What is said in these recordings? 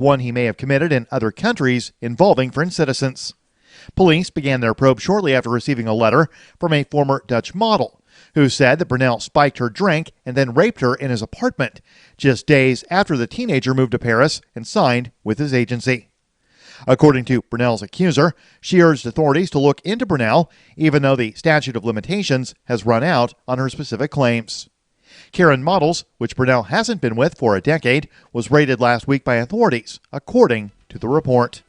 one he may have committed in other countries involving French citizens. Police began their probe shortly after receiving a letter from a former Dutch model who said that Brunel spiked her drink and then raped her in his apartment just days after the teenager moved to Paris and signed with his agency. According to Brunel's accuser, she urged authorities to look into Brunel, even though the statute of limitations has run out on her specific claims. Karen Models, which Brunel hasn't been with for a decade, was raided last week by authorities, according to the report.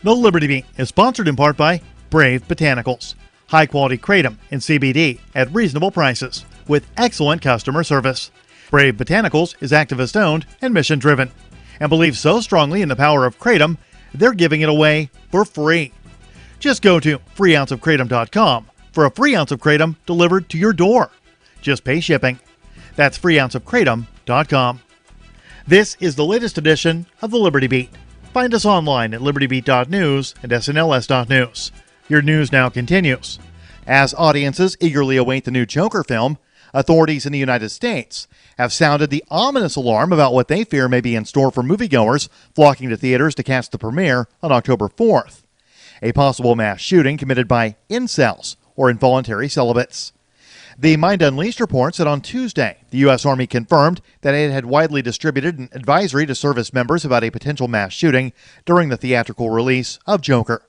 The Liberty Beat is sponsored in part by Brave Botanicals. High-quality kratom and CBD at reasonable prices with excellent customer service. Brave Botanicals is activist-owned and mission-driven and believes so strongly in the power of kratom, they're giving it away for free. Just go to freeounceofkratom.com for a free ounce of kratom delivered to your door. Just pay shipping. That's freeounceofkratom.com. This is the latest edition of the Liberty Beat. Find us online at libertybeat.news and snls.news. Your news now continues. As audiences eagerly await the new Joker film, authorities in the United States have sounded the ominous alarm about what they fear may be in store for moviegoers flocking to theaters to catch the premiere on October 4th. A possible mass shooting committed by incels, or involuntary celibates. The Mind Unleashed report said on Tuesday the U.S. Army confirmed that it had widely distributed an advisory to service members about a potential mass shooting during the theatrical release of Joker.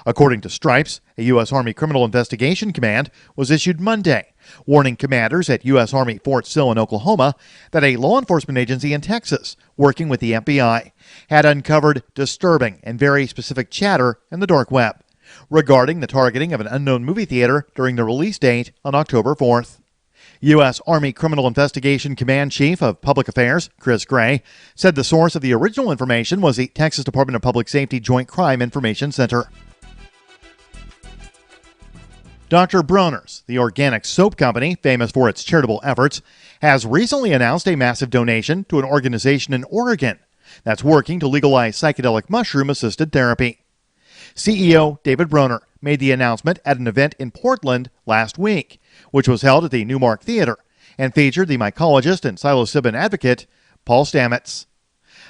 According to Stripes, a U.S. Army Criminal Investigation Command was issued Monday, warning commanders at U.S. Army Fort Sill in Oklahoma that a law enforcement agency in Texas, working with the FBI, had uncovered disturbing and very specific chatter in the dark web regarding the targeting of an unknown movie theater during the release date on October 4th. U.S. Army Criminal Investigation Command Chief of Public Affairs, Chris Gray, said the source of the original information was the Texas Department of Public Safety Joint Crime Information Center. Dr. Bronner's, the organic soap company famous for its charitable efforts, has recently announced a massive donation to an organization in Oregon that's working to legalize psychedelic mushroom-assisted therapy. CEO David Bronner made the announcement at an event in Portland last week, which was held at the Newmark Theater and featured the mycologist and psilocybin advocate Paul Stamets.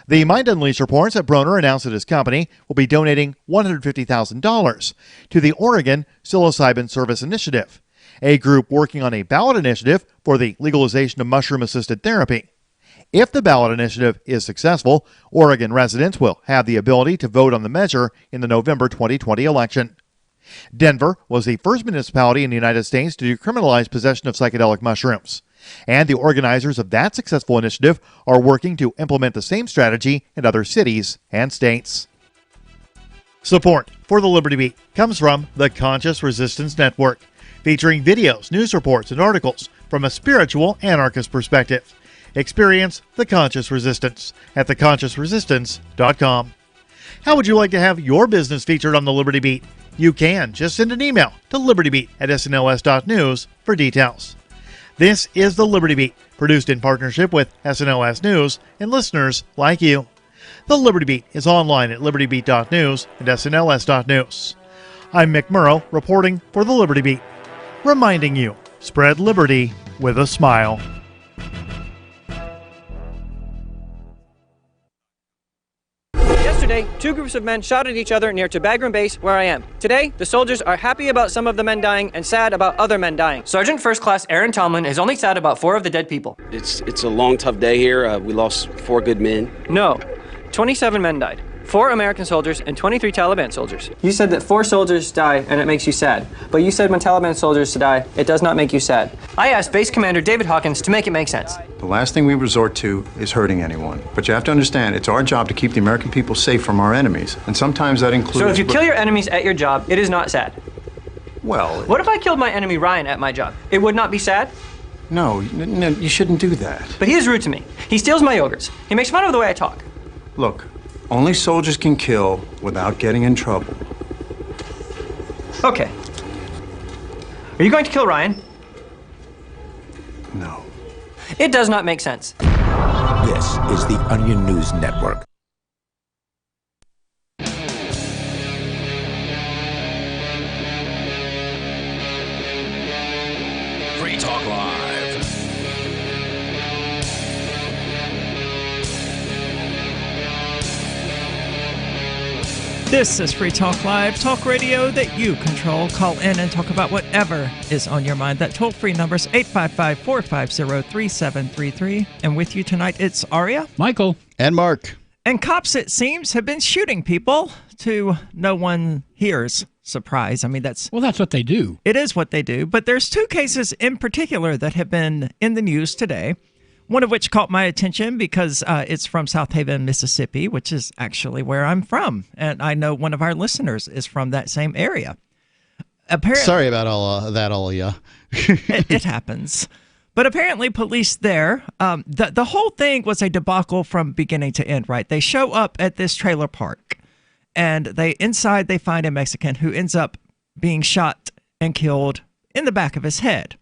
The Mind Unleashed reports that Bronner announced that his company will be donating $150,000 to the Oregon Psilocybin Service Initiative, a group working on a ballot initiative for the legalization of mushroom-assisted therapy. If the ballot initiative is successful, Oregon residents will have the ability to vote on the measure in the November 2020 election. Denver was the first municipality in the United States to decriminalize possession of psychedelic mushrooms, and the organizers of that successful initiative are working to implement the same strategy in other cities and states. Support for the Liberty Beat comes from the Conscious Resistance Network, featuring videos, news reports, and articles from a spiritual anarchist perspective. Experience the Conscious Resistance at theconsciousresistance.com. How would you like to have your business featured on the Liberty Beat? You can just send an email to libertybeat@snls.news for details. This is the Liberty Beat, produced in partnership with SNLS News and listeners like you. The Liberty Beat is online at libertybeat.news and snls.news. I'm Mick Murrow, reporting for the Liberty Beat, reminding you, spread liberty with a smile. Yesterday, two groups of men shot at each other near Tobagram Base, where I am. Today, the soldiers are happy about some of the men dying and sad about other men dying. Sergeant First Class Aaron Tomlin is only sad about 4 of the dead people. It's a long, tough day here. We lost 4 good men. No, 27 men died. 4 American soldiers and 23 Taliban soldiers. You said that 4 soldiers die and it makes you sad. But you said when Taliban soldiers die, it does not make you sad. I asked Base Commander David Hawkins to make it make sense. The last thing we resort to is hurting anyone. But you have to understand, it's our job to keep the American people safe from our enemies. And sometimes that includes... So if you kill your enemies at your job, it is not sad. Well... What if I killed my enemy Ryan at my job? It would not be sad? No, you shouldn't do that. But he is rude to me. He steals my yogurts. He makes fun of the way I talk. Look, only soldiers can kill without getting in trouble. Okay. Are you going to kill Ryan? No. It does not make sense. This is the Onion News Network. Free Talk Live. This is Free Talk Live, talk radio that you control. Call in and talk about whatever is on your mind. That toll-free number is 855-450-3733. And with you tonight, it's Aria, Michael, and Mark. And cops, it seems, have been shooting people to no one here's surprise. I mean, that's what they do. It is what they do. But there's two cases in particular that have been in the news today. One of which caught my attention because it's from South Haven, Mississippi, which is actually where I'm from. And I know one of our listeners is from that same area. Apparently, sorry about all that, all of you. it happens. But apparently police there, the whole thing was a debacle from beginning to end, right? They show up at this trailer park, and inside they find a Mexican who ends up being shot and killed in the back of his head.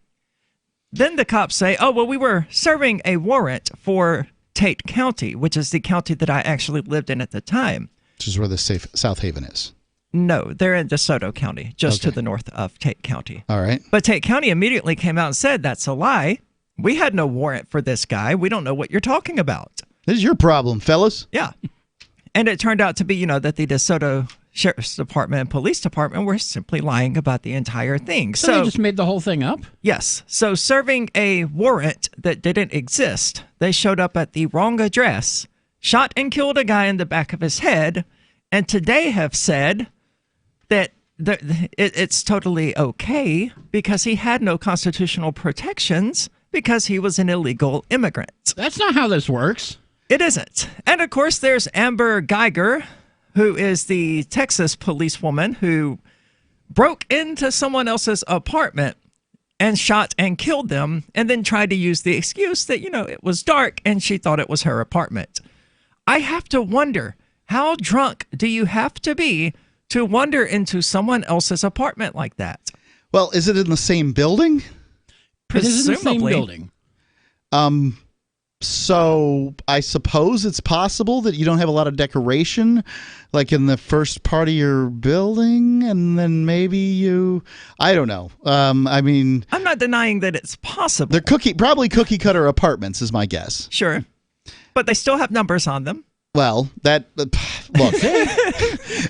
Then the cops say, oh, well, we were serving a warrant for Tate County, which is the county that I actually lived in at the time. Which is where the South Haven is. No, they're in DeSoto County, just to the north of Tate County. All right. But Tate County immediately came out and said, that's a lie. We had no warrant for this guy. We don't know what you're talking about. This is your problem, fellas. Yeah. And it turned out to be, that the DeSoto Sheriff's Department and Police Department were simply lying about the entire thing. So they just made the whole thing up? Yes. So serving a warrant that didn't exist, they showed up at the wrong address, shot and killed a guy in the back of his head, and today have said that it's totally okay because he had no constitutional protections because he was an illegal immigrant. That's not how this works. It isn't. And of course, there's Amber Geiger, who is the Texas policewoman who broke into someone else's apartment and shot and killed them, and then tried to use the excuse that, it was dark and she thought it was her apartment. I have to wonder, how drunk do you have to be to wander into someone else's apartment like that? Well, is it in the same building? It is in the same building. So I suppose it's possible that you don't have a lot of decoration, like in the first part of your building, and then maybe I don't know. I mean, I'm not denying that it's possible. They're probably cookie cutter apartments is my guess. Sure. But they still have numbers on them. Well, look,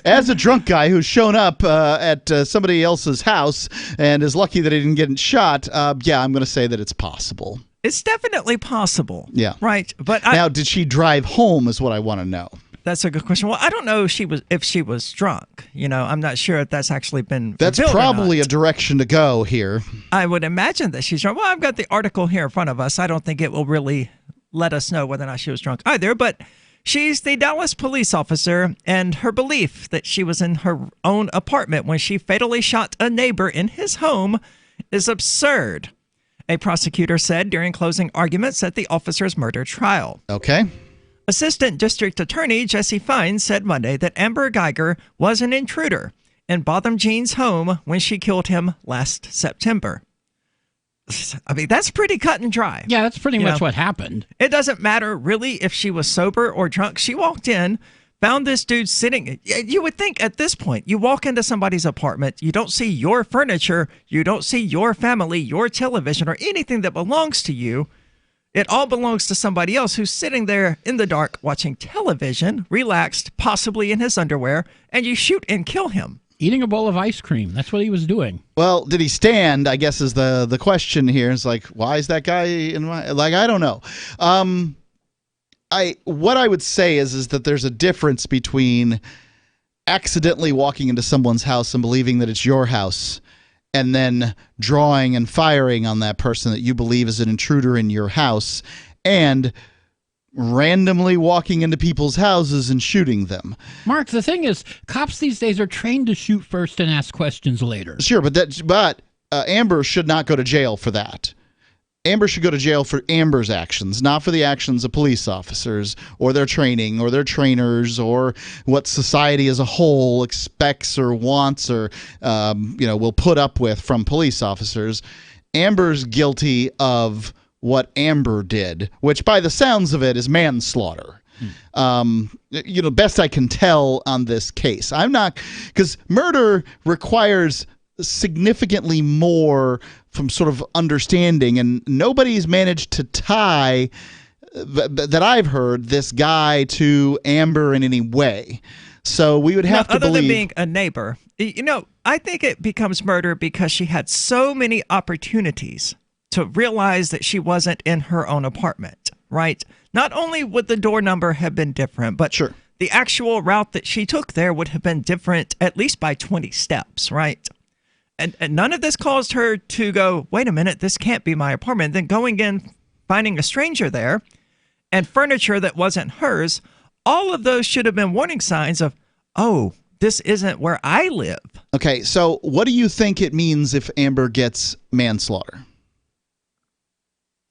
as a drunk guy who's shown up at somebody else's house and is lucky that he didn't get shot, yeah, I'm going to say that it's possible. It's definitely possible. Yeah. Right. But now, did she drive home is what I want to know. That's a good question. Well, I don't know if she was drunk. I'm not sure if that's actually been That's probably a direction to go here. I would imagine that she's drunk. Well, I've got the article here in front of us. I don't think it will really let us know whether or not she was drunk either, but she's the Dallas police officer, and her belief that she was in her own apartment when she fatally shot a neighbor in his home is absurd, a prosecutor said during closing arguments at the officer's murder trial. Okay. Assistant District Attorney Jesse Fine said Monday that Amber Geiger was an intruder in Botham Jean's home when she killed him last September. I mean, that's pretty cut and dry. Yeah, that's pretty much what happened. It doesn't matter really if she was sober or drunk. She walked in, found this dude sitting. You would think at this point, you walk into somebody's apartment, you don't see your furniture, you don't see your family, your television, or anything that belongs to you. It all belongs to somebody else who's sitting there in the dark watching television, relaxed, possibly in his underwear, and you shoot and kill him. Eating a bowl of ice cream. That's what he was doing. Well, did he stand, I guess is the question here. It's like, why is that guy in my... I don't know. What I would say is that there's a difference between accidentally walking into someone's house and believing that it's your house, and then drawing and firing on that person that you believe is an intruder in your house, and randomly walking into people's houses and shooting them. Mark, the thing is, cops these days are trained to shoot first and ask questions later. Sure, but Amber should not go to jail for that. Amber should go to jail for Amber's actions, not for the actions of police officers or their training or their trainers or what society as a whole expects or wants or will put up with from police officers. Amber's guilty of what Amber did, which by the sounds of it is manslaughter. Best I can tell on this case. I'm not, because murder requires significantly more from sort of understanding, and nobody's managed to tie that I've heard this guy to Amber in any way. So we would have to other believe. than being a neighbor, I think it becomes murder because she had so many opportunities to realize that she wasn't in her own apartment, right? Not only would the door number have been different, but Sure. the actual route that she took there would have been different at least by 20 steps, right? And none of this caused her to go, wait a minute, this can't be my apartment. Then going in, finding a stranger there, and furniture that wasn't hers, all of those should have been warning signs of, oh, this isn't where I live. Okay, so what do you think it means if Amber gets manslaughter?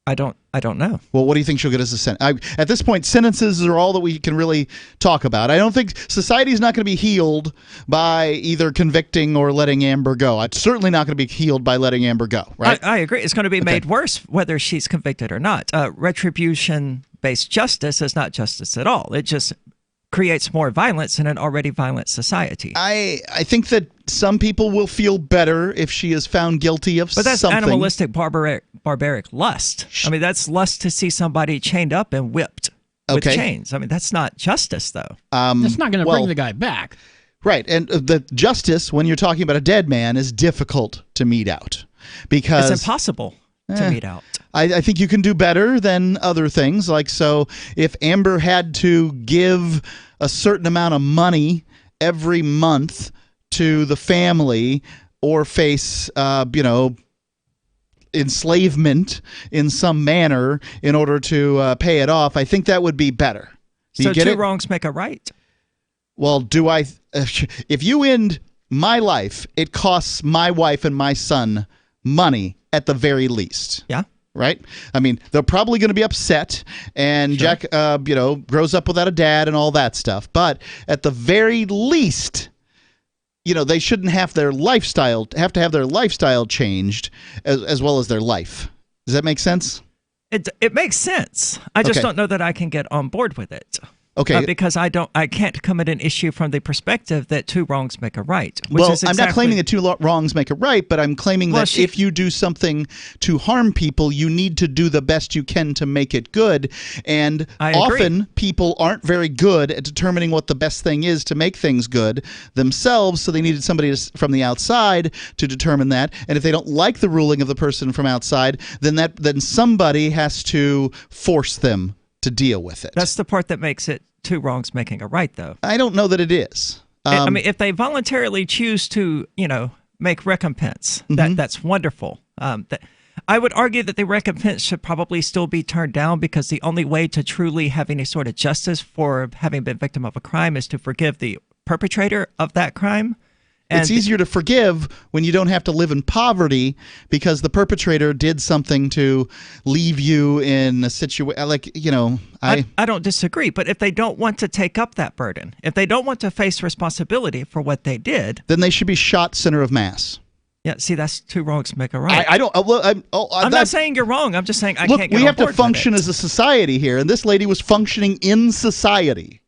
I don't know. Well, what do you think she'll get as a sentence? At this point, sentences are all that we can really talk about. I don't think society's not going to be healed by either convicting or letting Amber go. It's certainly not going to be healed by letting Amber go, right? I agree. It's going to be made worse whether she's convicted or not. Retribution-based justice is not justice at all. It just creates more violence in an already violent society. I think that some people will feel better if she is found guilty of something. But that's animalistic, barbaric lust. I mean, that's lust to see somebody chained up and whipped with chains. I mean, that's not justice, though. That's not going to bring the guy back. Right, and the justice, when you're talking about a dead man, is difficult to mete out. Because it's impossible to mete out. I think you can do better than other things. Like, so if Amber had to give a certain amount of money every month to the family or face, enslavement in some manner in order to pay it off, I think that would be better. Do So you get two it? wrongs make a right. Well, if you end my life, it costs my wife and my son money at the very least. Yeah. Right? I mean, they're probably going to be upset, and Sure. Jack, grows up without a dad and all that stuff. But at the very least, they shouldn't have to have their lifestyle changed as well as their life. Does that make sense? It makes sense. I just Okay. don't know that I can get on board with it. Okay. Because I can't come at an issue from the perspective that two wrongs make a right. I'm not claiming that two wrongs make a right, but I'm claiming that if you do something to harm people, you need to do the best you can to make it good. And often people aren't very good at determining what the best thing is to make things good themselves, so they needed somebody from the outside to determine that. And if they don't like the ruling of the person from outside, then somebody has to force them to deal with it. That's the part that makes it two wrongs making a right, though. I don't know that it is. I mean, if they voluntarily choose to, make recompense, that's wonderful. I would argue that the recompense should probably still be turned down, because the only way to truly have any sort of justice for having been victim of a crime is to forgive the perpetrator of that crime. And it's easier to forgive when you don't have to live in poverty because the perpetrator did something to leave you in a situation I don't disagree, but if they don't want to take up that burden, if they don't want to face responsibility for what they did, then they should be shot center of mass. Yeah, see, that's two wrongs make a right. I'm not saying you're wrong. I'm just saying I look, can't get we on have to board with function it. as a society here, and this lady was functioning in society.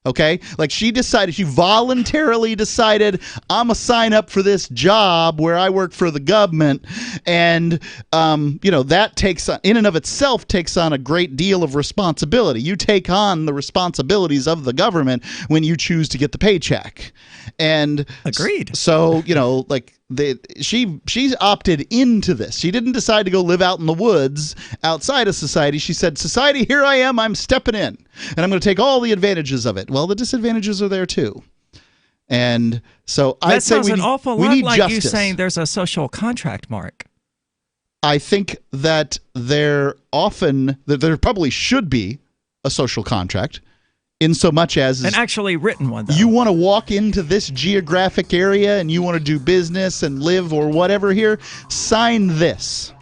Okay? Like, she voluntarily decided, I'm going to sign up for this job where I work for the government. And, that takes, in and of itself, takes on a great deal of responsibility. You take on the responsibilities of the government when you choose to get the paycheck. And agreed. So, she opted into this. She didn't decide to go live out in the woods outside of society. She said, society, here I am. I'm stepping in, and I'm going to take all the advantages of it. Well, the disadvantages are there too. And so I'd say sounds an awful lot like justice. you saying there's a social contract, Mark. I think that there probably should be a social contract, in so much as an actually written one, though. You want to walk into this geographic area and you want to do business and live or whatever here, sign this.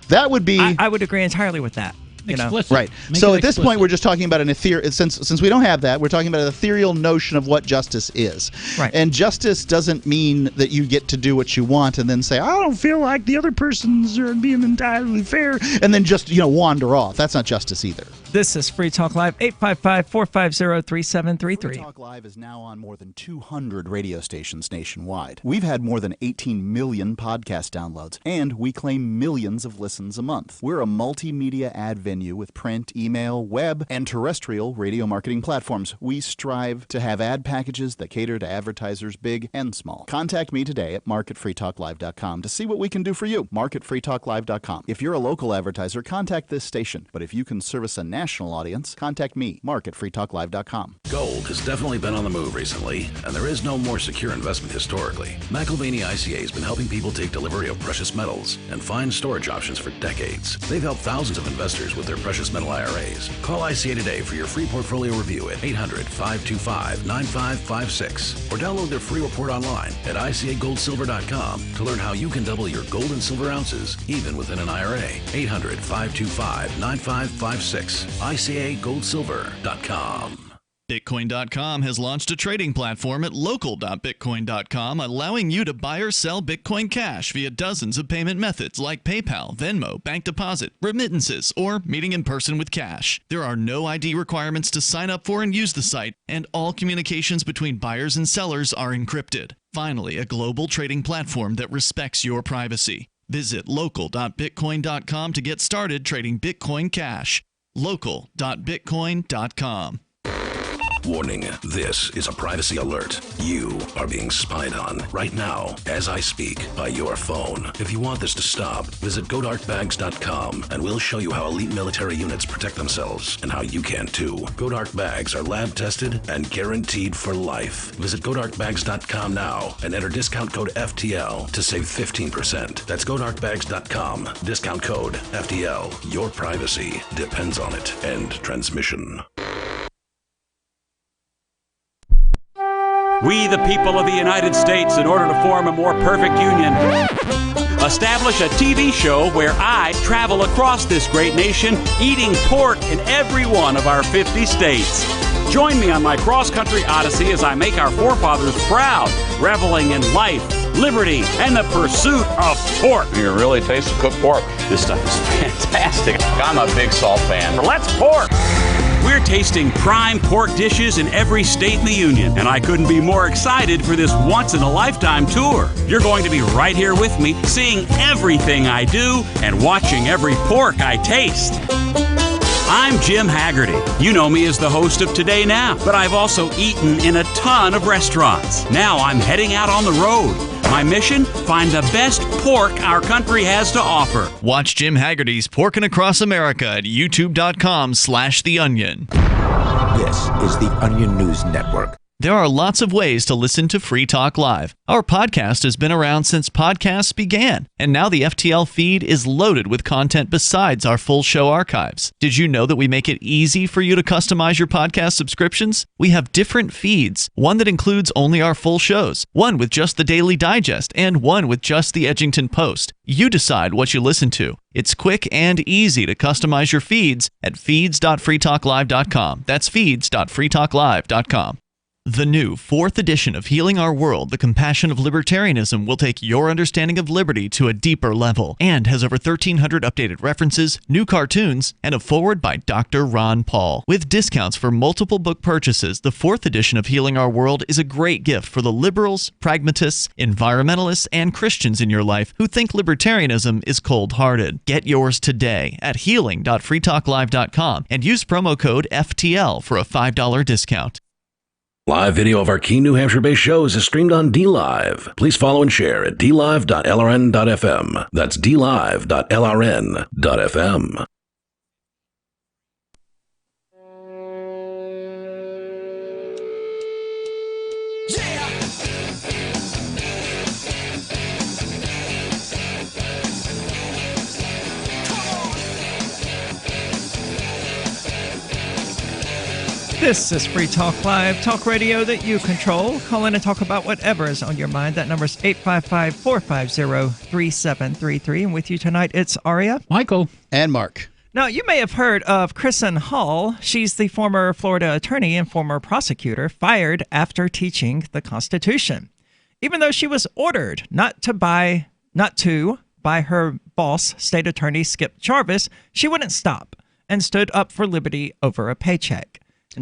That would be... I would agree entirely with that. Explicit. Right. Make So it at this explicit. point, we're just talking about an ethereal... Since we don't have that, we're talking about an ethereal notion of what justice is. Right. And justice doesn't mean that you get to do what you want and then say, I don't feel like the other person's are being entirely fair, and then just, wander off. That's not justice either. This is Free Talk Live, 855-450-3733. Free Talk Live is now on more than 200 radio stations nationwide. We've had more than 18 million podcast downloads, and we claim millions of listens a month. We're a multimedia ad venue with print, email, web, and terrestrial radio marketing platforms. We strive to have ad packages that cater to advertisers big and small. Contact me today at marketfreetalklive.com to see what we can do for you. Marketfreetalklive.com. If you're a local advertiser, contact this station. But if you can service a national audience, contact me, Mark at freetalklive.com. Gold has definitely been on the move recently, and there is no more secure investment historically. McIlvaney ICA has been helping people take delivery of precious metals and find storage options for decades. They've helped thousands of investors with their precious metal IRAs. Call ICA today for your free portfolio review at 800-525-9556 or download their free report online at ICAGoldSilver.com to learn how you can double your gold and silver ounces even within an IRA. 800-525-9556. ICAGoldSilver.com. Bitcoin.com has launched a trading platform at local.bitcoin.com, allowing you to buy or sell Bitcoin Cash via dozens of payment methods like PayPal, Venmo, bank deposit, remittances, or meeting in person with cash. There are no ID requirements to sign up for and use the site, and all communications between buyers and sellers are encrypted. Finally, a global trading platform that respects your privacy. Visit local.bitcoin.com to get started trading Bitcoin Cash. local.bitcoin.com. Warning, this is a privacy alert. You are being spied on right now as I speak by your phone. If you want this to stop, visit GoDarkBags.com and we'll show you how elite military units protect themselves and how you can too. GoDark Bags are lab tested and guaranteed for life. Visit GoDarkBags.com now and enter discount code FTL to save 15%. That's GoDarkBags.com. Discount code FTL. Your privacy depends on it. End transmission. We, the people of the United States, in order to form a more perfect union, establish a TV show where I travel across this great nation eating pork in every one of our 50 states. Join me on my cross-country odyssey as I make our forefathers proud, reveling in life, liberty, and the pursuit of pork. You can really taste the cooked pork. This stuff is fantastic. I'm a big salt fan. Let's pork! We're tasting prime pork dishes in every state in the Union, and I couldn't be more excited for this once-in-a-lifetime tour. You're going to be right here with me, seeing everything I do and watching every pork I taste. I'm Jim Haggerty. You know me as the host of Today Now, but I've also eaten in a ton of restaurants. Now I'm heading out on the road. My mission? Find the best pork our country has to offer. Watch Jim Haggerty's Porkin' Across America at youtube.com/The Onion. This is the Onion News Network. There are lots of ways to listen to Free Talk Live. Our podcast has been around since podcasts began, and now the FTL feed is loaded with content besides our full show archives. Did you know that we make it easy for you to customize your podcast subscriptions? We have different feeds, one that includes only our full shows, one with just the Daily Digest, and one with just the Edgington Post. You decide what you listen to. It's quick and easy to customize your feeds at feeds.freetalklive.com. That's feeds.freetalklive.com. The new 4th edition of Healing Our World, The Compassion of Libertarianism will take your understanding of liberty to a deeper level and has over 1,300 updated references, new cartoons, and a foreword by Dr. Ron Paul. With discounts for multiple book purchases, the 4th edition of Healing Our World is a great gift for the liberals, pragmatists, environmentalists, and Christians in your life who think libertarianism is cold-hearted. Get yours today at healing.freetalklive.com and use promo code FTL for a $5 discount. Live video of our key New Hampshire-based shows is streamed on DLive. Please follow and share at dlive.lrn.fm. That's dlive.lrn.fm. This is Free Talk Live, talk radio that you control. Call in and talk about whatever is on your mind. That number is 855-450-3733. And with you tonight, it's Aria, Michael, and Mark. Now, you may have heard of Kristen Hall. She's the former Florida attorney and former prosecutor fired after teaching the Constitution. Even though she was ordered not to by her boss, state attorney Skip Jarvis, she wouldn't stop. and stood up for liberty over a paycheck.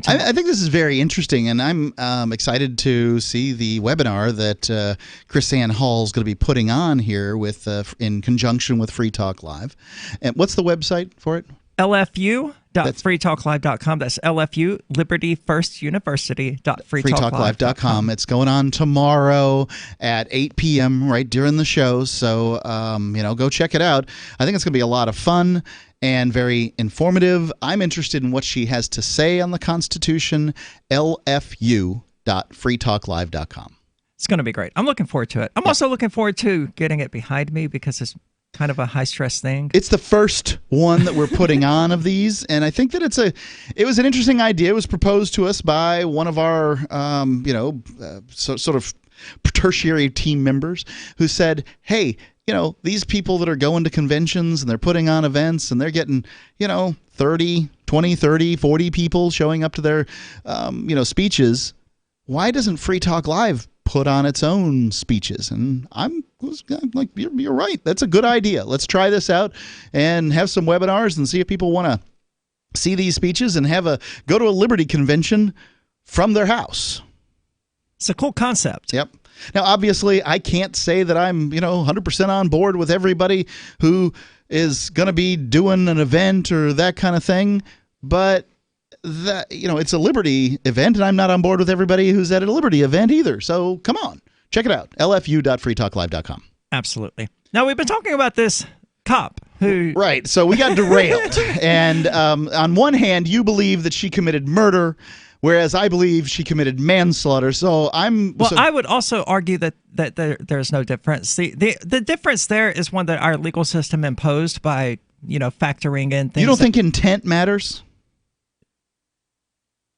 I think this is very interesting, and I'm excited to see the webinar that Chris Ann Hall is going to be putting on here with in conjunction with Free Talk Live. And what's the website for it? LFU.freetalklive.com. That's LFU, Liberty First University.freetalklive.com. It's going on tomorrow at 8 p.m. right during the show. So, go check it out. I think it's going to be a lot of fun and very informative. I'm interested in what she has to say on the Constitution. LFU.freetalklive.com. It's going to be great. I'm looking forward to it. I'm also looking forward to getting it behind me because it's kind of a high-stress thing. It's the first one that we're putting on of these, and I think that it was an interesting idea. It was proposed to us by one of our, sort of tertiary team members who said, hey, these people that are going to conventions and they're putting on events and they're getting, 20, 30, 40 people showing up to their, speeches. Why doesn't Free Talk Live put on its own speeches? And I'm like, you're right. That's a good idea. Let's try this out and have some webinars and see if people want to see these speeches and go to a Liberty convention from their house. It's a cool concept. Yep. Now, obviously, I can't say that I'm, 100% on board with everybody who is going to be doing an event or that kind of thing, but that it's a Liberty event, and I'm not on board with everybody who's at a Liberty event either. So come on, check it out. LFU.freetalklive.com. Absolutely. Now, we've been talking about this cop who... Right, so we got derailed. And on one hand, you believe that she committed murder, whereas I believe she committed manslaughter. So I would also argue that there's no difference. The difference there is one that our legal system imposed by, factoring in things. You don't think intent matters?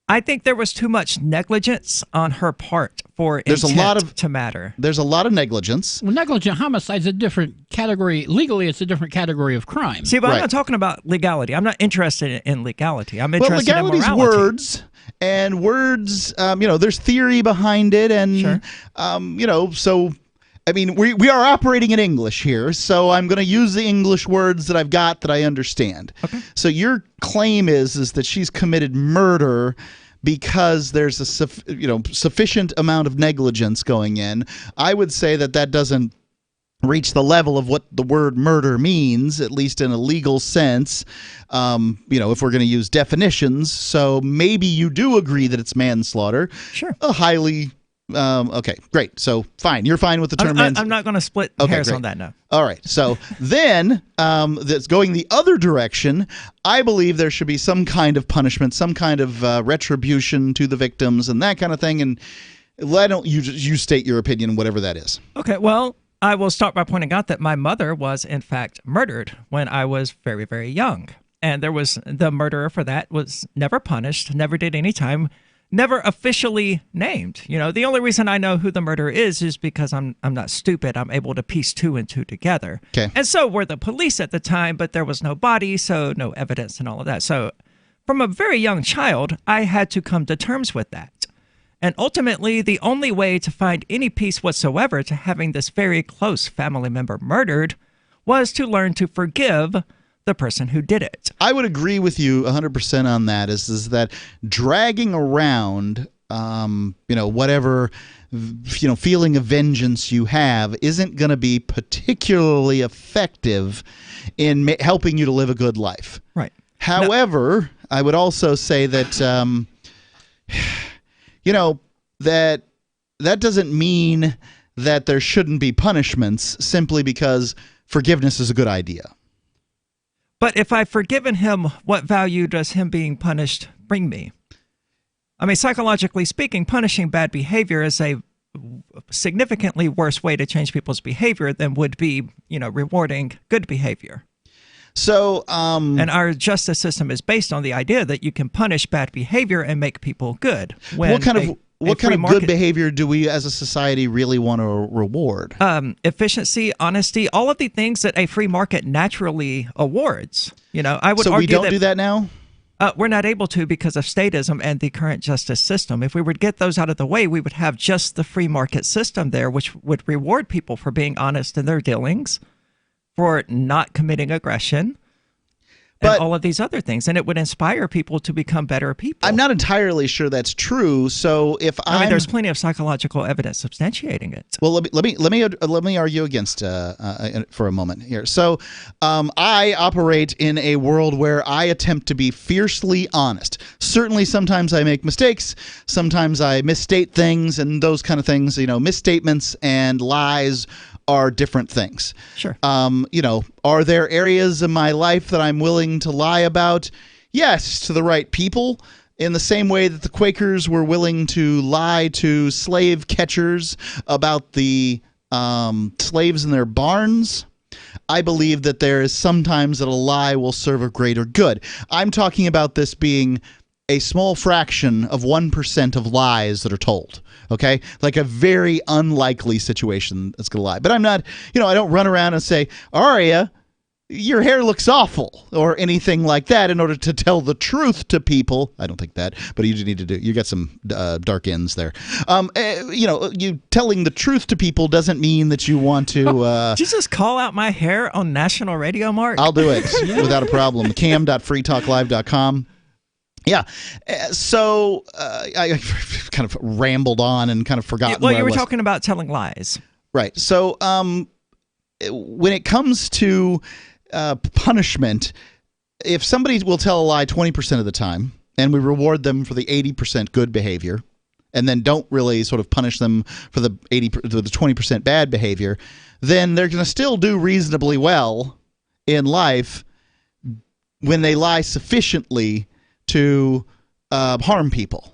I think there was too much negligence on her part for intent to matter. There's a lot of negligence. Well, negligent homicide is a different category. Legally, it's a different category of crime. See, but I'm not talking about legality. I'm not interested in legality. I'm interested in morality. Legality's words, and words, there's theory behind it, and, so... I mean, we are operating in English here, so I'm going to use the English words that I've got that I understand. Okay. So your claim is that she's committed murder because there's a sufficient amount of negligence going in. I would say that doesn't reach the level of what the word murder means, at least in a legal sense, if we're going to use definitions. So maybe you do agree that it's manslaughter. Sure. A highly... okay, great. So fine. You're fine with the term manslaughter. I'm not going to split hairs on that, no. All right. So then that's going the other direction. I believe there should be some kind of punishment, some kind of retribution to the victims and that kind of thing. And why don't you state your opinion, whatever that is? Okay, well, I will start by pointing out that my mother was, in fact, murdered when I was very, very young. And the murderer for that was never punished, never did any time, never officially named. The only reason I know who the murderer is because I'm not stupid. I'm able to piece two and two together. Okay. And so were the police at the time, but there was no body, so no evidence and all of that. So from a very young child, I had to come to terms with that. And ultimately, the only way to find any peace whatsoever to having this very close family member murdered was to learn to forgive the person who did it. I would agree with you 100% on that. Is that dragging around, whatever, feeling of vengeance you have isn't going to be particularly effective in helping you to live a good life. Right. However, I would also say that, that doesn't mean that there shouldn't be punishments simply because forgiveness is a good idea. But if I've forgiven him, what value does him being punished bring me? I mean, psychologically speaking, punishing bad behavior is a significantly worse way to change people's behavior than would be, rewarding good behavior. So, and our justice system is based on the idea that you can punish bad behavior and make people good. What kind of good behavior do we as a society really want to reward? Efficiency, honesty, all of the things that a free market naturally awards. I would argue we don't do that now? We're not able to because of statism and the current justice system. If we would get those out of the way, we would have just the free market system there, which would reward people for being honest in their dealings, for not committing aggression. and all of these other things, and it would inspire people to become better people. I'm not entirely sure that's true. So if I mean, there's plenty of psychological evidence substantiating it. Well, let me argue against for a moment here. So I operate in a world where I attempt to be fiercely honest. Certainly, sometimes I make mistakes. Sometimes I misstate things and those kind of things. Misstatements and lies are different things. Sure. Are there areas in my life that I'm willing to lie about? Yes, to the right people. In the same way that the Quakers were willing to lie to slave catchers about the slaves in their barns, I believe that there is sometimes that a lie will serve a greater good. I'm talking about this being a small fraction of 1% of lies that are told. Okay? Like a very unlikely situation that's going to lie. But I'm not, I don't run around and say, Aria, your hair looks awful, or anything like that in order to tell the truth to people. I don't think that, but you need to you got some dark ends there. You telling the truth to people doesn't mean that you want to. Did you just call out my hair on national radio, Mark? I'll do it without a problem. cam.freetalklive.com. Yeah. So I kind of rambled on and kind of forgot. Well, you were talking about telling lies. Right. So when it comes to punishment, if somebody will tell a lie 20% of the time and we reward them for the 80% good behavior and then don't really sort of punish them for the 20% bad behavior, then they're going to still do reasonably well in life when they lie sufficiently to harm people.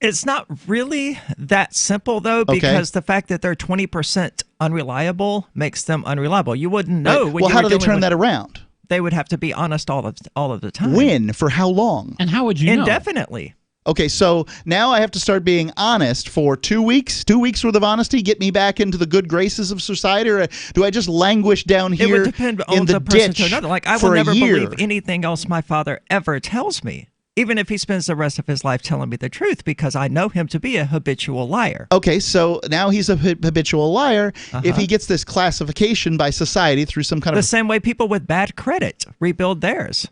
It's not really that simple, though, because the fact that they're 20% unreliable makes them unreliable. You wouldn't know. Right. Well, how do they turn that around? They would have to be honest all of the time. When? For how long? And how would you know? Indefinitely. Okay, so now I have to start being honest for 2 weeks? 2 weeks worth of honesty? Get me back into the good graces of society? Or do I just languish down here it would depend on in the person ditch to another. Like, I will never believe anything else my father ever tells me, even if he spends the rest of his life telling me the truth, because I know him to be a habitual liar. Okay, so now he's a habitual liar. If he gets this classification by society through some kind of... The same way people with bad credit rebuild theirs.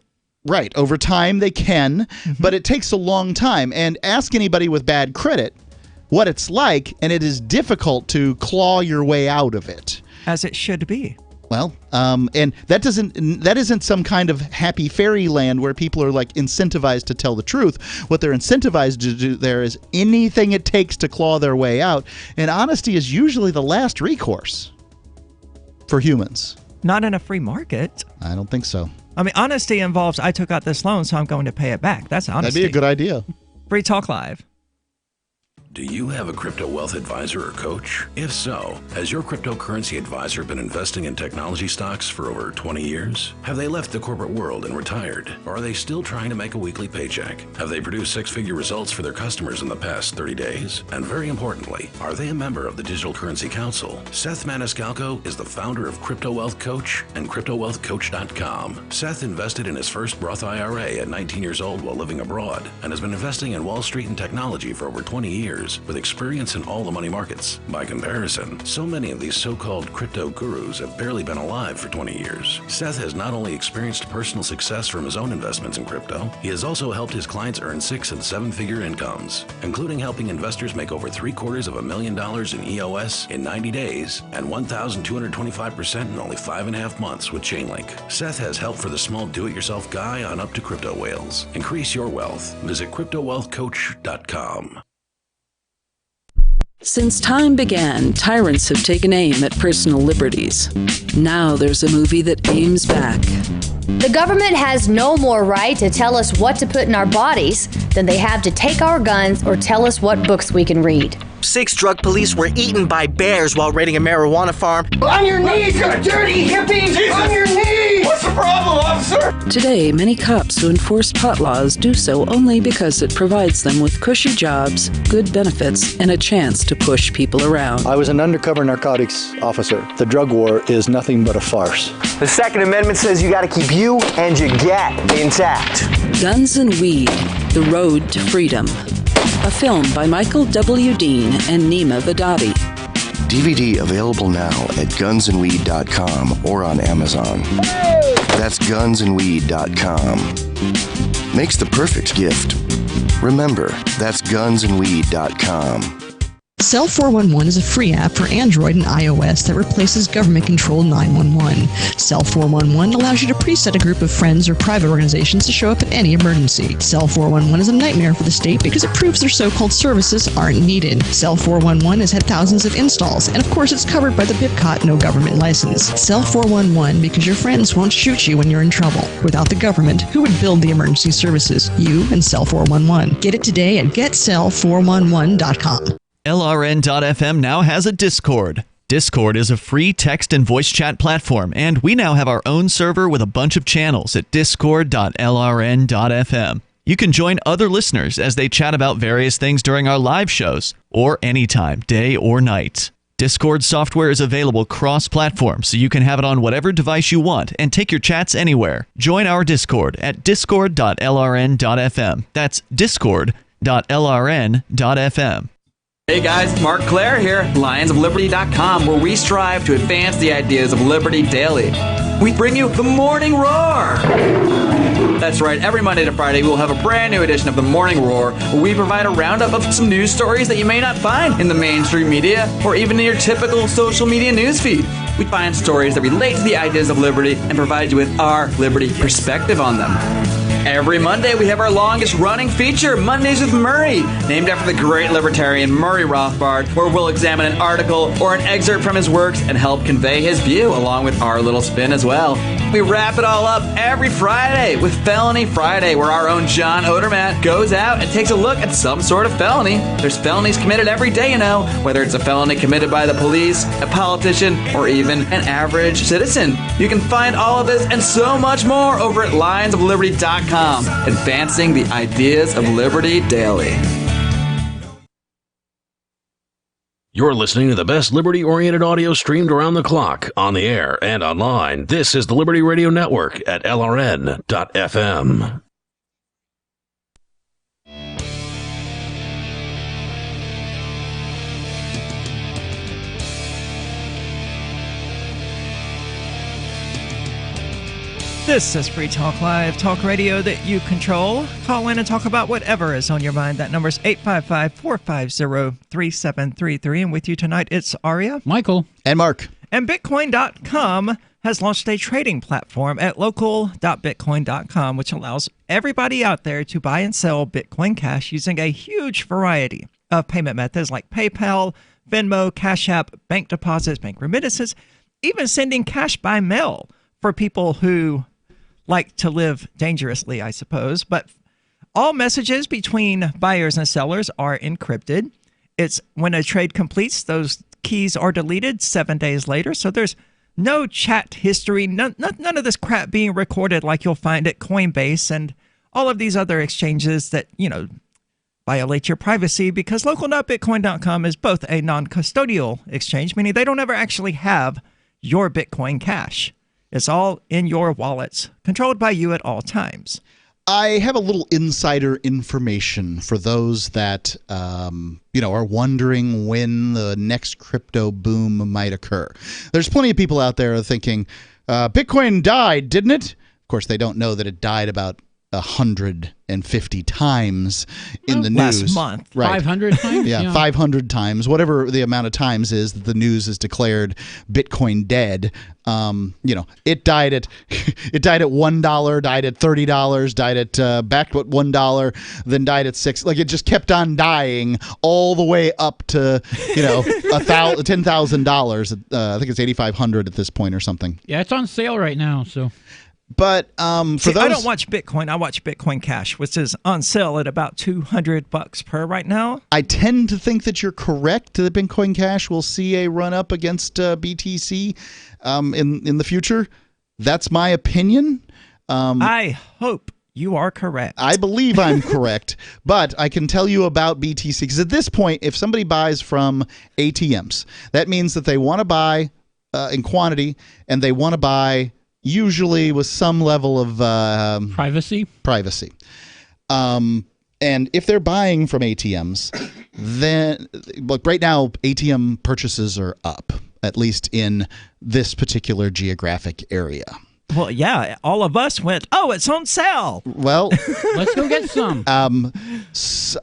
Right. Over time they can, but it takes a long time. And ask anybody with bad credit what it's like, and it is difficult to claw your way out of it. As it should be. Well, and that isn't some kind of happy fairyland where people are like incentivized to tell the truth. What they're incentivized to do there is anything it takes to claw their way out. And honesty is usually the last recourse for humans. Not in a free market. I don't think so. I mean, honesty involves I took out this loan, so I'm going to pay it back. That's honesty. That'd be a good idea. Free Talk Live. Do you have a crypto wealth advisor or coach? If so, has your cryptocurrency advisor been investing in technology stocks for over 20 years? Have they left the corporate world and retired? Or are they still trying to make a weekly paycheck? Have they produced six-figure results for their customers in the past 30 days? And very importantly, are they a member of the Digital Currency Council? Seth Maniscalco is the founder of Crypto Wealth Coach and CryptoWealthCoach.com. Seth invested in his first Roth IRA at 19 years old while living abroad and has been investing in Wall Street and technology for over 20 years. With experience in all the money markets. By comparison, so many of these so-called crypto gurus have barely been alive for 20 years. Seth has not only experienced personal success from his own investments in crypto, he has also helped his clients earn 6- and 7-figure incomes, including helping investors make over $750,000 in EOS in 90 days and 1,225% in only 5.5 months with Chainlink. Seth has help for the small do-it-yourself guy on up to crypto whales. Increase your wealth. Visit CryptoWealthCoach.com. Since time began, tyrants have taken aim at personal liberties. Now there's a movie that aims back. The government has no more right to tell us what to put in our bodies than they have to take our guns or tell us what books we can read. 6 drug police were eaten by bears while raiding a marijuana farm. On your knees, you dirty hippies! Jesus. On your knees! What's the problem, officer? Today, many cops who enforce pot laws do so only because it provides them with cushy jobs, good benefits, and a chance to push people around. I was an undercover narcotics officer. The drug war is nothing but a farce. The Second Amendment says you gotta keep you and your get intact. Guns and Weed, The Road to Freedom. A film by Michael W. Dean and Nima Vadadi. DVD available now at gunsandweed.com or on Amazon. Hey! That's gunsandweed.com. Makes the perfect gift. Remember, that's gunsandweed.com. Cell 411 is a free app for Android and iOS that replaces government-controlled 911. Cell 411 allows you to preset a group of friends or private organizations to show up at any emergency. Cell 411 is a nightmare for the state because it proves their so-called services aren't needed. Cell 411 has had thousands of installs, and of course it's covered by the BIPCOT no government license. Cell 411 because your friends won't shoot you when you're in trouble. Without the government, who would build the emergency services? You and Cell 411. Get it today at getcell411.com. LRN.FM now has a Discord. Discord is a free text and voice chat platform, and we now have our own server with a bunch of channels at discord.lrn.fm. You can join other listeners as they chat about various things during our live shows, or anytime, day or night. Discord software is available cross-platform, so you can have it on whatever device you want and take your chats anywhere. Join our Discord at discord.lrn.fm. That's discord.lrn.fm. Hey guys, Mark Claire here, lionsofliberty.com, where we strive to advance the ideas of liberty daily. We bring you the Morning Roar! That's right, every Monday to Friday we'll have a brand new edition of the Morning Roar, where we provide a roundup of some news stories that you may not find in the mainstream media or even in your typical social media newsfeed. We find stories that relate to the ideas of liberty and provide you with our liberty perspective on them. Every Monday, we have our longest-running feature, Mondays with Murray, named after the great libertarian Murray Rothbard, where we'll examine an article or an excerpt from his works and help convey his view, along with our little spin as well. We wrap it all up every Friday with Felony Friday, where our own John Odermatt goes out and takes a look at some sort of felony. There's felonies committed every day, you know, whether it's a felony committed by the police, a politician, or even an average citizen. You can find all of this and so much more over at lionsofliberty.com. Advancing the ideas of liberty daily. You're listening to the best liberty-oriented audio streamed around the clock, on the air and online. This is the Liberty Radio Network at LRN.FM. This is Free Talk Live, talk radio that you control. Call in and talk about whatever is on your mind. That number's 855-450-3733. And with you tonight, it's Aria, Michael, and Mark. And Bitcoin.com has launched a trading platform at local.bitcoin.com, which allows everybody out there to buy and sell Bitcoin Cash using a huge variety of payment methods like PayPal, Venmo, Cash App, bank deposits, bank remittances, even sending cash by mail for people who like to live dangerously, I suppose. But all messages between buyers and sellers are encrypted. It's when a trade completes, those keys are deleted 7 days later. So there's no chat history, none of this crap being recorded like you'll find at Coinbase and all of these other exchanges that, you know, violate your privacy, because local.bitcoin.com is both a non-custodial exchange, meaning they don't ever actually have your Bitcoin Cash. It's all in your wallets, controlled by you at all times. I have a little insider information for those that, are wondering when the next crypto boom might occur. There's plenty of people out there thinking, Bitcoin died, didn't it? Of course, they don't know that it died about 150 times in the news. Last month. Right. 500 times? Yeah, 500 times. Whatever the amount of times is that the news has declared Bitcoin dead. It died at $1, died at $30, died at back at $1, then died at $6. Like, it just kept on dying all the way up to $10,000. I think it's $8,500 at this point or something. Yeah, it's on sale right now. So. But for those, I don't watch Bitcoin. I watch Bitcoin Cash, which is on sale at about $200 per right now. I tend to think that you're correct. The Bitcoin Cash will see a run up against BTC in the future. That's my opinion. I hope you are correct. I believe I'm correct, but I can tell you about BTC because at this point, if somebody buys from ATMs, that means that they want to buy in quantity and they want to buy usually with some level of privacy. And if they're buying from ATMs, then look, right now ATM purchases are up, at least in this particular geographic area. Well, yeah, all of us went, oh, it's on sale. Well, let's go get some.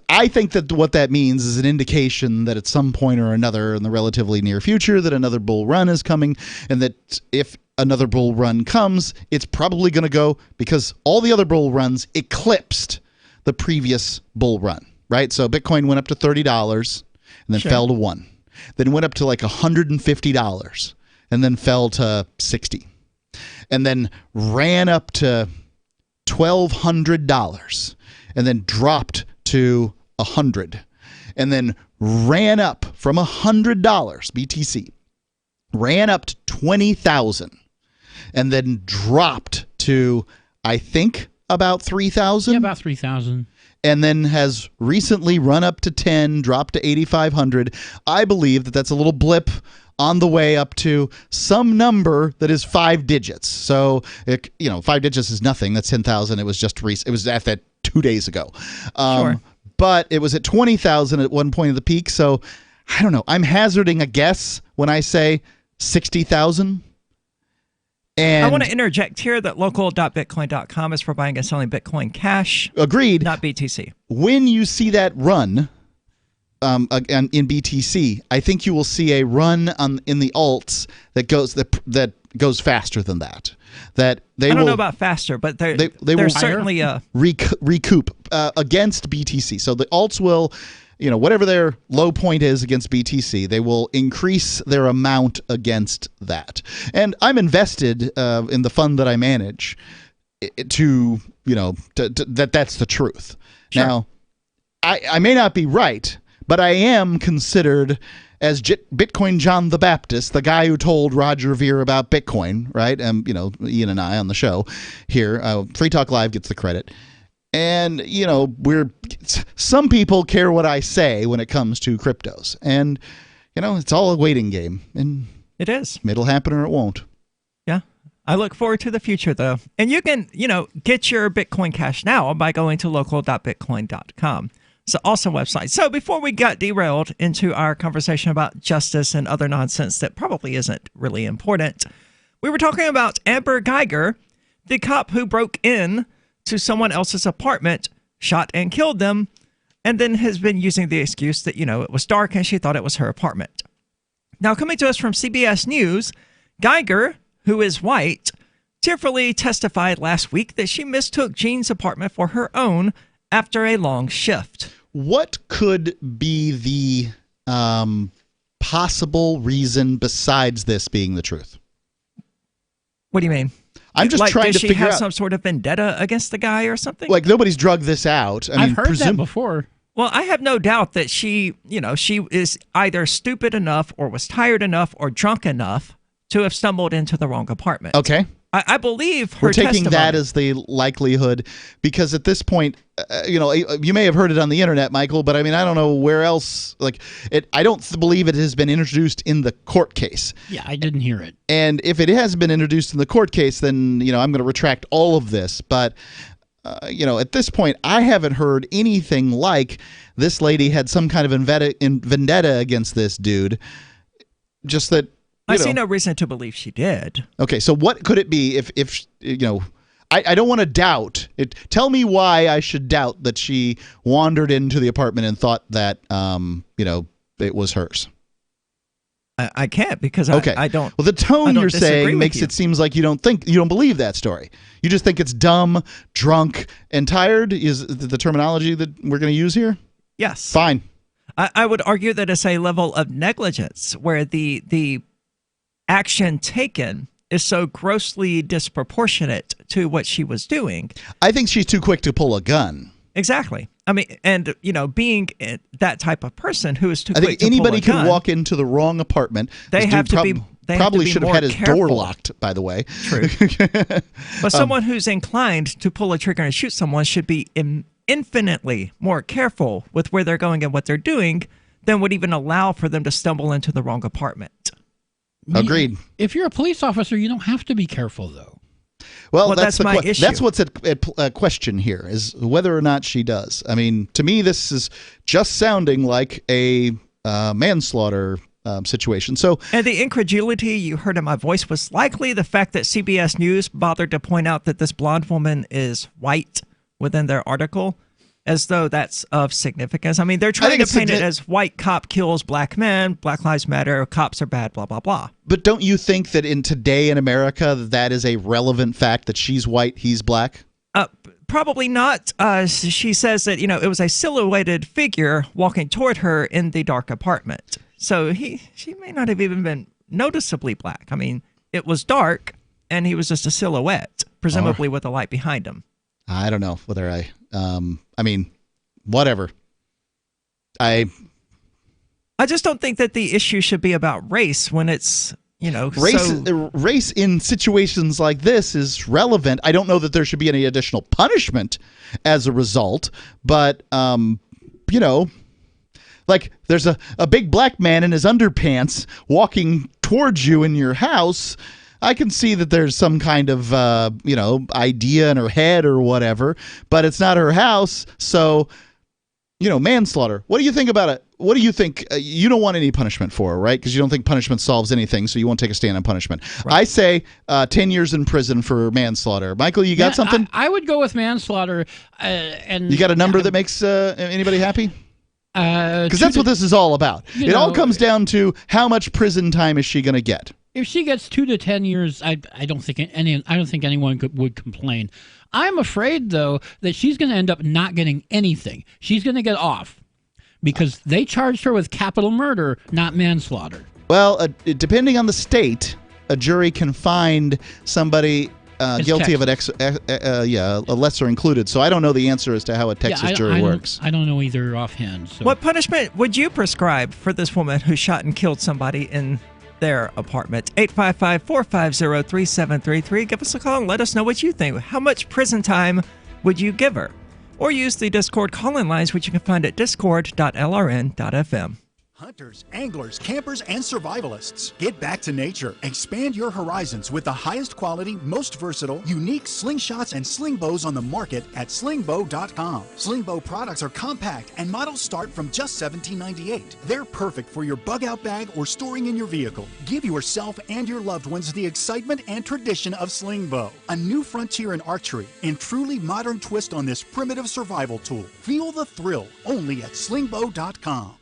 I think that what that means is an indication that at some point or another in the relatively near future that another bull run is coming, and that if another bull run comes, it's probably going to go because all the other bull runs eclipsed the previous bull run, right? So Bitcoin went up to $30 and then fell to $1. Then went up to like $150 and then fell to $60. And then ran up to $1,200 and then dropped to $100. And then ran up from $100 BTC, ran up to 20,000 and then dropped to, I think, about 3,000. Yeah, about 3,000. And then has recently run up to 10, dropped to 8,500. I believe that that's a little blip on the way up to some number that is 5 digits. So, 5 digits is nothing. That's 10,000. It was just it was at that 2 days ago. Sure. But it was at 20,000 at one point of the peak. So, I don't know. I'm hazarding a guess when I say 60,000. And I want to interject here that local.bitcoin.com is for buying and selling Bitcoin Cash. Agreed. Not BTC. When you see that run in BTC, I think you will see a run in the alts that goes faster than that. That they I don't will, know about faster, but they there's will certainly a recoup against BTC. So the alts will, whatever their low point is against BTC, they will increase their amount against that. And I'm invested in the fund that I manage to that's the truth. Sure. Now, I may not be right, but I am considered as Bitcoin John the Baptist, the guy who told Roger Ver about Bitcoin, right? Ian and I on the show here, Free Talk Live gets the credit. And, some people care what I say when it comes to cryptos. And, it's all a waiting game. And it is. It'll happen or it won't. Yeah. I look forward to the future, though. And you can, get your Bitcoin Cash now by going to local.bitcoin.com. It's an awesome website. So before we got derailed into our conversation about justice and other nonsense that probably isn't really important, we were talking about Amber Geiger, the cop who broke in to someone else's apartment, shot and killed them, and then has been using the excuse that, it was dark and she thought it was her apartment. Now, coming to us from CBS News, Geiger, who is white, tearfully testified last week that she mistook Jean's apartment for her own after a long shift. What could be the possible reason besides this being the truth? What do you mean? I'm just trying to figure out. Does she have some sort of vendetta against the guy or something? Like, nobody's drugged this out. I've heard that before. Well, I have no doubt that she is either stupid enough or was tired enough or drunk enough to have stumbled into the wrong apartment. Okay. I believe her We're taking testimony. that as the likelihood because at this point, you may have heard it on the internet, Michael, but I don't know where else. I don't believe it has been introduced in the court case. Yeah, I didn't hear it. And if it has been introduced in the court case, then, I'm going to retract all of this. But, at this point, I haven't heard anything like this lady had some kind of vendetta against this dude. Just that. I see no reason to believe she did. Okay, so what could it be if I don't want to doubt it. Tell me why I should doubt that she wandered into the apartment and thought that, it was hers. I can't because okay. I don't. Well, the tone you're saying makes you. it seems like you don't believe that story. You just think it's dumb, drunk, and tired is the terminology that we're going to use here? Yes. Fine. I would argue that it's a level of negligence where the action taken is so grossly disproportionate to what she was doing. I think she's too quick to pull a gun. Exactly. And being that type of person who is too quick to pull a gun. I think anybody could walk into the wrong apartment. They have to be probably should have had his careful. door locked, by the way. True. But someone who's inclined to pull a trigger and shoot someone should be infinitely more careful with where they're going and what they're doing than would even allow for them to stumble into the wrong apartment. Agreed. If you're a police officer, you don't have to be careful, though. Well, that's my issue. That's what's at question here is whether or not she does. To me, this is just sounding like a manslaughter situation. So, and the incredulity you heard in my voice was likely the fact that CBS News bothered to point out that this blonde woman is white within their article, as though that's of significance. I mean, they're trying to paint it as white cop kills black men, Black Lives Matter, cops are bad, blah, blah, blah. But don't you think that in today in America, that is a relevant fact that she's white, he's black? Probably not. She says that, it was a silhouetted figure walking toward her in the dark apartment. So she may not have even been noticeably black. I mean, it was dark, and he was just a silhouette, presumably with a light behind him. I don't know whether whatever. I just don't think that the issue should be about race when it's, race in situations like this is relevant. I don't know that there should be any additional punishment as a result, but, like there's a big black man in his underpants walking towards you in your house. I can see that there's some kind of, idea in her head or whatever, but it's not her house. So, manslaughter. What do you think about it? What do you think? You don't want any punishment for her, right? Because you don't think punishment solves anything, so you won't take a stand on punishment. Right. I say 10 years in prison for manslaughter. Michael, you got something? I would go with manslaughter. And you got a number that makes anybody happy? Because that's what this is all about. It all comes down to how much prison time is she going to get? If she gets 2 to 10 years, I don't think anyone would complain. I'm afraid though that she's going to end up not getting anything. She's going to get off because they charged her with capital murder, not manslaughter. Well, depending on the state, a jury can find somebody guilty of a lesser included. So I don't know the answer as to how a Texas jury works. I don't know either offhand. So. What punishment would you prescribe for this woman who shot and killed somebody in their apartment? 855-450-3733. Give us a call and let us know what you think. How much prison time would you give her? Or use the Discord call-in lines, which you can find at discord.lrn.fm. Hunters, anglers, campers, and survivalists. Get back to nature. Expand your horizons with the highest quality, most versatile, unique slingshots and sling bows on the market at slingbow.com. Slingbow products are compact and models start from just $17.98. They're perfect for your bug-out bag or storing in your vehicle. Give yourself and your loved ones the excitement and tradition of Slingbow, a new frontier in archery and truly modern twist on this primitive survival tool. Feel the thrill only at slingbow.com.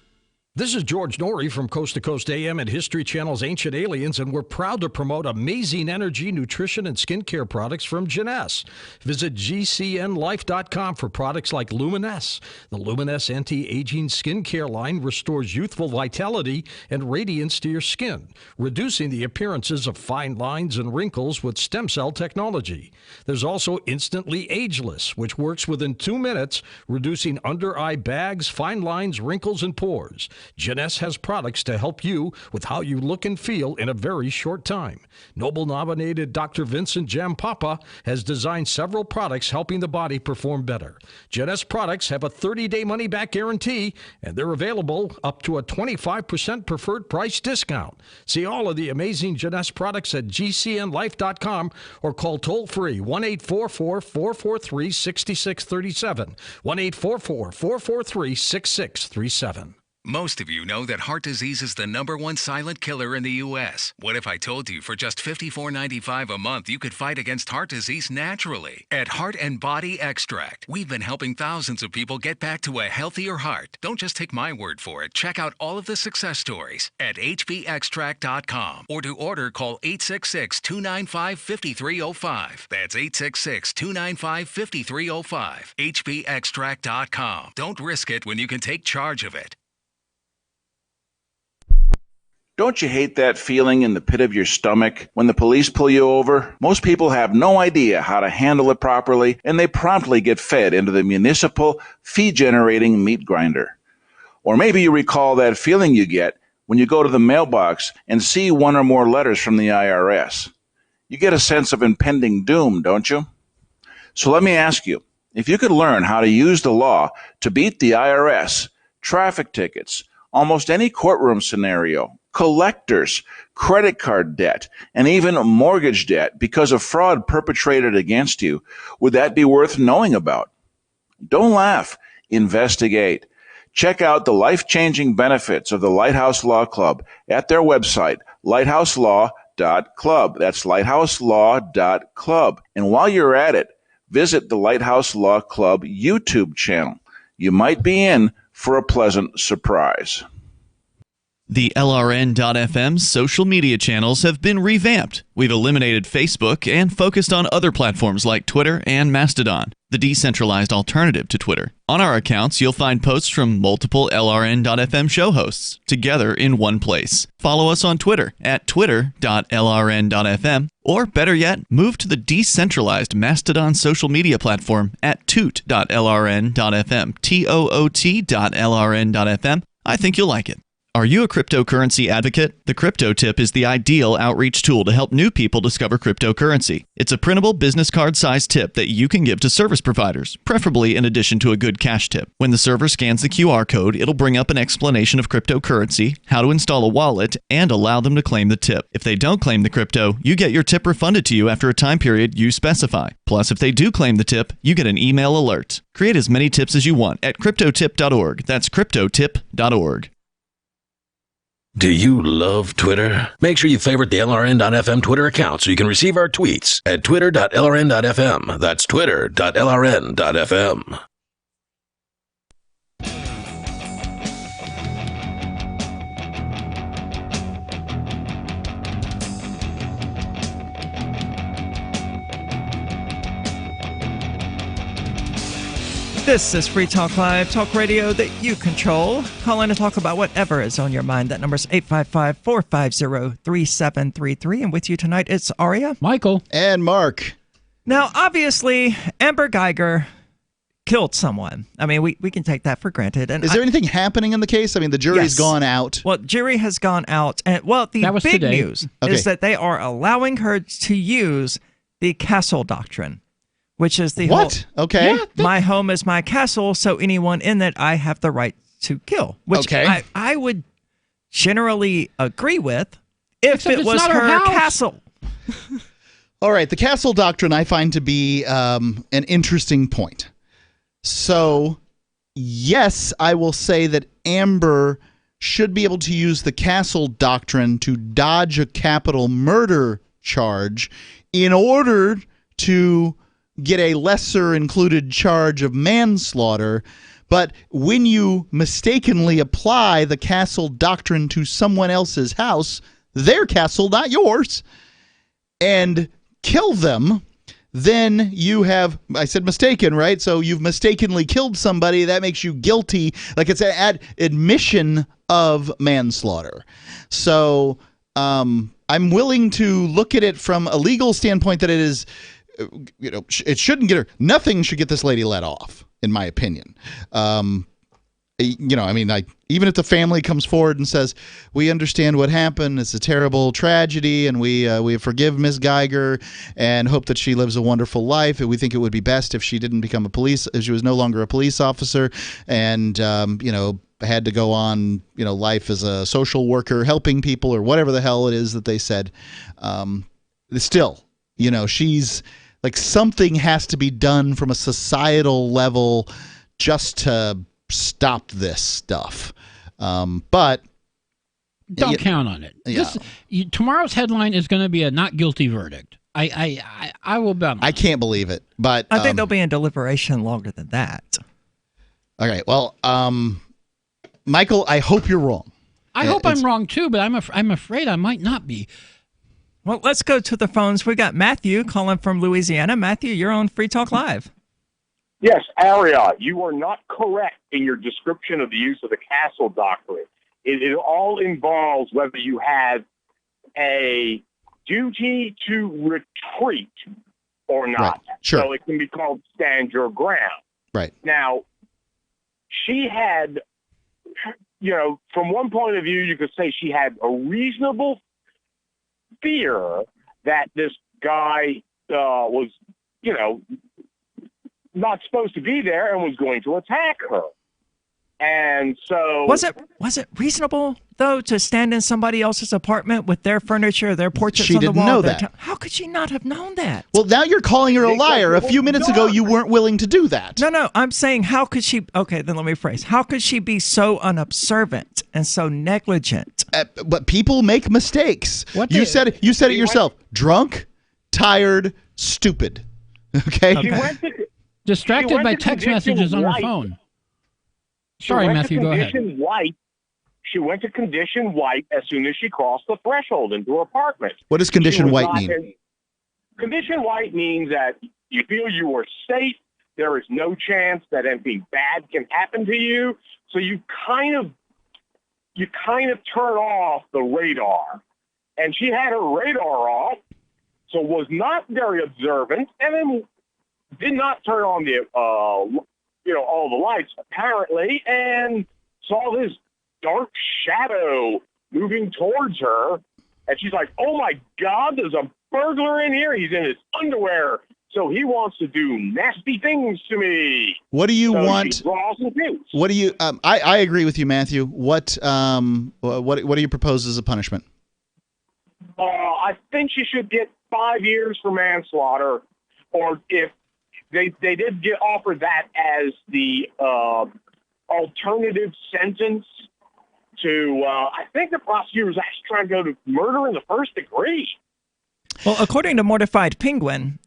This is George Norrie from Coast to Coast AM and History Channel's Ancient Aliens, and we're proud to promote amazing energy, nutrition, and skincare products from Jeunesse. Visit gcnlife.com for products like Luminesse. The Luminesse anti-aging skincare line restores youthful vitality and radiance to your skin, reducing the appearances of fine lines and wrinkles with stem cell technology. There's also Instantly Ageless, which works within 2 minutes, reducing under-eye bags, fine lines, wrinkles, and pores. Jeunesse has products to help you with how you look and feel in a very short time. Nobel-nominated Dr. Vincent Jampapa has designed several products helping the body perform better. Jeunesse products have a 30-day money-back guarantee, and they're available up to a 25% preferred price discount. See all of the amazing Jeunesse products at gcnlife.com or call toll-free 1-844-443-6637, 1-844-443-6637. Most of you know that heart disease is the #1 silent killer in the U.S. What if I told you for just $54.95 a month you could fight against heart disease naturally? At Heart and Body Extract, we've been helping thousands of people get back to a healthier heart. Don't just take my word for it. Check out all of the success stories at hbextract.com, or to order, call 866-295-5305. That's 866-295-5305. hbextract.com. Don't risk it when you can take charge of it. Don't you hate that feeling in the pit of your stomach when the police pull you over? Most people have no idea how to handle it properly, and they promptly get fed into the municipal fee-generating meat grinder. Or maybe you recall that feeling you get when you go to the mailbox and see one or more letters from the IRS. You get a sense of impending doom, don't you? So let me ask you, if you could learn how to use the law to beat the IRS, traffic tickets, almost any courtroom scenario, collectors, credit card debt, and even mortgage debt because of fraud perpetrated against you, would that be worth knowing about? Don't laugh. Investigate. Check out the life-changing benefits of the Lighthouse Law Club at their website, lighthouselaw.club. That's lighthouselaw.club. And while you're at it, visit the Lighthouse Law Club YouTube channel. You might be in for a pleasant surprise. The LRN.FM social media channels have been revamped. We've eliminated Facebook and focused on other platforms like Twitter and Mastodon, the decentralized alternative to Twitter. On our accounts, you'll find posts from multiple LRN.FM show hosts together in one place. Follow us on Twitter at twitter.lrn.fm, or better yet, move to the decentralized Mastodon social media platform at toot.lrn.fm, toot.lrn.fm. I think you'll like it. Are you a cryptocurrency advocate? The Crypto Tip is the ideal outreach tool to help new people discover cryptocurrency. It's a printable business card-sized tip that you can give to service providers, preferably in addition to a good cash tip. When the server scans the QR code, it'll bring up an explanation of cryptocurrency, how to install a wallet, and allow them to claim the tip. If they don't claim the crypto, you get your tip refunded to you after a time period you specify. Plus, if they do claim the tip, you get an email alert. Create as many tips as you want at cryptotip.org. That's cryptotip.org. Do you love Twitter? Make sure you favorite the LRN.FM Twitter account so you can receive our tweets at twitter.lrn.fm. That's twitter.lrn.fm. This is Free Talk Live, talk radio that you control. Call in to talk about whatever is on your mind. That number's 855-450-3733. And with you tonight, it's Aria, Michael, and Mark. Now, obviously, Amber Geiger killed someone. I mean, we can take that for granted. And is there anything happening in the case? I mean, the jury's gone out. Well, jury has gone out. And the big news is that they are allowing her to use the castle doctrine, which is the whole, my home is my castle, so anyone in it I have the right to kill. Which I would generally agree with if it was her castle. All right, the castle doctrine I find to be an interesting point. So, yes, I will say that Amber should be able to use the castle doctrine to dodge a capital murder charge in order to get a lesser included charge of manslaughter. But when you mistakenly apply the castle doctrine to someone else's house, their castle, not yours, and kill them, then you have, I said mistaken, right? So you've mistakenly killed somebody. That makes you guilty. Like it's an admission of manslaughter. So I'm willing to look at it from a legal standpoint that it is, it shouldn't get her. Nothing should get this lady let off, in my opinion. Even if the family comes forward and says, we understand what happened, it's a terrible tragedy, and we forgive Ms. Geiger and hope that she lives a wonderful life. And we think it would be best if she didn't become if she was no longer a police officer and, had to go on, life as a social worker, helping people or whatever the hell it is that they said. Still, she's like, something has to be done from a societal level just to stop this stuff. But don't count on it. Yeah. Tomorrow's headline is going to be a not guilty verdict. I will bet. I can't believe it, but I think they'll be in deliberation longer than that. All right. Well, Michael, I hope you're wrong. I hope I'm wrong too, but I'm afraid I might not be. Well, let's go to the phones. We got Matthew calling from Louisiana. Matthew, you're on Free Talk Live. Yes, Aria, you are not correct in your description of the use of the castle doctrine. It all involves whether you have a duty to retreat or not. Right. Sure. So it can be called stand your ground. Right. Now, she had, from one point of view, you could say she had a reasonable fear that this guy was, not supposed to be there and was going to attack her. And so was it reasonable though to stand in somebody else's apartment with their furniture, their portraits She on the didn't wall? know that. How could she not have known that? Well, now you're calling her a liar. A few minutes ago, you weren't willing to do that. No, I'm saying how could she? Okay, then let me rephrase. How could she be so unobservant and so negligent? But people make mistakes. You said it yourself. Drunk, tired, stupid. Okay. Distracted by text messages on her phone. Sorry, Matthew, go ahead. She went to condition white as soon as she crossed the threshold into her apartment. What does condition white mean? Condition white means that you feel you are safe. There is no chance that anything bad can happen to you. So you kind of turn off the radar. And she had her radar off, so was not very observant, and then did not turn on the all the lights apparently, and saw this dark shadow moving towards her, and she's like, "Oh my God, there's a burglar in here. He's in his underwear, so he wants to do nasty things to me." What do you want? She draws and shoots. What do you? I agree with you, Matthew. What do you propose as a punishment? I think she should get 5 years for manslaughter, or if they did get offered that as the alternative sentence to, I think the prosecutor was actually trying to go to murder in the first degree. Well, according to Mortified Penguin,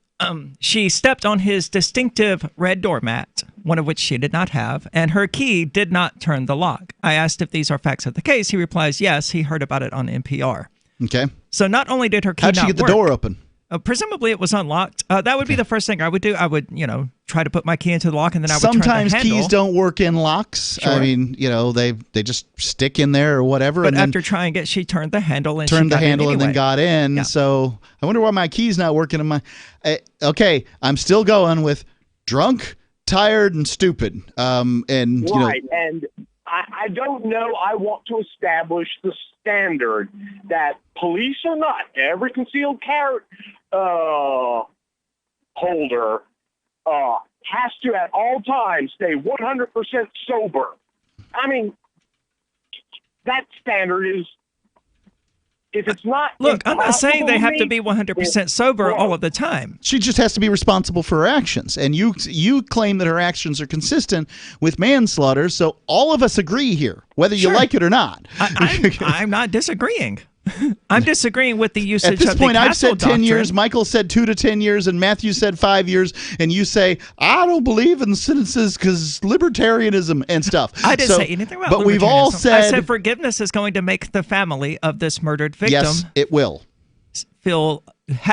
she stepped on his distinctive red doormat, one of which she did not have, and her key did not turn the lock. I asked if these are facts of the case. He replies, yes, he heard about it on NPR. Okay. So not only did her key How'd she get the door open? Presumably it was unlocked. That would be the first thing I would do. I would, try to put my key into the lock, and then I would turn the handle. Sometimes keys don't work in locks. Sure. I mean, they just stick in there or whatever. But and after trying it, she turned the handle and turned she the handle and then got in. Yeah. So I wonder why my key's not working in my. Okay, I'm still going with drunk, tired, and stupid. And I don't know. I want to establish the standard that police or not, every concealed carry holder has to at all times stay 100% sober. I mean, that standard is, if it's not. Look, I'm not saying they have to be impossible 100% sober all of the time. She just has to be responsible for her actions. And you claim that her actions are consistent with manslaughter, so all of us agree here, whether you like it or not. I'm not disagreeing. I'm disagreeing with the usage At this of point, the I've castle said 10 doctrine. years, Michael said 2 to 10 years, and Matthew said 5 years, and you say, I don't believe in sentences because libertarianism and stuff. I didn't say anything about But we've all libertarianism. said... I said forgiveness is going to make the family of this murdered victim Yes, it will.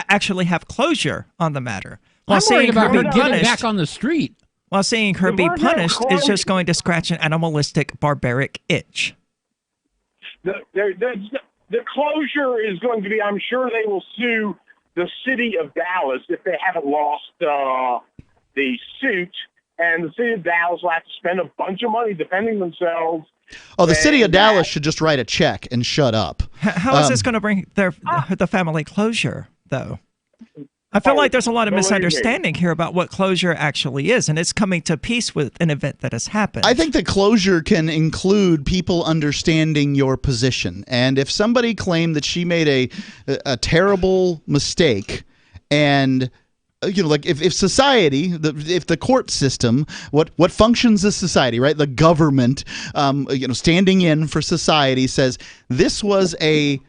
actually have closure on the matter. I'm worried about her getting back on the street. While seeing her be punished is just going to scratch an animalistic, barbaric itch. The closure is going to be, I'm sure they will sue the city of Dallas if they haven't lost the suit, and the city of Dallas will have to spend a bunch of money defending themselves. Oh, the city of Dallas should just write a check and shut up. How is this going to bring the family closure, though? I feel like there's a lot of misunderstanding here about what closure actually is, and it's coming to peace with an event that has happened. I think that closure can include people understanding your position. And if somebody claimed that she made a terrible mistake, and like if society, if the court system, what functions as society, right? The government, standing in for society says this was a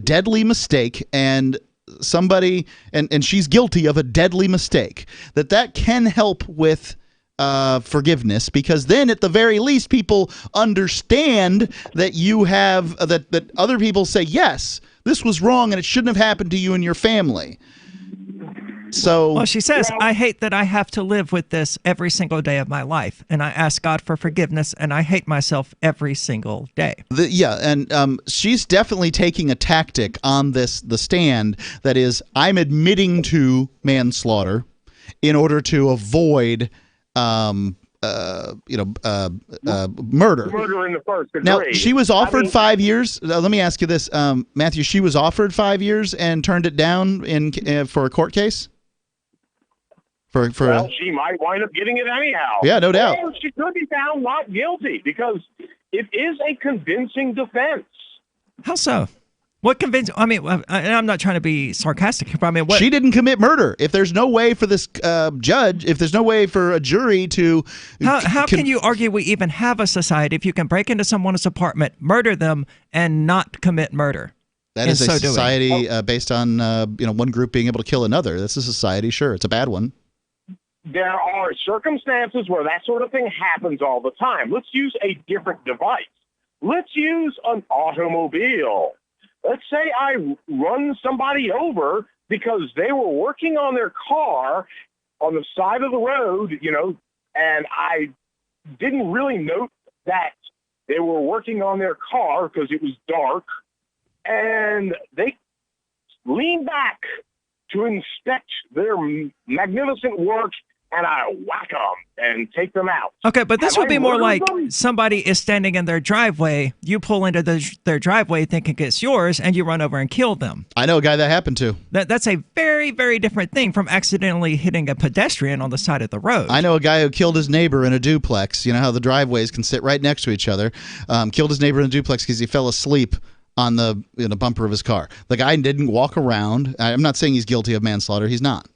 deadly mistake, and somebody and she's guilty of a deadly mistake, that can help with forgiveness, because then at the very least people understand that you have that other people say, yes, this was wrong and it shouldn't have happened to you and your family. So, well, she says, I hate that I have to live with this every single day of my life, and I ask God for forgiveness, and I hate myself every single day. And she's definitely taking a tactic on the stand that is, I'm admitting to manslaughter in order to avoid murder. Murder in the first degree. Now, she was offered 5 years. Let me ask you this, Matthew. She was offered 5 years and turned it down for a court case? Well, she might wind up getting it anyhow. Yeah, no doubt. Or she could be found not guilty because it is a convincing defense. How so? What convincing? I mean, and I'm not trying to be sarcastic, but I mean, what? She didn't commit murder. If there's no way for this judge, if there's no way for a jury to... How can you argue we even have a society if you can break into someone's apartment, murder them, and not commit murder? That is a society based on one group being able to kill another. That's a society, sure. It's a bad one. There are circumstances where that sort of thing happens all the time. Let's use a different device. Let's use an automobile. Let's say I run somebody over because they were working on their car on the side of the road, and I didn't really note that they were working on their car because it was dark, and they leaned back to inspect their magnificent work, and I whack them and take them out. Okay, but this would be more like somebody is standing in their driveway, you pull into their driveway thinking it's yours, and you run over and kill them. I know a guy that happened to. That's a very, very different thing from accidentally hitting a pedestrian on the side of the road. I know a guy who killed his neighbor in a duplex. You know how the driveways can sit right next to each other. Killed his neighbor in a duplex because he fell asleep on the bumper of his car. The guy didn't walk around. I'm not saying he's guilty of manslaughter. He's not.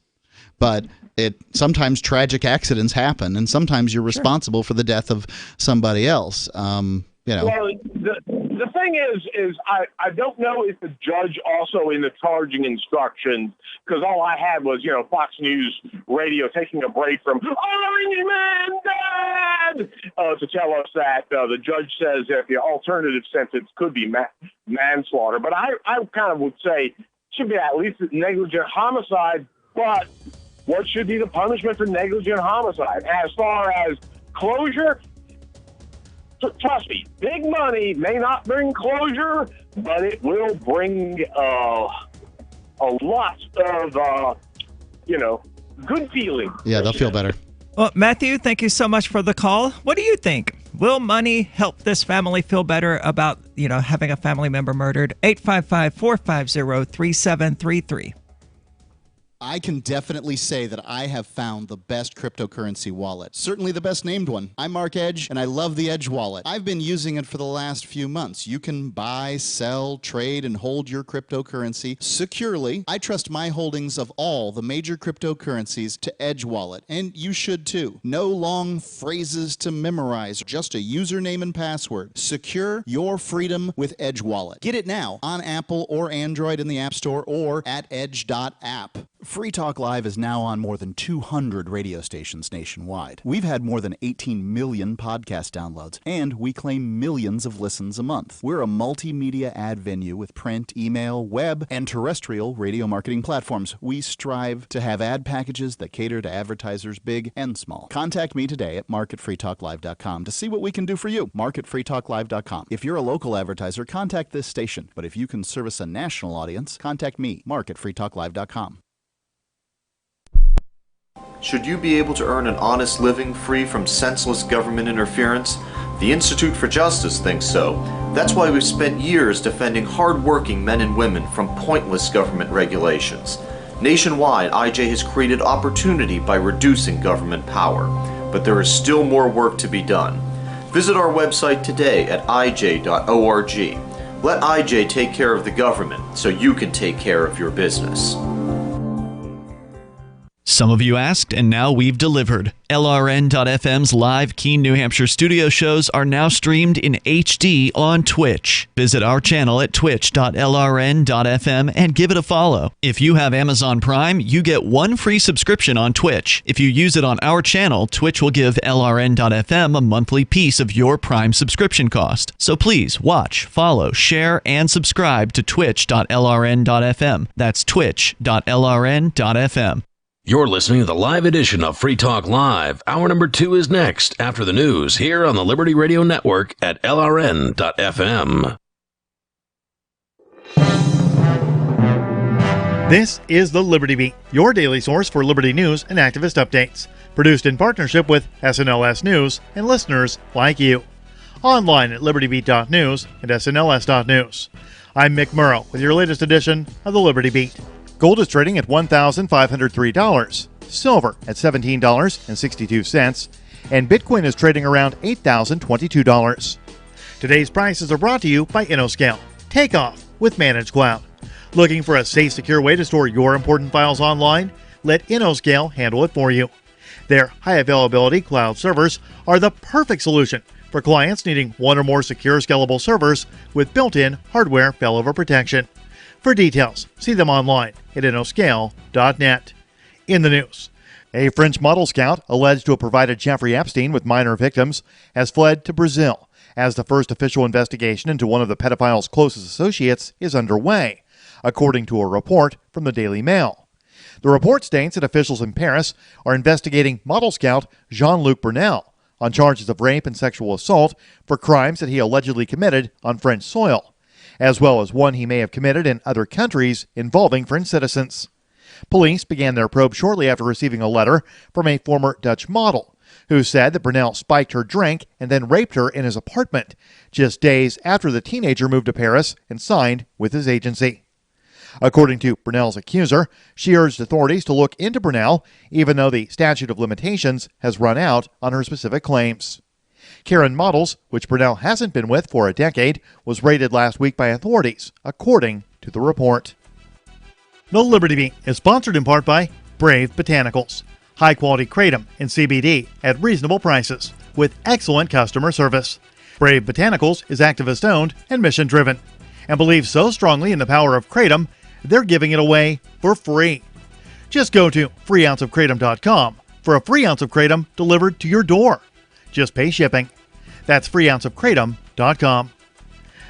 But sometimes tragic accidents happen, and sometimes you're responsible for the death of somebody else. Well, the thing is I don't know if the judge also in the charging instructions, because all I had was Fox News Radio taking a break from Orange Man Dad to tell us that the judge says that the alternative sentence could be manslaughter. But I kind of would say it should be at least negligent homicide. But what should be the punishment for negligent homicide? As far as closure, trust me, big money may not bring closure, but it will bring a lot of, good feeling. Yeah, they'll feel better. Well, Matthew, thank you so much for the call. What do you think? Will money help this family feel better about, having a family member murdered? 855-450-3733. I can definitely say that I have found the best cryptocurrency wallet. Certainly the best named one. I'm Mark Edge, and I love the Edge wallet. I've been using it for the last few months. You can buy, sell, trade, and hold your cryptocurrency securely. I trust my holdings of all the major cryptocurrencies to Edge wallet, and you should too. No long phrases to memorize, just a username and password. Secure your freedom with Edge wallet. Get it now on Apple or Android in the App Store or at edge.app. Free Talk Live is now on more than 200 radio stations nationwide. We've had more than 18 million podcast downloads, and we claim millions of listens a month. We're a multimedia ad venue with print, email, web, and terrestrial radio marketing platforms. We strive to have ad packages that cater to advertisers big and small. Contact me today at mark@freetalklive.com to see what we can do for you. mark@freetalklive.com. If you're a local advertiser, contact this station. But if you can service a national audience, contact me, mark@freetalklive.com. Should you be able to earn an honest living free from senseless government interference? The Institute for Justice thinks so. That's why we've spent years defending hard-working men and women from pointless government regulations. Nationwide, IJ has created opportunity by reducing government power. But there is still more work to be done. Visit our website today at ij.org. Let IJ take care of the government so you can take care of your business. Some of you asked, and now we've delivered. LRN.FM's live Keene, New Hampshire studio shows are now streamed in HD on Twitch. Visit our channel at twitch.lrn.fm and give it a follow. If you have Amazon Prime, you get one free subscription on Twitch. If you use it on our channel, Twitch will give LRN.FM a monthly piece of your Prime subscription cost. So please watch, follow, share, and subscribe to twitch.lrn.fm. That's twitch.lrn.fm. You're listening to the live edition of Free Talk Live. Hour number 2 is next after the news here on the Liberty Radio Network at LRN.FM. This is the Liberty Beat, your daily source for Liberty news and activist updates. Produced in partnership with SNLS News and listeners like you. Online at libertybeat.news and snls.news. I'm Mick Murrow with your latest edition of the Liberty Beat. Gold is trading at $1,503. silver at $17.62, and Bitcoin is trading around $8,022. Today's prices are brought to you by InnoScale. Take off with Managed Cloud. Looking for a safe, secure way to store your important files online? Let InnoScale handle it for you. Their high availability cloud servers are the perfect solution for clients needing one or more secure, scalable servers with built-in hardware failover protection. For details, see them online at InnoScale.net. In the news, a French model scout alleged to have provided Jeffrey Epstein with minor victims has fled to Brazil as the first official investigation into one of the pedophile's closest associates is underway, according to a report from the Daily Mail. The report states that officials in Paris are investigating model scout Jean-Luc Brunel on charges of rape and sexual assault for crimes that he allegedly committed on French soil, as well as one he may have committed in other countries involving French citizens. Police began their probe shortly after receiving a letter from a former Dutch model who said that Brunel spiked her drink and then raped her in his apartment just days after the teenager moved to Paris and signed with his agency. According to Brunel's accuser, she urged authorities to look into Brunel, even though the statute of limitations has run out on her specific claims. Karen Models, which Brunel hasn't been with for a decade, was raided last week by authorities, according to the report. The Liberty Beat is sponsored in part by Brave Botanicals. High-quality kratom and CBD at reasonable prices with excellent customer service. Brave Botanicals is activist-owned and mission-driven and believes so strongly in the power of kratom, they're giving it away for free. Just go to freeounceofkratom.com for a free ounce of kratom delivered to your door. Just pay shipping. That's freeounceofkratom.com.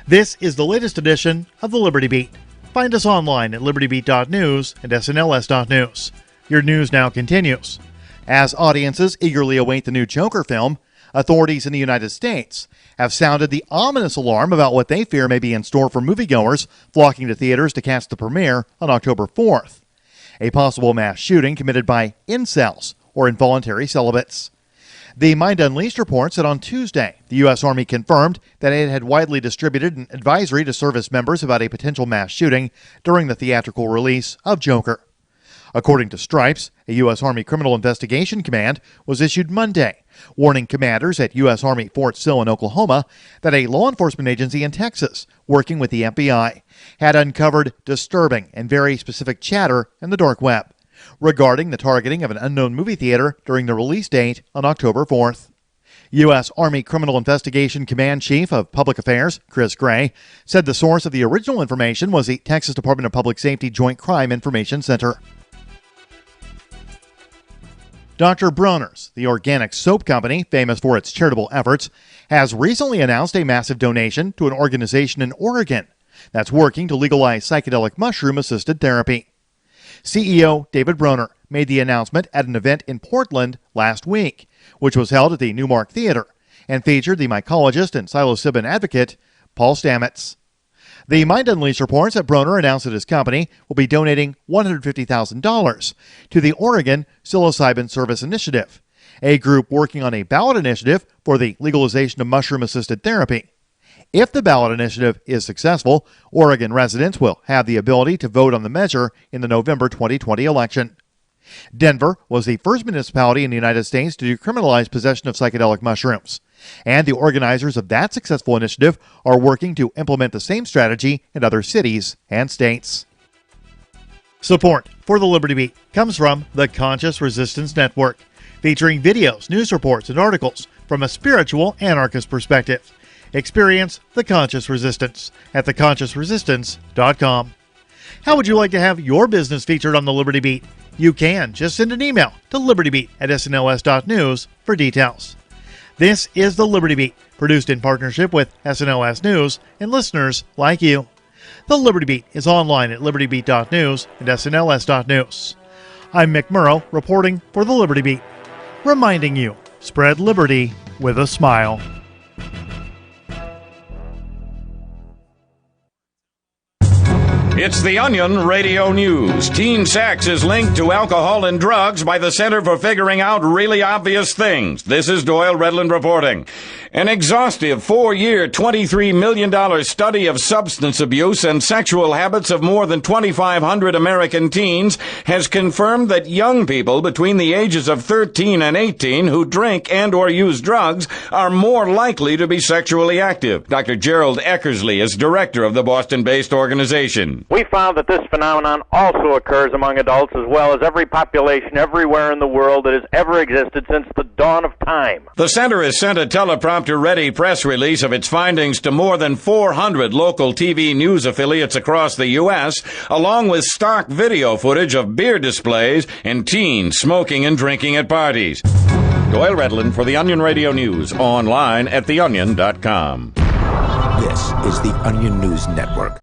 This is the latest edition of the Liberty Beat. Find us online at libertybeat.news and snls.news. Your news now continues. As audiences eagerly await the new Joker film, authorities in the United States have sounded the ominous alarm about what they fear may be in store for moviegoers flocking to theaters to catch the premiere on October 4th. A possible mass shooting committed by incels, or involuntary celibates. The Mind Unleashed reports that on Tuesday, the U.S. Army confirmed that it had widely distributed an advisory to service members about a potential mass shooting during the theatrical release of Joker. According to Stripes, a U.S. Army Criminal Investigation Command was issued Monday, warning commanders at U.S. Army Fort Sill in Oklahoma that a law enforcement agency in Texas, working with the FBI, had uncovered disturbing and very specific chatter in the dark web regarding the targeting of an unknown movie theater during the release date on October 4th. U.S. Army Criminal Investigation Command Chief of Public Affairs, Chris Gray, said the source of the original information was the Texas Department of Public Safety Joint Crime Information Center. Dr. Bronner's, the organic soap company famous for its charitable efforts, has recently announced a massive donation to an organization in Oregon that's working to legalize psychedelic mushroom-assisted therapy. CEO David Bronner made the announcement at an event in Portland last week, which was held at the Newmark Theater and featured the mycologist and psilocybin advocate Paul Stamets. The Mind Unleashed reports that Bronner announced that his company will be donating $150,000 to the Oregon Psilocybin Service Initiative, a group working on a ballot initiative for the legalization of mushroom-assisted therapy. If the ballot initiative is successful, Oregon residents will have the ability to vote on the measure in the November 2020 election. Denver was the first municipality in the United States to decriminalize possession of psychedelic mushrooms, and the organizers of that successful initiative are working to implement the same strategy in other cities and states. Support for the Liberty Beat comes from the Conscious Resistance Network, featuring videos, news reports, and articles from a spiritual anarchist perspective. Experience the Conscious Resistance at theconsciousresistance.com. How would you like to have your business featured on the Liberty Beat? You can just send an email to libertybeat@snls.news for details. This is the Liberty Beat, produced in partnership with SNLS News and listeners like you. The Liberty Beat is online at libertybeat.news and snls.news. I'm Mick Murrow, reporting for the Liberty Beat, reminding you, spread liberty with a smile. It's the Onion Radio News. Teen sex is linked to alcohol and drugs by the Center for Figuring Out Really Obvious Things. This is Doyle Redland reporting. An exhaustive 4-year, $23 million study of substance abuse and sexual habits of more than 2,500 American teens has confirmed that young people between the ages of 13 and 18 who drink and or use drugs are more likely to be sexually active. Dr. Gerald Eckersley is director of the Boston-based organization. We found that this phenomenon also occurs among adults as well as every population everywhere in the world that has ever existed since the dawn of time. The center has sent a teleprompter-ready press release of its findings to more than 400 local TV news affiliates across the U.S., along with stock video footage of beer displays and teens smoking and drinking at parties. Doyle Redland for the Onion Radio News, online at theonion.com. This is the Onion News Network.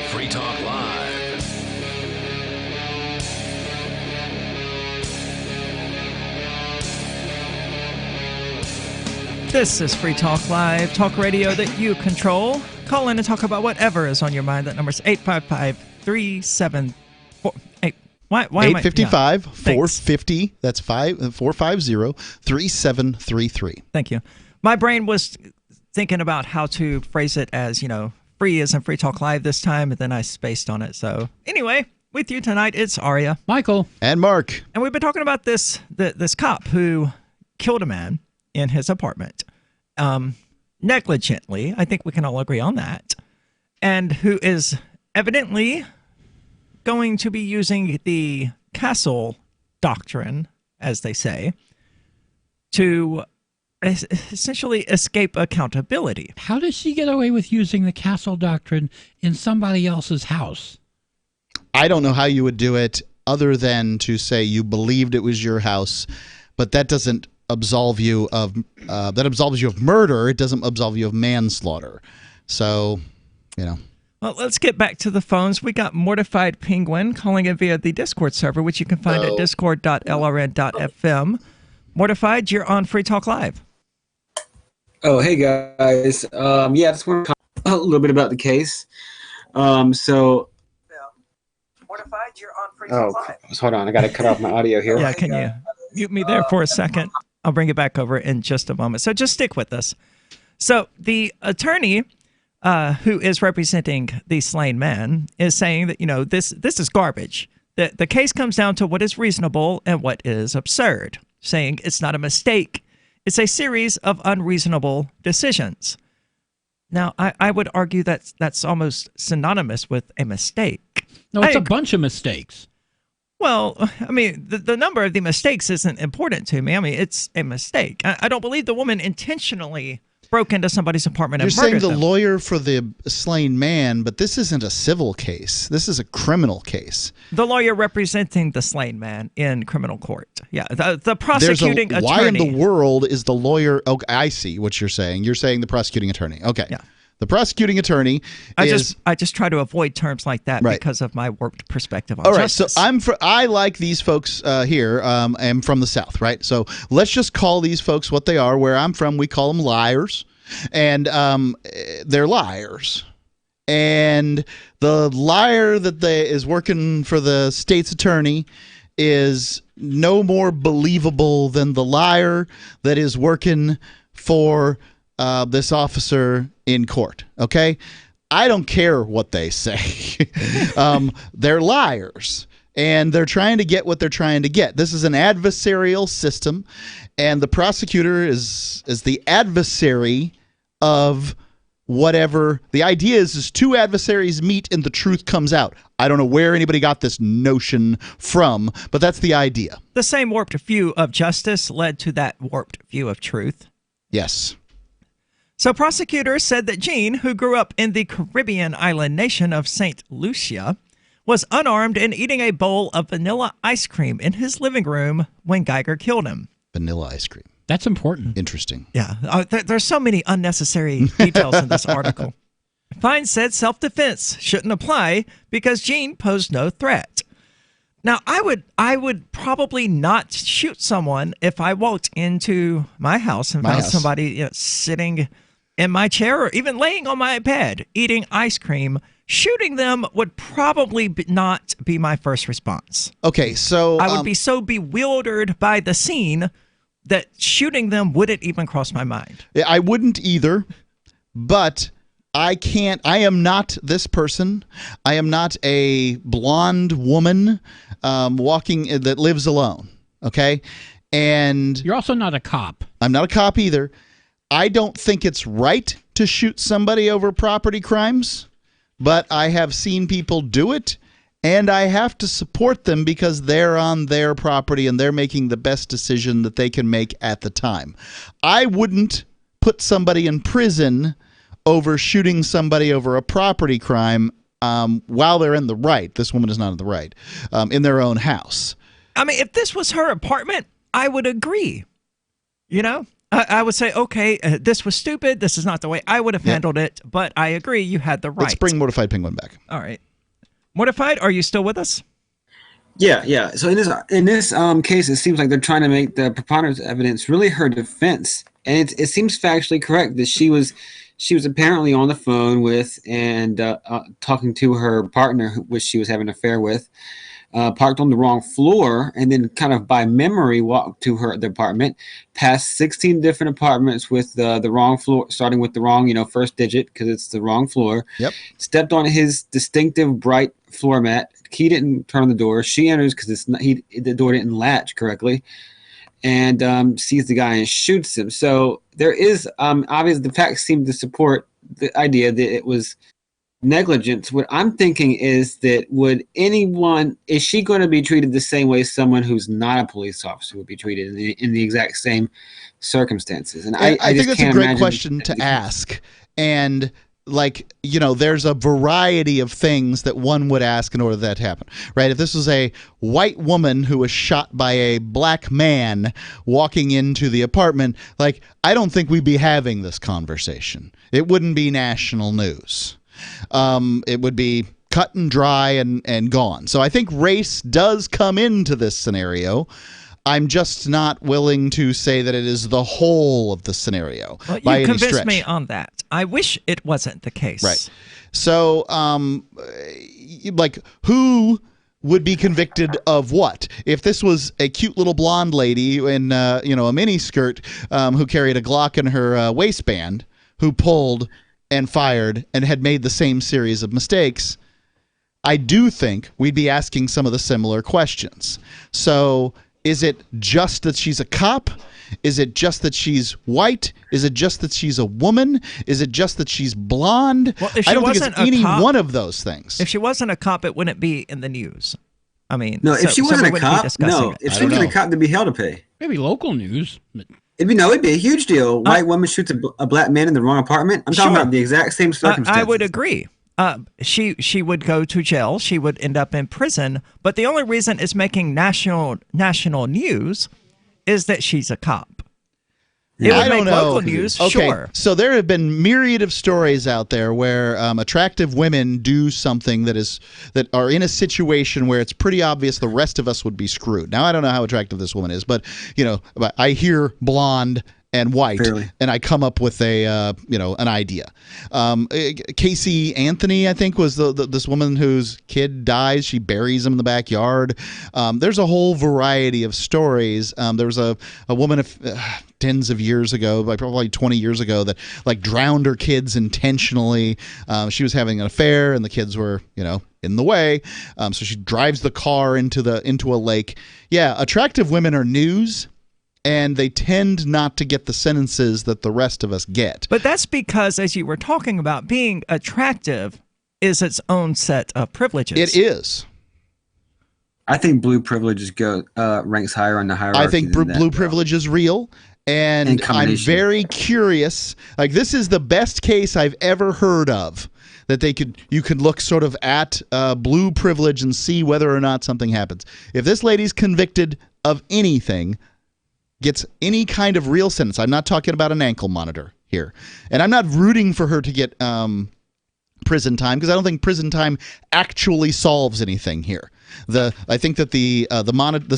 Free Talk Live. This is Free Talk Live, talk radio that you control. Call in and talk about whatever is on your mind. That number is 855-374... Why 855 yeah. 450. That's 450-3733. Thank you. My brain was thinking about how to phrase it as, free as in Free Talk Live this time, and then I spaced on it. So anyway, with you tonight, it's Aria, Michael, and Mark. And we've been talking about this cop who killed a man in his apartment, negligently. I think we can all agree on that. And who is evidently going to be using the castle doctrine, as they say, to essentially escape accountability. How does she get away with using the castle doctrine in somebody else's house? I don't know how you would do it other than to say you believed it was your house, but that doesn't absolve you of that absolves you of murder. It doesn't absolve you of manslaughter. So, Well, let's get back to the phones. We got Mortified Penguin calling in via the Discord server, which you can find at discord.lrn.fm. Mortified, you're on Free Talk Live. Oh, hey guys. I just want to talk a little bit about the case. Mortified, you're on Free Talk Live. Hold on, I got to cut off my audio here. Yeah, can you mute me there for a second? I'll bring it back over in just a moment. So just stick with us. So the attorney who is representing the slain man is saying that, this is garbage. The case comes down to what is reasonable and what is absurd, saying it's not a mistake. It's a series of unreasonable decisions. Now, I would argue that's almost synonymous with a mistake. No, it's a bunch of mistakes. Well, I mean, the number of the mistakes isn't important to me. I mean, it's a mistake. I don't believe the woman intentionally broke into somebody's apartment and murdered them. You're saying the lawyer for the slain man, but this isn't a civil case. This is a criminal case. The lawyer representing the slain man in criminal court. Yeah, the prosecuting attorney. Why in the world is the lawyer? Oh, I see what you're saying. You're saying the prosecuting attorney. Okay. Yeah. The prosecuting attorney I just try to avoid terms like that because of my warped perspective on justice. So I like these folks here. I'm from the South, right? So let's just call these folks what they are. Where I'm from, we call them liars, and they're liars. And the liar that is working for the state's attorney is no more believable than the liar that is working for this officer in court. Okay, I don't care what they say. They're liars, and they're trying to get what they're trying to get. This is an adversarial system, and the prosecutor is the adversary of whatever. The idea is two adversaries meet and the truth comes out. I don't know where anybody got this notion from, but that's the idea. The same warped view of justice led to that warped view of truth. Yes. So prosecutors said that Gene, who grew up in the Caribbean island nation of St. Lucia, was unarmed and eating a bowl of vanilla ice cream in his living room when Geiger killed him. Vanilla ice cream. That's important. Interesting. Yeah. There's so many unnecessary details in this article. Fine said self-defense shouldn't apply because Gene posed no threat. Now, I would probably not shoot someone if I walked into my house and found somebody sitting in my chair or even laying on my bed eating ice cream, shooting them would probably not be my first response. Okay, so I would be so bewildered by the scene that shooting them wouldn't even cross my mind. I wouldn't either, but I am not this person. I am not a blonde woman walking that lives alone, okay? And you're also not a cop. I'm not a cop either. I don't think it's right to shoot somebody over property crimes, but I have seen people do it, and I have to support them because they're on their property and they're making the best decision that they can make at the time. I wouldn't put somebody in prison over shooting somebody over a property crime while they're in the right. This woman is not in the right, in their own house. I mean, if this was her apartment, I would agree. You know? I would say, okay, this was stupid. This is not the way I would have handled it, but I agree you had the right. Let's bring Mortified Penguin back. All right. Mortified, are you still with us? Yeah. So in this case, it seems like they're trying to make the preponderance of evidence really her defense, and it seems factually correct that she was apparently on the phone with and talking to her partner, which she was having an affair with. Parked on the wrong floor, and then kind of by memory walked to the apartment, past 16 different apartments with the wrong floor, starting with the wrong, first digit because it's the wrong floor. Yep. Stepped on his distinctive bright floor mat. Key didn't turn on the door. She enters because the door didn't latch correctly, and sees the guy and shoots him. So there is obviously the facts seem to support the idea that it was negligence. What I'm thinking is that is she going to be treated the same way someone who's not a police officer would be treated in the exact same circumstances? And I think just that's can't a great imagine question to ask. And there's a variety of things that one would ask in order for that to happen, right? If this was a white woman who was shot by a black man walking into the apartment, I don't think we'd be having this conversation. It wouldn't be national news. It would be cut and dry and gone. So I think race does come into this scenario. I'm just not willing to say that it is the whole of the scenario. Well, by you any convinced stretch. me on that. I wish it wasn't the case. Right. So, who would be convicted of what? If this was a cute little blonde lady in a mini skirt who carried a Glock in her waistband, who pulled and fired and had made the same series of mistakes, I do think we'd be asking some of the similar questions. So is it just that she's a cop? Is it just that she's white? Is it just that she's a woman? Is it just that she's blonde? Well, if she I don't think wasn't it's a any cop- one of those things. If she wasn't a cop, it wouldn't be in the news. I mean, No, if she wasn't we a wouldn't be cop, discussing it. if she wasn't a cop, there'd be hell to pay. Maybe local news. But It'd be a huge deal. White woman shoots a black man in the wrong apartment. I'm talking Sure. about the exact same circumstances. I would agree. She would go to jail. She would end up in prison. But the only reason it's making national news is that she's a cop. It would I make don't know. local news, Okay, sure. so there have been myriad of stories out there where attractive women do something that are in a situation where it's pretty obvious the rest of us would be screwed. Now, I don't know how attractive this woman is, but I hear blonde and white, Fairly. and I come up with an idea. Casey Anthony, I think, was this woman whose kid dies. She buries him in the backyard. There's a whole variety of stories. There was a woman tens of years ago, probably 20 years ago, that drowned her kids intentionally. She was having an affair, and the kids were in the way. So she drives the car into a lake. Yeah, attractive women are news. And they tend not to get the sentences that the rest of us get. But that's because, as you were talking about, being attractive is its own set of privileges. It is. I think blue privilege ranks higher on the hierarchy. I think blue privilege is real. And I'm very curious. This is the best case I've ever heard of. That you could look sort of at blue privilege and see whether or not something happens. If this lady's convicted of anything, gets any kind of real sentence. I'm not talking about an ankle monitor here. And I'm not rooting for her to get prison time because I don't think prison time actually solves anything here. I think that the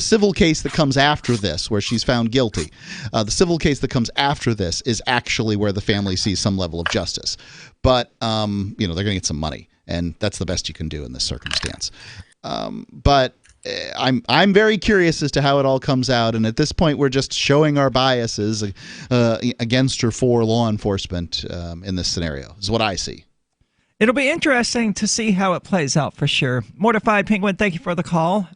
civil case that comes after this, where she's found guilty, the civil case that comes after this is actually where the family sees some level of justice. But they're going to get some money. and that's the best you can do in this circumstance. But I'm very curious as to how it all comes out, and at this point, we're just showing our biases against or for law enforcement in this scenario. Is what I see. It'll be interesting to see how it plays out for sure. Mortified Penguin, thank you for the call.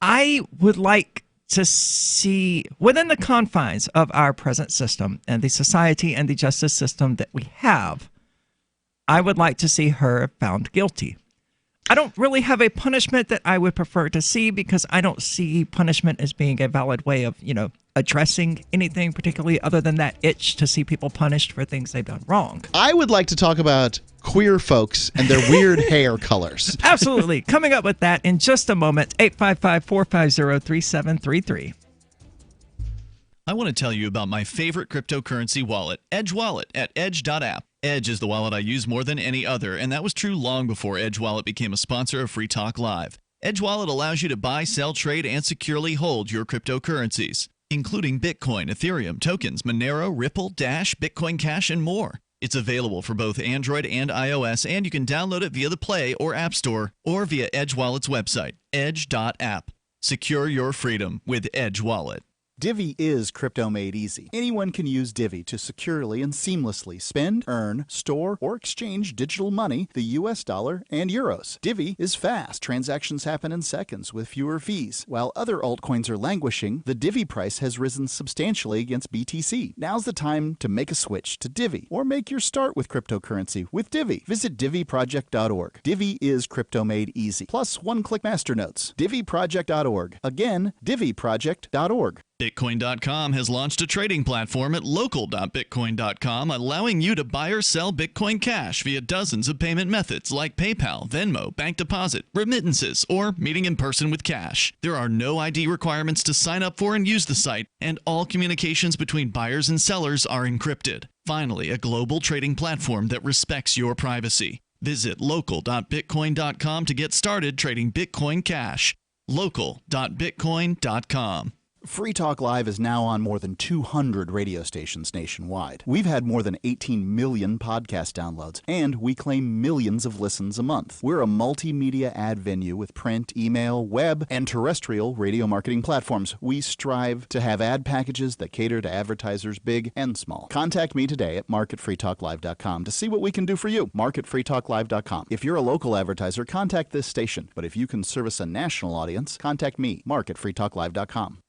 I would like to see, within the confines of our present system and the society and the justice system that we have, I would like to see her found guilty. I don't really have a punishment that I would prefer to see because I don't see punishment as being a valid way of, addressing anything particularly other than that itch to see people punished for things they've done wrong. I would like to talk about queer folks and their weird hair colors. Absolutely. Coming up with that in just a moment. 855-450-3733. I want to tell you about my favorite cryptocurrency wallet, Edge Wallet, at edge.app. Edge is the wallet I use more than any other, and that was true long before Edge Wallet became a sponsor of Free Talk Live. Edge Wallet allows you to buy, sell, trade, and securely hold your cryptocurrencies, including Bitcoin, Ethereum, tokens, Monero, Ripple, Dash, Bitcoin Cash, and more. It's available for both Android and iOS, and you can download it via the Play or App Store or via Edge Wallet's website, edge.app. Secure your freedom with Edge Wallet. Divvy is crypto made easy. Anyone can use Divvy to securely and seamlessly spend, earn, store, or exchange digital money, the US dollar, and euros. Divvy is fast. Transactions happen in seconds with fewer fees. While other altcoins are languishing, the Divvy price has risen substantially against BTC. Now's the time to make a switch to Divvy or make your start with cryptocurrency with Divvy. Visit DivvyProject.org. Divvy is crypto made easy. Plus one-click masternodes. DivvyProject.org. Again, DivvyProject.org. Bitcoin.com has launched a trading platform at local.bitcoin.com, allowing you to buy or sell Bitcoin Cash via dozens of payment methods like PayPal, Venmo, bank deposit, remittances, or meeting in person with cash. There are no ID requirements to sign up for and use the site, and all communications between buyers and sellers are encrypted. Finally, a global trading platform that respects your privacy. Visit local.bitcoin.com to get started trading Bitcoin Cash. local.bitcoin.com. Free Talk Live is now on more than 200 radio stations nationwide. We've had more than 18 million podcast downloads, and we claim millions of listens a month. We're a multimedia ad venue with print, email, web, and terrestrial radio marketing platforms. We strive to have ad packages that cater to advertisers big and small. Contact me today at mark@freetalklive.com to see what we can do for you. mark@freetalklive.com. If you're a local advertiser, contact this station. But if you can service a national audience, contact me, mark@freetalklive.com.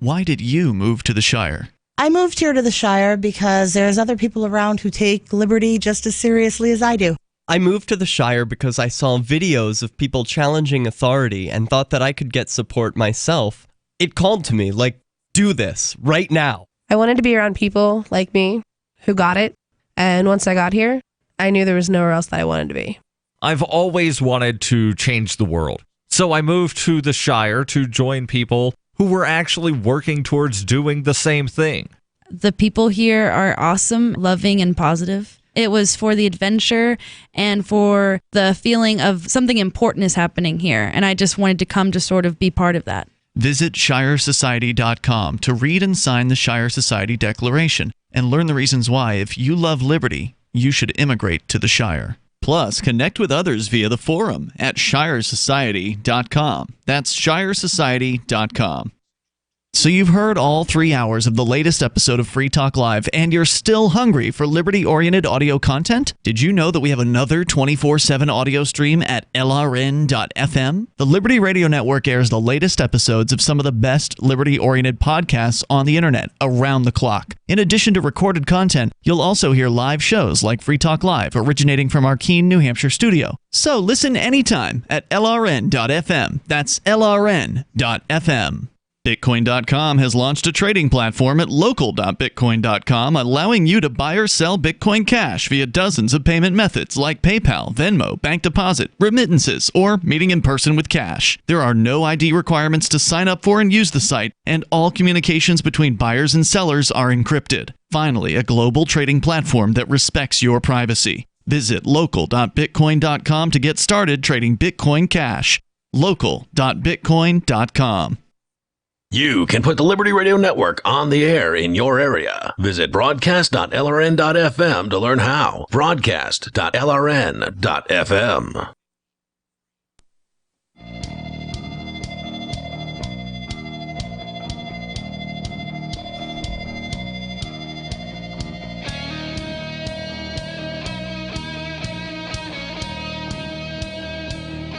Why did you move to the Shire? I moved here to the Shire because there's other people around who take liberty just as seriously as I do. I moved to the Shire because I saw videos of people challenging authority and thought that I could get support myself. It called to me, like, do this, right now. I wanted to be around people like me who got it, and once I got here, I knew there was nowhere else that I wanted to be. I've always wanted to change the world, so I moved to the Shire to join people who were actually working towards doing the same thing. The people here are awesome, loving, and positive. It was for the adventure and for the feeling of something important is happening here, and I just wanted to come to sort of be part of that. Visit ShireSociety.com to read and sign the Shire Society Declaration and learn the reasons why, if you love liberty, you should immigrate to the Shire. Plus, connect with others via the forum at ShireSociety.com. That's ShireSociety.com. So you've heard all 3 hours of the latest episode of Free Talk Live, and you're still hungry for liberty-oriented audio content? Did you know that we have another 24/7 audio stream at LRN.FM? The Liberty Radio Network airs the latest episodes of some of the best liberty-oriented podcasts on the internet around the clock. In addition to recorded content, you'll also hear live shows like Free Talk Live, originating from our Keene, New Hampshire studio. So listen anytime at LRN.FM. That's LRN.FM. Bitcoin.com has launched a trading platform at local.bitcoin.com, allowing you to buy or sell Bitcoin Cash via dozens of payment methods like PayPal, Venmo, bank deposit, remittances, or meeting in person with cash. There are no ID requirements to sign up for and use the site, and all communications between buyers and sellers are encrypted. Finally, a global trading platform that respects your privacy. Visit local.bitcoin.com to get started trading Bitcoin Cash. local.bitcoin.com. You can put the Liberty Radio Network on the air in your area. Visit broadcast.lrn.fm to learn how. Broadcast.lrn.fm.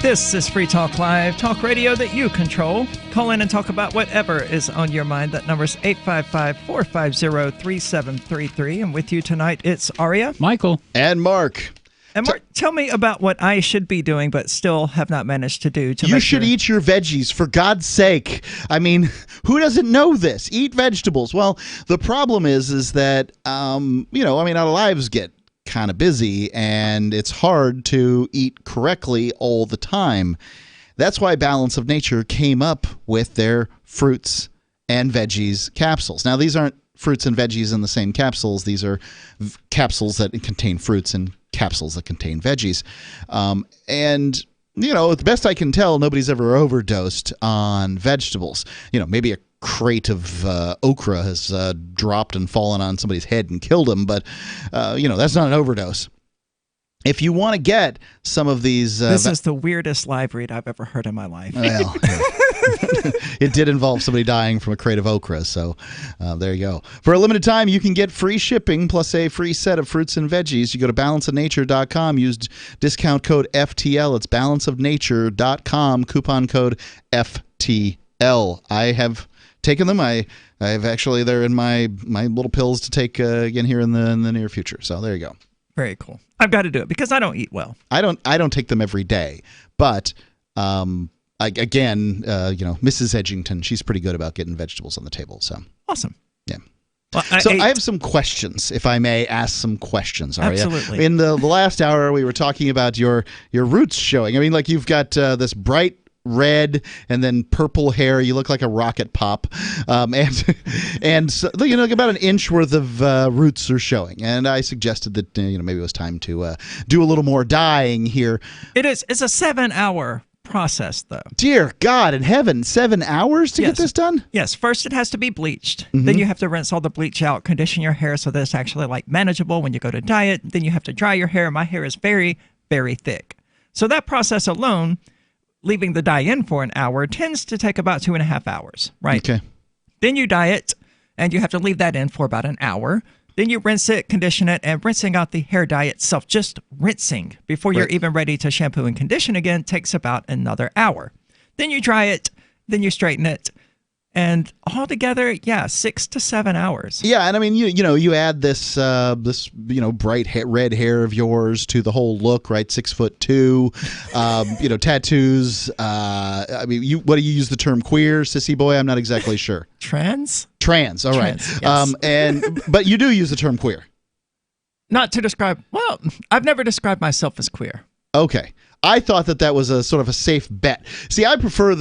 This is Free Talk Live, talk radio that you control. Call in and talk about whatever is on your mind. That number's 855-450-3733. And with you tonight, it's Aria, Michael, and Mark. And Mark, tell me about what I should be doing, but still have not managed to do. You should eat your veggies, for God's sake. I mean, who doesn't know this? Eat vegetables. Well, the problem is that, our lives get kind of busy, and it's hard to eat correctly all the time. That's why Balance of Nature came up with their fruits and veggies capsules. Now, these aren't fruits and veggies in the same capsules. These are capsules that contain fruits and capsules that contain veggies. And the best I can tell, nobody's ever overdosed on vegetables. Maybe a crate of okra has dropped and fallen on somebody's head and killed him, but that's not an overdose. If you want to get some of these, this is the weirdest live read I've ever heard in my life. Well, it did involve somebody dying from a crate of okra, so there you go. For a limited time, you can get free shipping plus a free set of fruits and veggies. You go to balanceofnature.com, use discount code FTL. It's balanceofnature.com, coupon code FTL. I have taken them. I've actually, they're in my little pills to take again here in the near future. So there you go. Very cool. I've got to do it because I don't eat well. I don't take them every day, but Mrs. Edgington, she's pretty good about getting vegetables on the table. So awesome. Yeah. Well, I have some questions, if I may ask some questions. Aria. Absolutely. In the last hour, we were talking about your roots showing. I mean, like you've got this bright red and then purple hair. You look like a rocket pop, and so, about an inch worth of roots are showing. And I suggested that maybe it was time to do a little more dyeing here. It's a 7-hour process, though. Dear God in heaven, 7 hours to get this done? Yes. First, it has to be bleached. Then you have to rinse all the bleach out, condition your hair so that it's actually manageable when you go to dye it. Then you have to dry your hair. My hair is very, very thick. So that process alone, leaving the dye in for an hour, tends to take about 2.5 hours, right? Okay. Then you dye it, and you have to leave that in for about an hour. Then you rinse it, condition it, and rinsing out the hair dye itself, just rinsing before you're even ready to shampoo and condition again, takes about another hour. Then you dry it, then you straighten it, and altogether, 6 to 7 hours. Yeah, and I mean, you add this bright red hair of yours to the whole look, right? 6'2", tattoos. I mean, what do you use the term queer, sissy boy? I'm not exactly sure. Trans. All right. Yes. But you do use the term queer. Not to describe. Well, I've never described myself as queer. Okay. I thought that was a sort of a safe bet. See, I prefer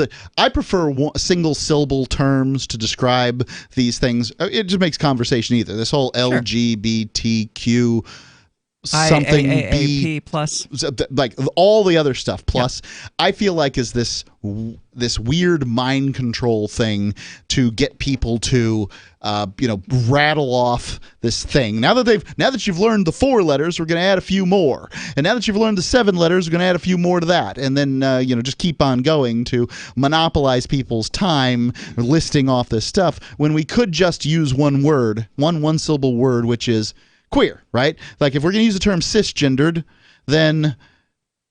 single syllable terms to describe these things. It just makes conversation either. This whole LGBTQ something IAAAP plus, like all the other stuff plus, I feel like is this weird mind control thing to get people to rattle off this thing. Now that you've learned the 4 letters, we're going to add a few more, and now that you've learned the 7 letters, we're going to add a few more to that, and then just keep on going to monopolize people's time listing off this stuff when we could just use one word, one syllable word, which is queer, right? Like if we're going to use the term cisgendered, then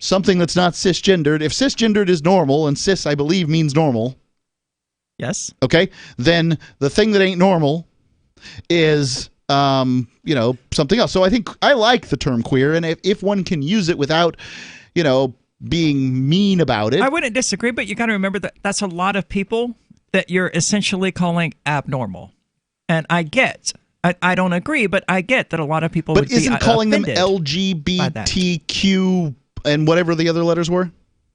something that's not cisgendered, if cisgendered is normal, and cis, I believe, means normal. Yes. Okay. Then the thing that ain't normal is, something else. So I think I like the term queer, and if one can use it without, being mean about it. I wouldn't disagree, but you got to remember that that's a lot of people that you're essentially calling abnormal. And I don't agree, but I get that a lot of people would be offended. But isn't calling them LGBTQ and whatever the other letters were?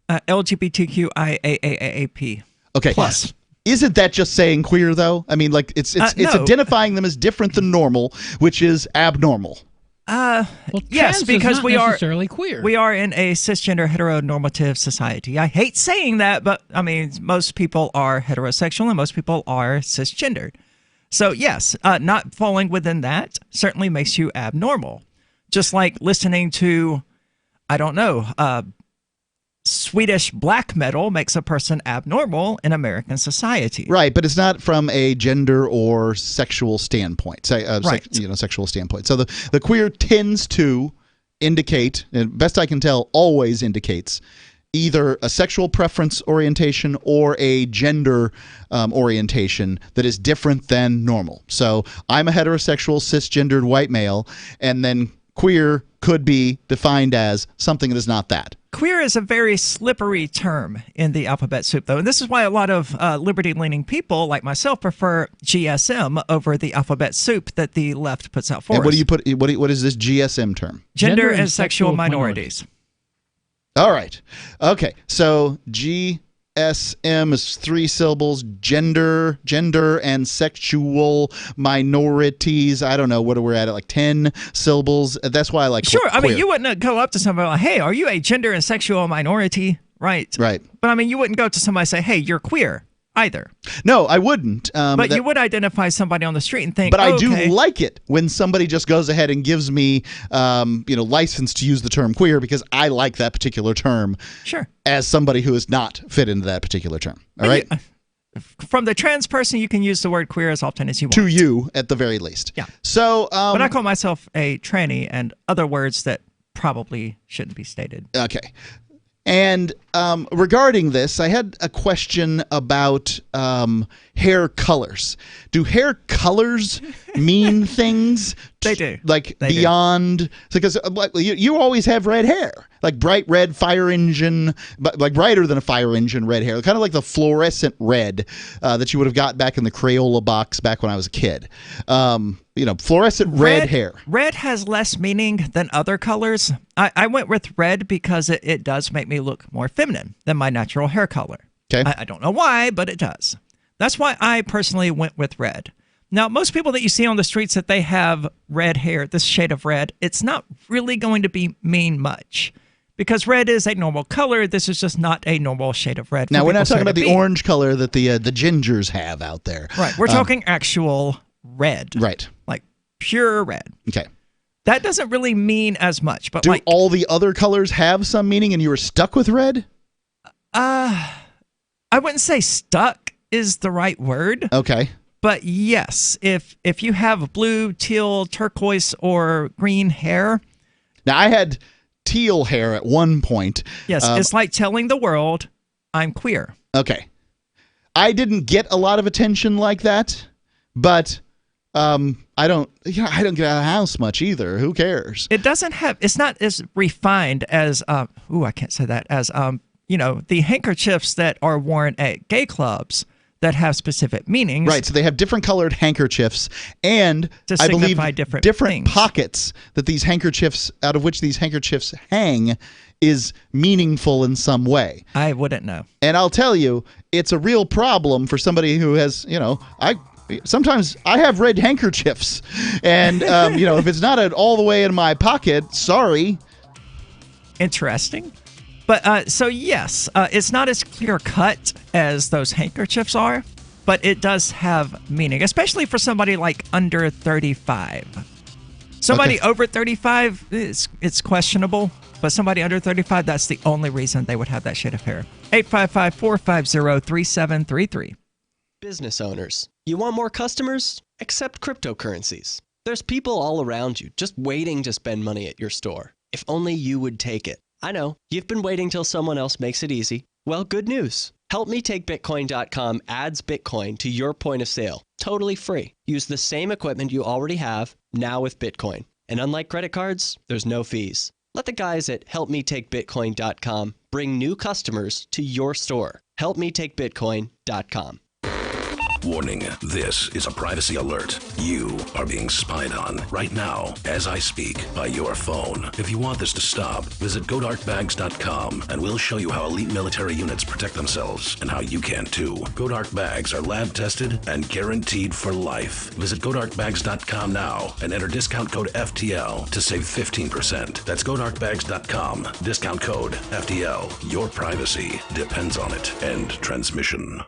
LGBTQIAAAP. Okay. Plus. Isn't that just saying queer, though? I mean, like it's no. identifying them as different than normal, which is abnormal. Yes, trans because is not we are necessarily queer. We are in a cisgender heteronormative society. I hate saying that, but I mean, most people are heterosexual and most people are cisgendered. So yes, not falling within that certainly makes you abnormal. Just like listening to, I don't know, Swedish black metal makes a person abnormal in American society. Right, but it's not from a gender or sexual standpoint. Sexual standpoint. So the queer tends to indicate, and best I can tell, always indicates either a sexual preference orientation or a gender orientation that is different than normal. So I'm a heterosexual cisgendered white male, and then queer could be defined as something that is not that. Queer is a very slippery term in the alphabet soup, though, and this is why a lot of liberty-leaning people like myself prefer GSM over the alphabet soup that the left puts out for and us. What is this GSM term? Gender and sexual minorities. All right. Okay. So GSM is 3 syllables. Gender and sexual minorities. I don't know what we're at like 10 syllables. That's why I like. Sure. queer. I mean, you wouldn't go up to somebody like, "Hey, are you a gender and sexual minority?" Right. Right. But I mean, you wouldn't go to somebody and say, "Hey, you're queer," either. No, I wouldn't. But you would identify somebody on the street and think, But I okay. do like it when somebody just goes ahead and gives me, license to use the term queer because I like that particular term. Sure. As somebody who is not fit into that particular term. All right. From the trans person, you can use the word queer as often as you want. To you, at the very least. Yeah. So, but I call myself a tranny and other words that probably shouldn't be stated. Okay. And regarding this, I had a question about hair colors. Do hair colors mean things? They do. Like They beyond, because you always have red hair, like bright red fire engine, but like brighter than a fire engine red hair, kind of like the fluorescent red that you would have got back in the Crayola box back when I was a kid. Fluorescent red hair. Red has less meaning than other colors. I went with red because it does make me look more feminine than my natural hair color. Okay. I don't know why, but it does. That's why I personally went with red. Now, most people that you see on the streets that they have red hair, this shade of red, it's not really going to mean much. Because red is a normal color. This is just not a normal shade of red. Now, we're not talking about the orange color that the gingers have out there. Right. We're talking actual red. Right. Like pure red. Okay. That doesn't really mean as much. But do all the other colors have some meaning and you were stuck with red? I wouldn't say stuck is the right word. Okay. But yes, if you have blue, teal, turquoise, or green hair. Now, I had teal hair at one point. Yes, it's like telling the world I'm queer. Okay. I didn't get a lot of attention like that, but I don't get out of the house much either. Who cares? It's not as refined as I can't say that, as the handkerchiefs that are worn at gay clubs that have specific meanings. Right, so they have different colored handkerchiefs and to I believe different pockets that these handkerchiefs, out of which these handkerchiefs hang, is meaningful in some way. I wouldn't know. And I'll tell you, it's a real problem for somebody who has, sometimes I have red handkerchiefs and, if it's not all the way in my pocket, sorry. Interesting. But so yes, it's not as clear cut as those handkerchiefs are, but it does have meaning, especially for somebody like under 35. Somebody over 35, it's questionable, but somebody under 35, that's the only reason they would have that shade of hair. 855-450-3733. Business owners, you want more customers? Accept cryptocurrencies. There's people all around you just waiting to spend money at your store. If only you would take it. I know, you've been waiting till someone else makes it easy. Well, good news. HelpMeTakeBitcoin.com adds Bitcoin to your point of sale, totally free. Use the same equipment you already have, now with Bitcoin. And unlike credit cards, there's no fees. Let the guys at HelpMeTakeBitcoin.com bring new customers to your store. HelpMeTakeBitcoin.com. Warning, this is a privacy alert. You are being spied on right now as I speak by your phone. If you want this to stop, visit GoDarkBags.com and we'll show you how elite military units protect themselves and how you can too. Go Dark Bags are lab tested and guaranteed for life. Visit GoDarkBags.com now and enter discount code FTL to save 15%. That's GoDarkBags.com. Discount code FTL. Your privacy depends on it. End transmission.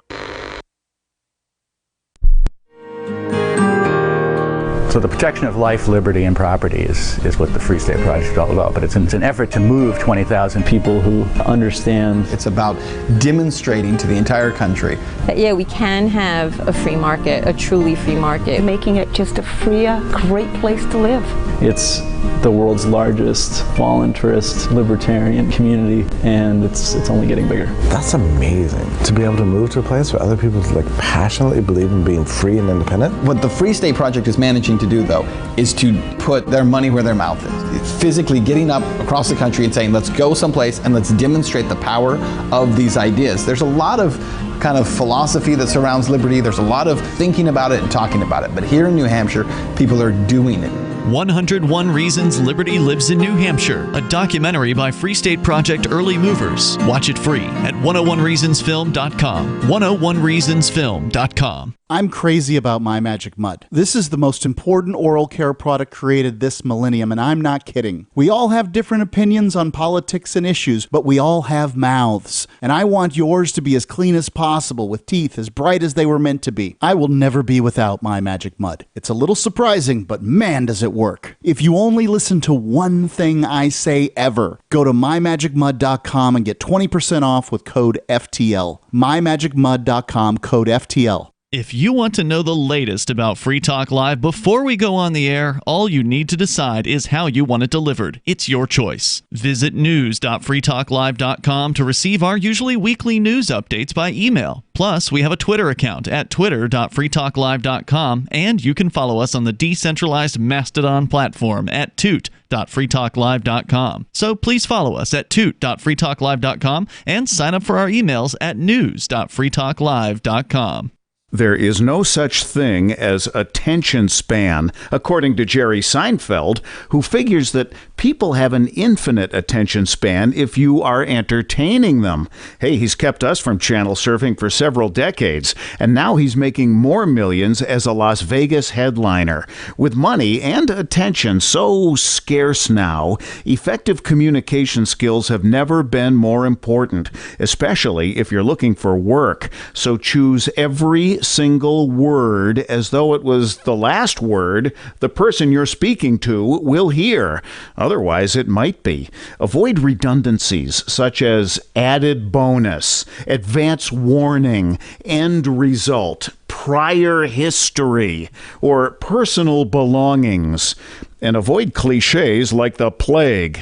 So the protection of life, liberty, and property is what the Free State Project is all about. But it's an effort to move 20,000 people who understand. It's about demonstrating to the entire country that, yeah, we can have a free market, a truly free market. Making it just a freer, great place to live. It's the world's largest voluntarist libertarian community, and it's only getting bigger. That's amazing, to be able to move to a place where other people passionately believe in being free and independent. What the Free State Project is managing to do, though, is to put their money where their mouth is. It's physically getting up across the country and saying, let's go someplace and let's demonstrate the power of these ideas. There's a lot of kind of philosophy that surrounds liberty. There's a lot of thinking about it and talking about it. But here in New Hampshire, people are doing it. 101 Reasons Liberty Lives in New Hampshire, a documentary by Free State Project Early Movers. Watch it free at 101reasonsfilm.com. 101reasonsfilm.com. I'm crazy about My Magic Mud. This is the most important oral care product created this millennium, and I'm not kidding. We all have different opinions on politics and issues, but we all have mouths. And I want yours to be as clean as possible, with teeth as bright as they were meant to be. I will never be without My Magic Mud. It's a little surprising, but man, does it work. If you only listen to one thing I say ever, go to mymagicmud.com and get 20% off with code FTL. mymagicmud.com, code FTL. If you want to know the latest about Free Talk Live before we go on the air, all you need to decide is how you want it delivered. It's your choice. Visit news.freetalklive.com to receive our usually weekly news updates by email. Plus, we have a Twitter account at twitter.freetalklive.com, and you can follow us on the decentralized Mastodon platform at toot.freetalklive.com. So please follow us at toot.freetalklive.com and sign up for our emails at news.freetalklive.com. There is no such thing as attention span, according to Jerry Seinfeld, who figures that people have an infinite attention span if you are entertaining them. Hey, he's kept us from channel surfing for several decades, and now he's making more millions as a Las Vegas headliner. With money and attention so scarce now, effective communication skills have never been more important, especially if you're looking for work. So choose every single word as though it was the last word the person you're speaking to will hear. Otherwise, it might be. Avoid redundancies such as added bonus, advance warning, end result, prior history, or personal belongings. And avoid cliches like the plague.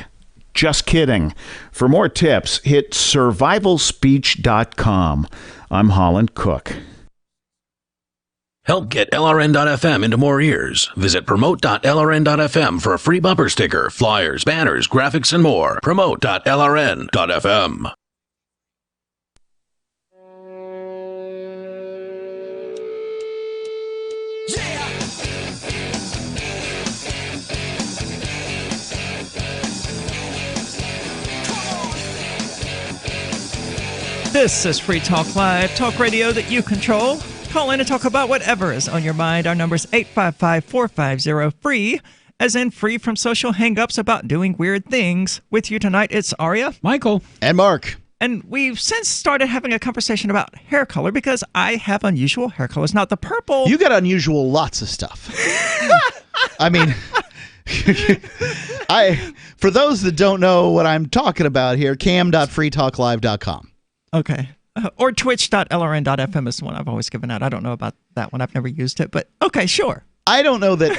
Just kidding. For more tips, hit survivalspeech.com. I'm Holland Cook. Help get LRN.FM into more ears. Visit promote.lrn.fm for a free bumper sticker, flyers, banners, graphics, and more. Promote.lrn.fm. This is Free Talk Live, talk radio that you control. Call in and talk about whatever is on your mind. Our number is 855-450-FREE, as in free from social hang-ups about doing weird things. With you tonight, it's Aria, Michael, and Mark. And we've since started having a conversation about hair color because I have unusual hair colors. Now, the purple... You got unusual lots of stuff. I mean... for those that don't know what I'm talking about here, cam.freetalklive.com. Okay. Or twitch.lrn.fm is the one I've always given out. I don't know about that one. I've never used it, but okay, sure. I don't know that,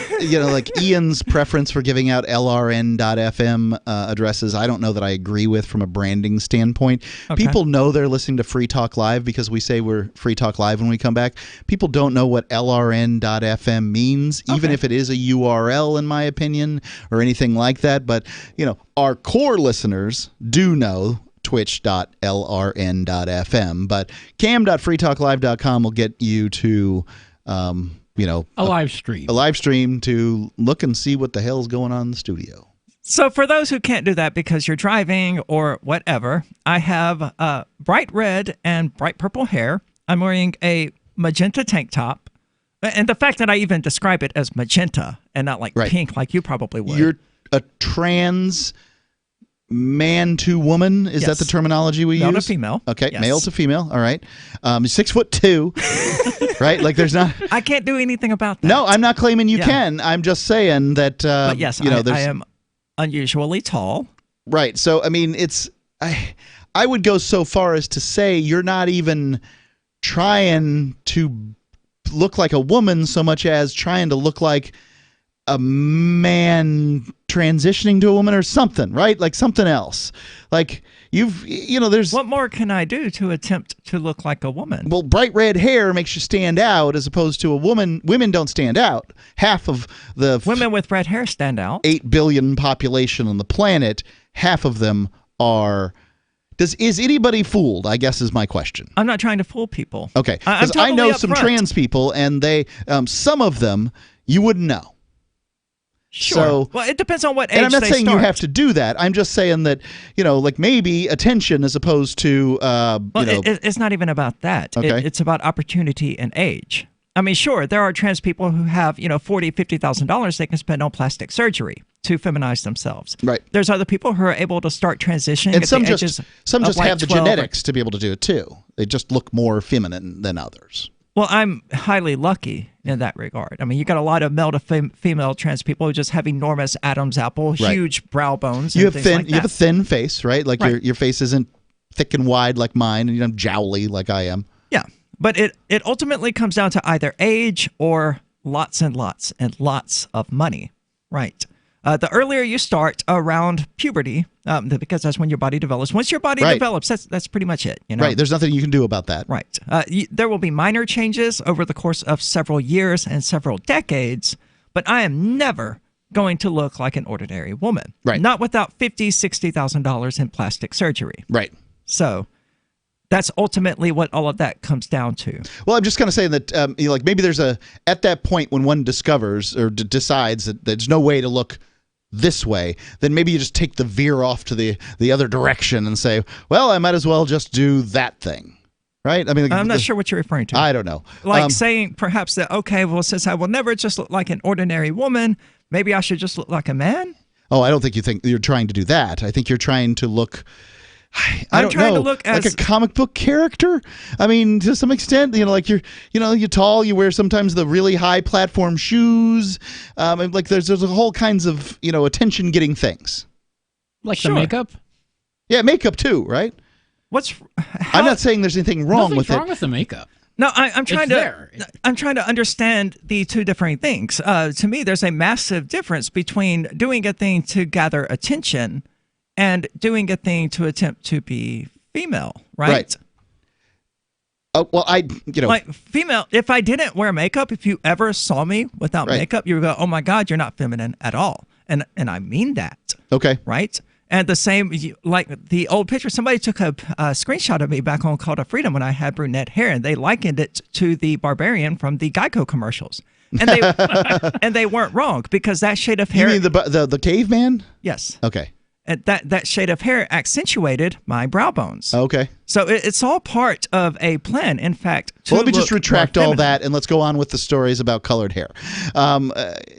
like Ian's preference for giving out LRN.FM addresses, I don't know that I agree with from a branding standpoint. Okay. People know they're listening to Free Talk Live because we say we're Free Talk Live when we come back. People don't know what LRN.FM means, even if it is a URL, in my opinion, or anything like that. But, our core listeners do know twitch.lrn.fm. But cam.freetalklive.com will get you to, a live stream. A live stream to look and see what the hell's going on in the studio. So for those who can't do that because you're driving or whatever, I have bright red and bright purple hair. I'm wearing a magenta tank top. And the fact that I even describe it as magenta and not like pink like you probably would. You're a trans man to woman. Is that the terminology we use? Male to female. Okay, Yes. male to female. All right. 6'2", right? Like there's not. I can't do anything about that. No, I'm not claiming you Yeah. can. I'm just saying that. But yes, there's. I am unusually tall. Right. So I mean, I would go so far as to say you're not even trying to look like a woman so much as trying to look like a man transitioning to a woman or something, right? Like something else. Like there's. What more can I do to attempt to look like a woman? Well, bright red hair makes you stand out as opposed to a woman. Women don't stand out. Half of the women with red hair stand out. 8 billion population on the planet, half of them are. Is anybody fooled? I guess is my question. I'm not trying to fool people. Okay, I'm because totally I know some upfront. trans people, and they some of them you wouldn't know. Sure. So, well, it depends on what age and I'm not they saying start. you have to do that. I'm just saying that like maybe attention as opposed to it's not even about that. Okay. It's about opportunity and age. I mean, sure, there are trans people who have $40,000-$50,000 they can spend on plastic surgery to feminize themselves. Right. There's other people who are able to start transitioning. And at some the just ages some of just like have the 12 or- genetics to be able to do it too. They just look more feminine than others. Well, I'm highly lucky in that regard. I mean, you got a lot of male to female trans people who just have enormous Adam's apple, Right. huge brow bones. You and have things like you have a that. thin face, right? Like Right. your face isn't thick and wide like mine, and jowly like I am. Yeah, but it ultimately comes down to either age or lots and lots and lots of money, right? The earlier you start around puberty, because that's when your body develops. Once your body Right. develops, that's pretty much it. Right. There's nothing you can do about that. Right. There will be minor changes over the course of several years and several decades, but I am never going to look like an ordinary woman. Right. Not without $50,000, $60,000 in plastic surgery. Right. So that's ultimately what all of that comes down to. Well, I'm just kind of saying that maybe there's at that point when one discovers or decides that there's no way to look this way, then maybe you just take the veer off to the other direction and say, well, I might as well just do that thing. Right? I mean, I'm not sure what you're referring to. I don't know. Like saying perhaps that, okay, well, since I will never just look like an ordinary woman, maybe I should just look like a man? Oh, I don't think you're trying to do that. I think you're trying to look. I'm trying to look like as a comic book character. I mean, to some extent, like you're tall. You wear sometimes the really high platform shoes. And like there's a whole kinds of attention getting things. Like Sure. the makeup? Yeah, makeup too, right? I'm not saying there's anything wrong Nothing's with wrong it. with the makeup. No, I'm trying It's to. there. I'm trying to understand the two different things. To me, there's a massive difference between doing a thing to gather attention and doing a thing to attempt to be female, right? Oh, well, like female. If I didn't wear makeup, if you ever saw me without Right. makeup, you would go, "Oh my God, you're not feminine at all," and I mean that. Okay. Right. And the same, like the old picture, somebody took a screenshot of me back on Call to Freedom when I had brunette hair, and they likened it to the barbarian from the Geico commercials. And they and they weren't wrong, because that shade of hair. You mean the caveman? Yes. Okay. And that shade of hair accentuated my brow bones. Okay. So it's all part of a plan. In fact, to Well, let me just look retract more all feminine. that and let's go on with the stories about colored hair.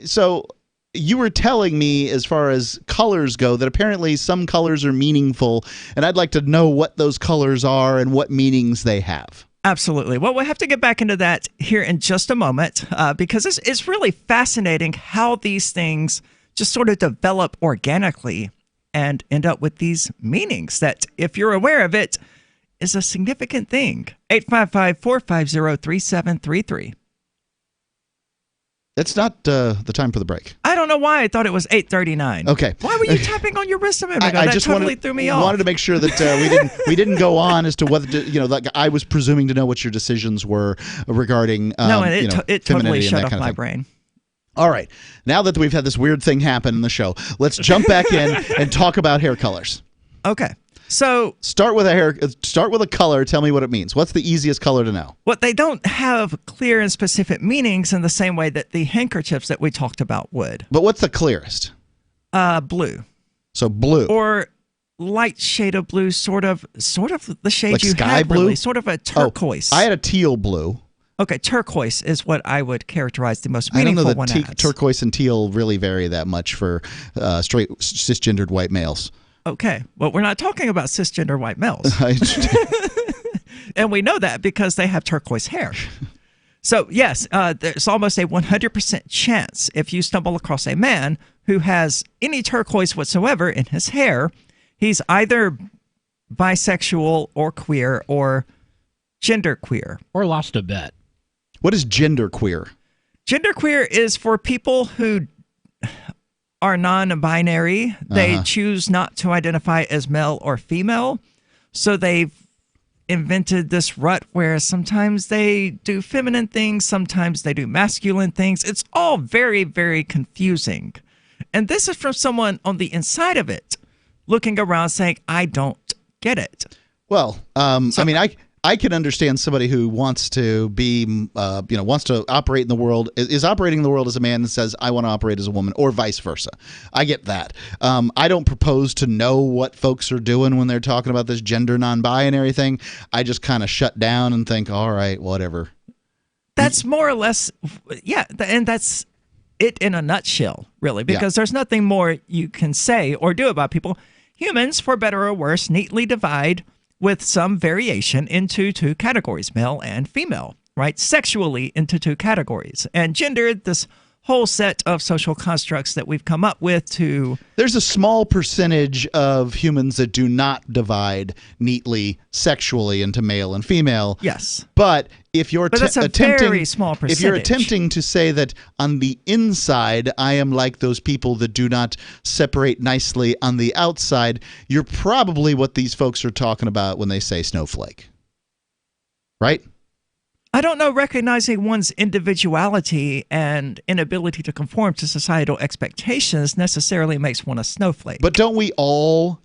So you were telling me, as far as colors go, that apparently some colors are meaningful, and I'd like to know what those colors are and what meanings they have. Absolutely. Well, we'll have to get back into that here in just a moment, because it's really fascinating how these things just sort of develop organically and end up with these meanings that, if you're aware of it, is a significant thing. 855-450-3733. That's not the time for the break. I don't know why I thought it was 8:39. Okay. Why were you tapping on your wrist a minute ago? I That just totally threw me off. wanted to make sure that we didn't go on as to whether like I was presuming to know what your decisions were regarding No, and it totally femininity and shut that off kind of my thing. brain. All right. Now that we've had this weird thing happen in the show, let's jump back in and talk about hair colors. Okay. So start with a color. Tell me what it means. What's the easiest color to know? Well, they don't have clear and specific meanings in the same way that the handkerchiefs that we talked about would. But what's the clearest? Blue. So blue. Or light shade of blue, sort of the shade like you sky had, blue? really, sort of a turquoise. I had a teal blue. Okay, turquoise is what I would characterize the most I don't meaningful know one that as. turquoise and teal really vary that much for straight cisgendered white males. Okay, well, we're not talking about cisgender white males. And we know that because they have turquoise hair. So, yes, there's almost a 100% chance if you stumble across a man who has any turquoise whatsoever in his hair, he's either bisexual or queer or genderqueer. Or lost a bet. What is genderqueer? Genderqueer is for people who are non-binary. They choose not to identify as male or female. So they've invented this rut where sometimes they do feminine things, sometimes they do masculine things. It's all very, very confusing. And this is from someone on the inside of it, looking around saying, I don't get it. Well, I mean, I can understand somebody who wants to be, wants to operate in the world, is operating in the world as a man and says, I want to operate as a woman, or vice versa. I get that. I don't propose to know what folks are doing when they're talking about this gender non-binary thing. I just kind of shut down and think, all right, whatever. That's more or less, yeah, and that's it in a nutshell, really, because there's nothing more you can say or do about people. Humans, for better or worse, neatly divide with some variation into two categories, male and female, right? Sexually into two categories. And gender, this whole set of social constructs that we've come up with to... There's a small percentage of humans that do not divide neatly sexually into male and female. Yes. But if you're that's a very small percentage. If you're attempting to say that on the inside, I am like those people that do not separate nicely on the outside, you're probably what these folks are talking about when they say snowflake. Right? I don't know, recognizing one's individuality and inability to conform to societal expectations necessarily makes one a snowflake. But aren't we all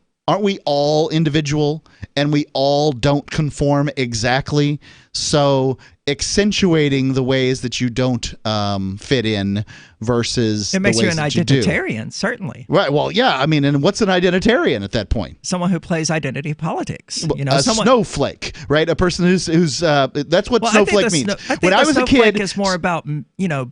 individual and we all don't conform exactly? So accentuating the ways that you don't fit in versus it makes the you ways an that you do. identitarian, certainly. Right. Well, yeah. I mean, and what's an identitarian at that point? Someone who plays identity politics. You know, a snowflake, right? A person who's that's what snowflake means. When I was a kid, is more about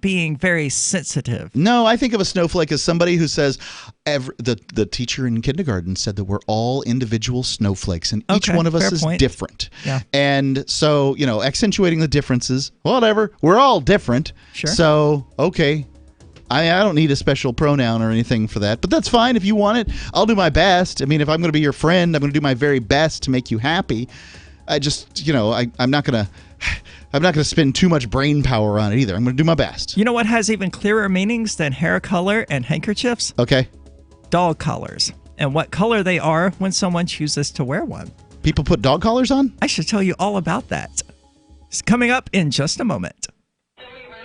being very sensitive. No, I think of a snowflake as somebody who says the teacher in kindergarten said that we're all individual snowflakes and each one of us is different. Yeah. And so accentuating the differences, whatever. We're all different. Sure. So okay. I don't need a special pronoun or anything for that, but that's fine if you want it. I'll do my best. I mean, if I'm going to be your friend, I'm going to do my very best to make you happy. I just, I'm not going to spend too much brain power on it either. I'm going to do my best. You know what has even clearer meanings than hair color and handkerchiefs? Okay. Dog collars and what color they are when someone chooses to wear one. People put dog collars on? I should tell you all about that. It's coming up in just a moment.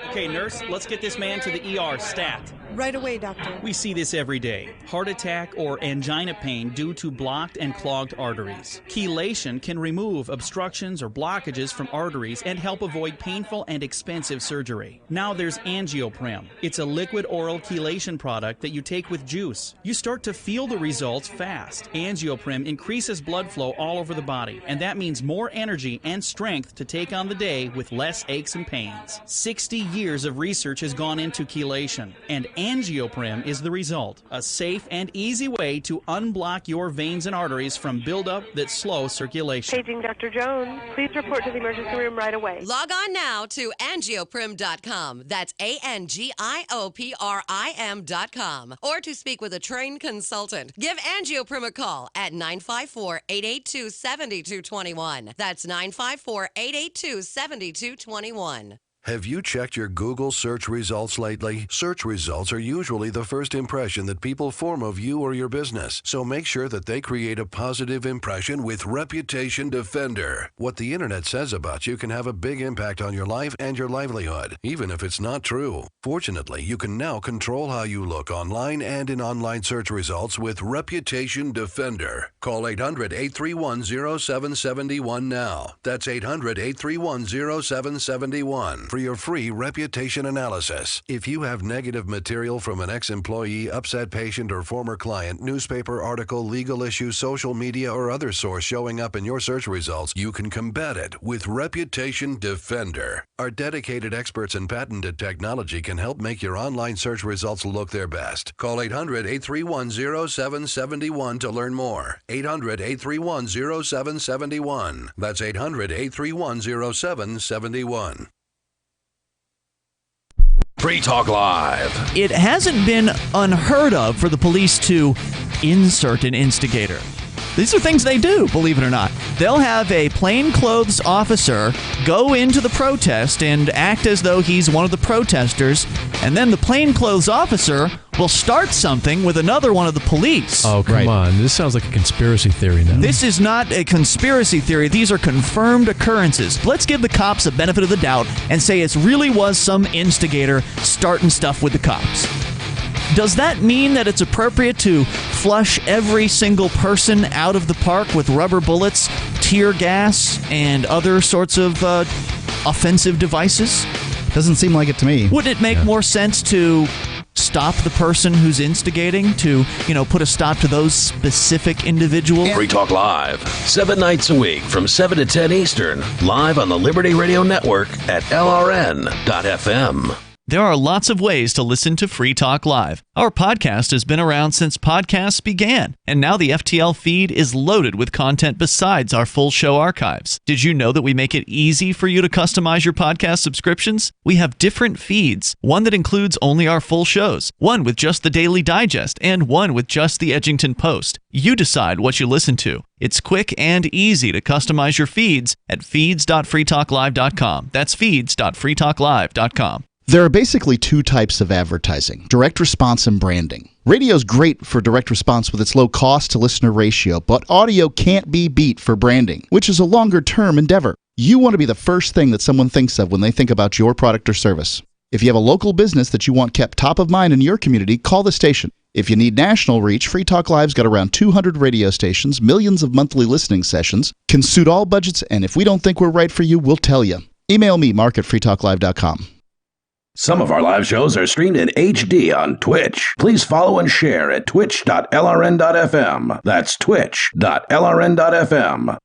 Okay, nurse, let's get this man to the ER stat. Right away, doctor. We see this every day. Heart attack or angina pain due to blocked and clogged arteries. Chelation can remove obstructions or blockages from arteries and help avoid painful and expensive surgery. Now there's Angioprim. It's a liquid oral chelation product that you take with juice. You start to feel the results fast. Angioprim increases blood flow all over the body, and that means more energy and strength to take on the day with less aches and pains. 60 years of research has gone into chelation, and Angioprim is the result. A safe and easy way to unblock your veins and arteries from buildup that slow circulation. Paging Dr. Jones. Please report to the emergency room right away. Log on now to angioprim.com. That's ANGIOPRIM.com. Or to speak with a trained consultant. Give Angioprim a call at 954-882-7221. That's 954-882-7221. Have you checked your Google search results lately? Search results are usually the first impression that people form of you or your business, so make sure that they create a positive impression with Reputation Defender. What the internet says about you can have a big impact on your life and your livelihood, even if it's not true. Fortunately, you can now control how you look online and in online search results with Reputation Defender. Call 800-831-0771 now. That's 800-831-0771 for your free reputation analysis. If you have negative material from an ex-employee, upset patient, or former client, newspaper article, legal issue, social media, or other source showing up in your search results, you can combat it with Reputation Defender. Our dedicated experts and patented technology can help make your online search results look their best. Call 800-831-0771 to learn more. 800-831-0771. That's 800-831-0771. Free Talk Live. It hasn't been unheard of for the police to insert an instigator. These are things they do, believe it or not. They'll have a plainclothes officer go into the protest and act as though he's one of the protesters, and then the plainclothes officer will start something with another one of the police. Oh, come on. This sounds like a conspiracy theory now. This is not a conspiracy theory. These are confirmed occurrences. Let's give the cops a benefit of the doubt and say it really was some instigator starting stuff with the cops. Does that mean that it's appropriate to flush every single person out of the park with rubber bullets, tear gas, and other sorts of offensive devices? Doesn't seem like it to me. Wouldn't it make more sense to stop the person who's instigating, to, put a stop to those specific individuals? Free Talk Live, 7 nights a week from 7 to 10 Eastern, live on the Liberty Radio Network at LRN.FM. There are lots of ways to listen to Free Talk Live. Our podcast has been around since podcasts began, and now the FTL feed is loaded with content besides our full show archives. Did you know that we make it easy for you to customize your podcast subscriptions? We have different feeds, one that includes only our full shows, one with just the Daily Digest, and one with just the Edgington Post. You decide what you listen to. It's quick and easy to customize your feeds at feeds.freetalklive.com. That's feeds.freetalklive.com. There are basically two types of advertising: direct response and branding. Radio is great for direct response with its low cost to listener ratio, but audio can't be beat for branding, which is a longer term endeavor. You want to be the first thing that someone thinks of when they think about your product or service. If you have a local business that you want kept top of mind in your community, call the station. If you need national reach, Free Talk Live's got around 200 radio stations, millions of monthly listening sessions, can suit all budgets, and if we don't think we're right for you, we'll tell you. Email me, mark@freetalklive.com. Some of our live shows are streamed in HD on Twitch. Please follow and share at twitch.lrn.fm. That's twitch.lrn.fm.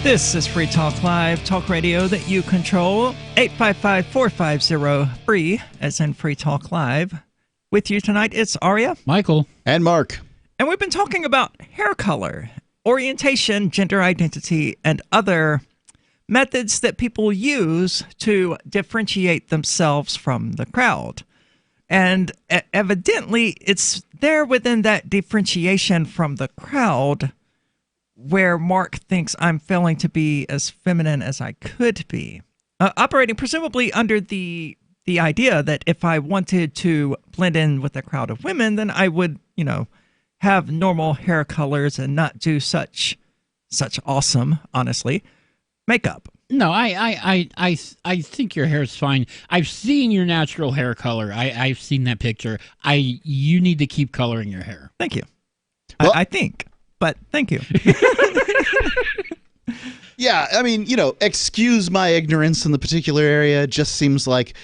This is Free Talk Live, talk radio that you control. 855-450-FREE, as in Free Talk Live. With you tonight, it's Aria, Michael, and Mark. And we've been talking about hair color, orientation, gender identity, and other methods that people use to differentiate themselves from the crowd. And evidently, it's there within that differentiation from the crowd where Mark thinks I'm failing to be as feminine as I could be. Operating presumably under the idea that if I wanted to blend in with a crowd of women, then I would, have normal hair colors and not do such awesome, honestly, makeup. No, I think your hair is fine. I've seen your natural hair color. I've seen that picture. You need to keep coloring your hair. Thank you. Well, I think. But thank you. Yeah, I mean, excuse my ignorance in the particular area. It just seems like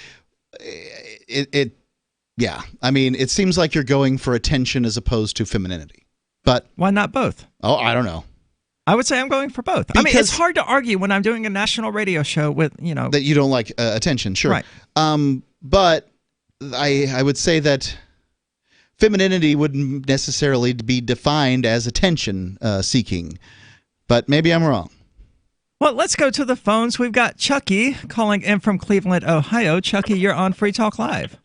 yeah, I mean, it seems like you're going for attention as opposed to femininity. But why not both? Oh, I don't know. I would say I'm going for both. I mean, it's hard to argue when I'm doing a national radio show with, that you don't like attention, sure. Right. But I would say that femininity wouldn't necessarily be defined as attention seeking, but maybe I'm wrong. Well, let's go to the phones. We've got Chucky calling in from Cleveland, Ohio. Chucky, you're on Free Talk Live.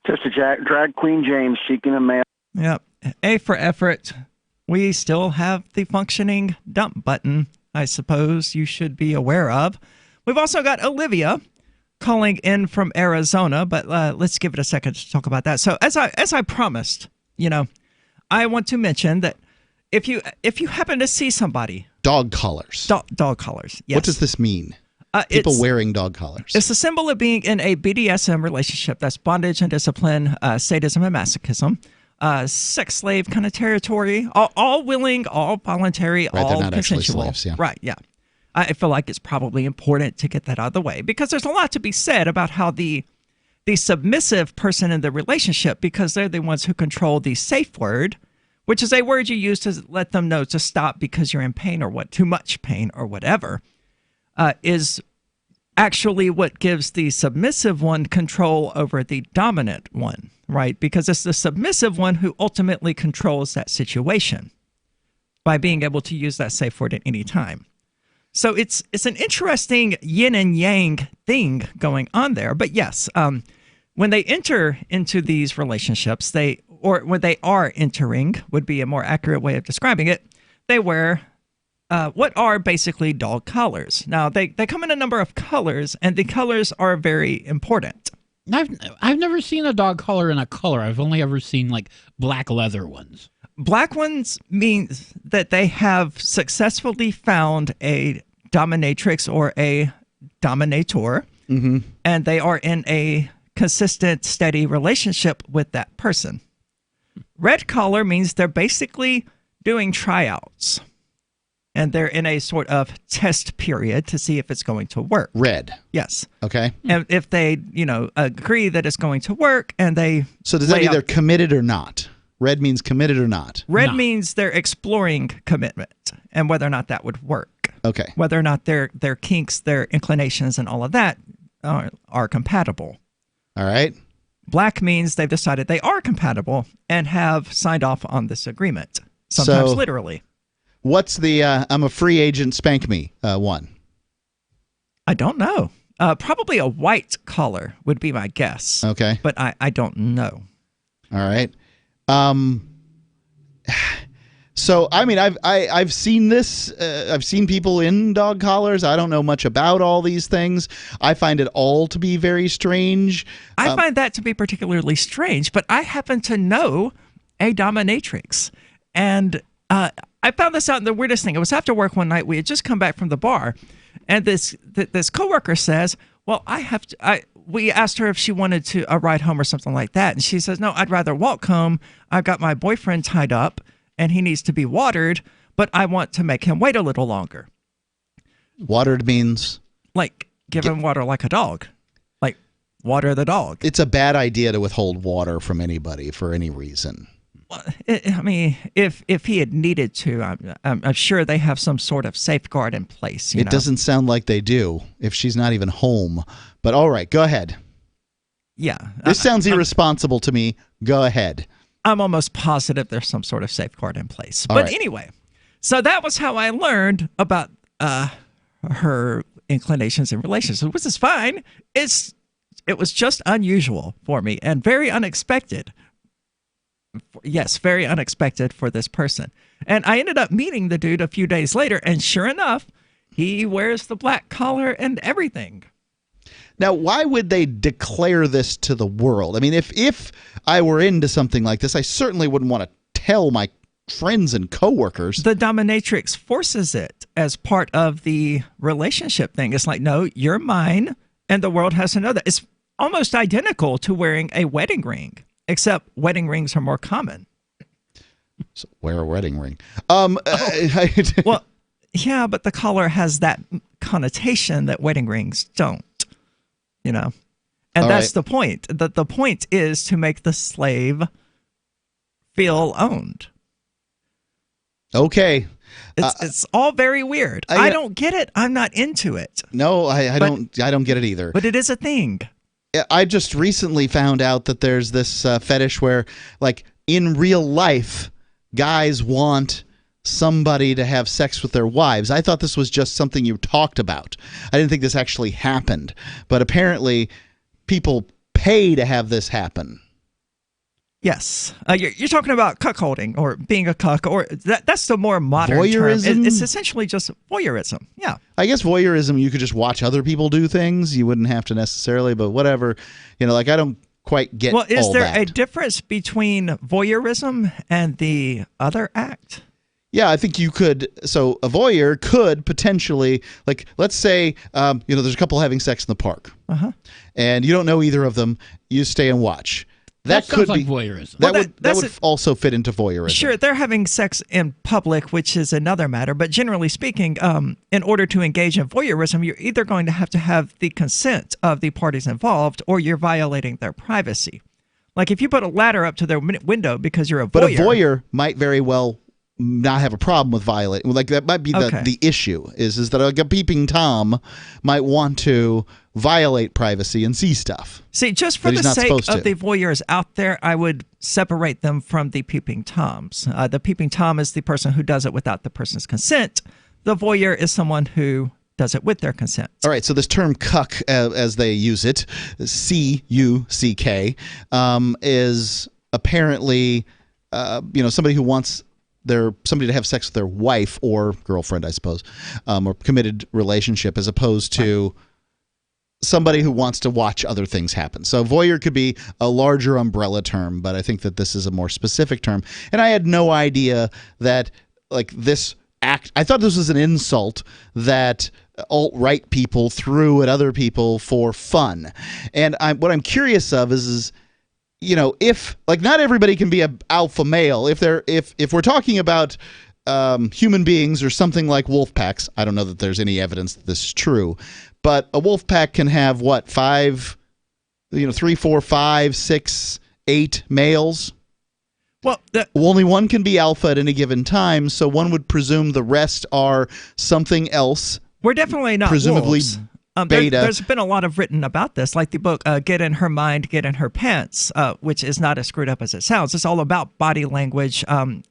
Just a drag queen James seeking a male. Yep. A for effort. We still have the functioning dump button, I suppose you should be aware of. We've also got Olivia calling in from Arizona, but let's give it a second to talk about that. So as I promised, I want to mention that if you happen to see somebody, dog collars. Dog collars. Yes. What does this mean? People wearing dog collars. It's a symbol of being in a BDSM relationship. That's bondage and discipline, sadism and masochism, sex slave kind of territory. All willing, all voluntary, right, all they're not consensual. Actually slaves, yeah. Right. Yeah. I feel like it's probably important to get that out of the way because there's a lot to be said about how the submissive person in the relationship, because they're the ones who control the safe word, which is a word you use to let them know to stop because you're in pain or too much pain or whatever, is actually what gives the submissive one control over the dominant one, right? Because it's the submissive one who ultimately controls that situation by being able to use that safe word at any time. So it's an interesting yin and yang thing going on there. But yes, when they enter into these relationships, when they are entering would be a more accurate way of describing it, they wear what are basically dog collars. Now, they come in a number of colors, and the colors are very important. I've never seen a dog collar in a color. I've only ever seen like black leather ones. Black ones means that they have successfully found a dominatrix or a dominator, and they are in a consistent, steady relationship with that person. Red collar means they're basically doing tryouts, and they're in a sort of test period to see if it's going to work. Red. Yes. Okay. And if they, agree that it's going to work, and they so does that mean they're committed or not? Red means committed or not? Red means they're exploring commitment and whether or not that would work. Okay. Whether or not their kinks, their inclinations, and all of that are compatible. All right. Black means they've decided they are compatible and have signed off on this agreement, sometimes literally. What's the I'm a free agent, spank me one? I don't know. Probably a white collar would be my guess. Okay. But I don't know. All right. So I mean, I've seen this. I've seen people in dog collars. I don't know much about all these things. I find it all to be very strange. I find that to be particularly strange. But I happen to know a dominatrix, and I found this out in the weirdest thing. It was after work one night. We had just come back from the bar, and this coworker says, "Well, we asked her if she wanted a ride home or something like that. And she says, no, I'd rather walk home. I've got my boyfriend tied up and he needs to be watered, but I want to make him wait a little longer." Watered means? Like give him water like a dog. Like water the dog. It's a bad idea to withhold water from anybody for any reason. Well, I mean, if he had needed to, I'm sure they have some sort of safeguard in place. It doesn't sound like they do if she's not even home. But all right, go ahead. Yeah. This sounds irresponsible to me. Go ahead. I'm almost positive there's some sort of safeguard in place. But anyway, so that was how I learned about her inclinations in relationships, which is fine. It was just unusual for me and very unexpected. Yes, very unexpected for this person. And I ended up meeting the dude a few days later, and sure enough, he wears the black collar and everything. Now, why would they declare this to the world? I mean, if I were into something like this, I certainly wouldn't want to tell my friends and coworkers. The dominatrix forces it as part of the relationship thing. It's like, no, you're mine, and the world has to know that. It's almost identical to wearing a wedding ring, except wedding rings are more common. So wear a wedding ring. Well, yeah, but the collar has that connotation that wedding rings don't. And all that's right. the point. The point is to make the slave feel owned. Okay. It's all very weird. I don't get it. I'm not into it. No, I don't get it either. But it is a thing. I just recently found out that there's this fetish where, like, in real life, guys want somebody to have sex with their wives. I thought this was just something you talked about. I didn't think this actually happened. But apparently people pay to have this happen. Yes. You're talking about cuckolding or being a cuck, or that's the more modern Voyeurism? term. It's essentially just voyeurism. Yeah. I guess voyeurism, you could just watch other people do things. You wouldn't have to necessarily, but whatever. You know, like I don't quite get all that. Well, is there a difference between voyeurism and the other act? Yeah, I think you could. So a voyeur could potentially, like, let's say, there's a couple having sex in the park, and you don't know either of them. You stay and watch. That could sounds be like voyeurism. That would also fit into voyeurism. Sure, they're having sex in public, which is another matter. But generally speaking, in order to engage in voyeurism, you're either going to have the consent of the parties involved, or you're violating their privacy. Like if you put a ladder up to their window because you're a voyeur. But a voyeur might very well not have a problem with violating. Like that might be the issue is that like a peeping Tom might want to violate privacy and see stuff. See, just for the sake of the voyeurs out there, I would separate them from the peeping Toms. The peeping Tom is the person who does it without the person's consent. The voyeur is someone who does it with their consent. All right, so this term cuck, as they use it, C-U-C-K, is apparently somebody who wants somebody to have sex with their wife or girlfriend, I suppose, or committed relationship, as opposed to somebody who wants to watch other things happen. So voyeur could be a larger umbrella term, but I think that this is a more specific term. And I had no idea that like this act, I thought this was an insult that alt-right people threw at other people for fun. And what I'm curious of is if like not everybody can be an alpha male. If we're talking about human beings or something like wolf packs, I don't know that there's any evidence that this is true, but a wolf pack can have what, 3, 4, 5, 6, 8 males. Well, only one can be alpha at any given time, so one would presume the rest are something else. We're definitely not presumably wolves. Beta. There's been a lot of written about this, like the book Get in Her Mind, Get in Her Pants, which is not as screwed up as it sounds. It's all about body language,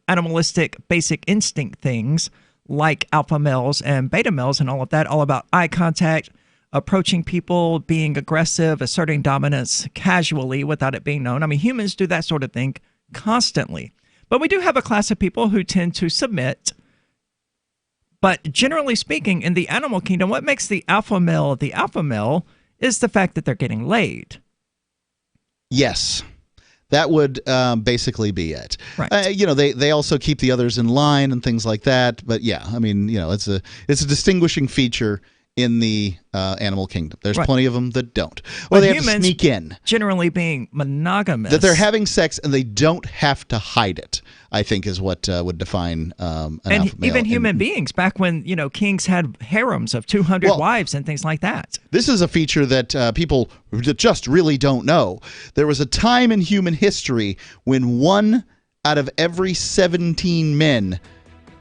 animalistic basic instinct things like alpha males and beta males and all of that, all about eye contact, approaching people, being aggressive, asserting dominance casually without it being known. I mean, humans do that sort of thing constantly. But we do have a class of people who tend to submit. But generally speaking, in the animal kingdom, what makes the alpha male is the fact that they're getting laid. Yes. That would basically be it. Right. They also keep the others in line and things like that. But yeah, I mean, it's a distinguishing feature in the animal kingdom. There's plenty of them that don't. Or they have to sneak in. Generally being monogamous. That they're having sex and they don't have to hide it, I think is what would define an alpha male. Even human beings, back when, kings had harems of 200 wives and things like that. This is a feature that people just really don't know. There was a time in human history when 1 out of every 17 men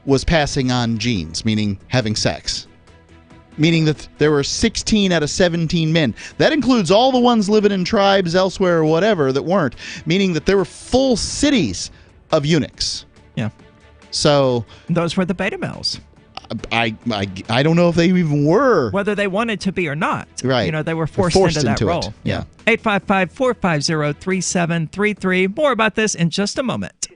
was passing on genes, meaning having sex. Meaning that there were 16 out of 17 men. That includes all the ones living in tribes elsewhere or whatever that weren't. Meaning that there were full cities of eunuchs. Yeah. So those were the beta males. I don't know if they even were. Whether they wanted to be or not. Right. They were forced into that role. It. Yeah. 855-450-3733. More about this in just a moment.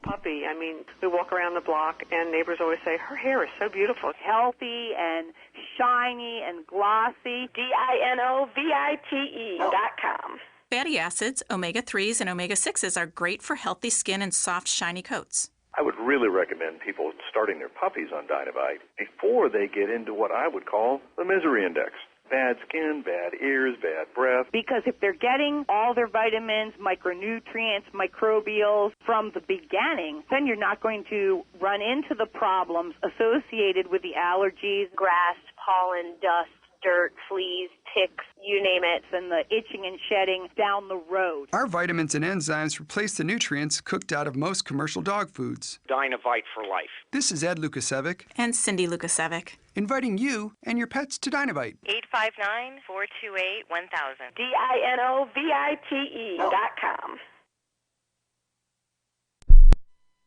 Puppy. I mean, we walk around the block and neighbors always say, her hair is so beautiful. Healthy and shiny and glossy. DINOVITE.com. Fatty acids, omega-3s, and omega-6s are great for healthy skin and soft, shiny coats. I would really recommend people starting their puppies on Dinovite before they get into what I would call the misery index. Bad skin, bad ears, bad breath. Because if they're getting all their vitamins, micronutrients, microbials from the beginning, then you're not going to run into the problems associated with the allergies, grass, pollen, dust, dirt, fleas, ticks, you name it, and the itching and shedding down the road. Our vitamins and enzymes replace the nutrients cooked out of most commercial dog foods. Dinovite for life. This is Ed Lukasevic. And Cindy Lukasevic. Inviting you and your pets to Dinovite. 859-428-1000. DINOVITE.com.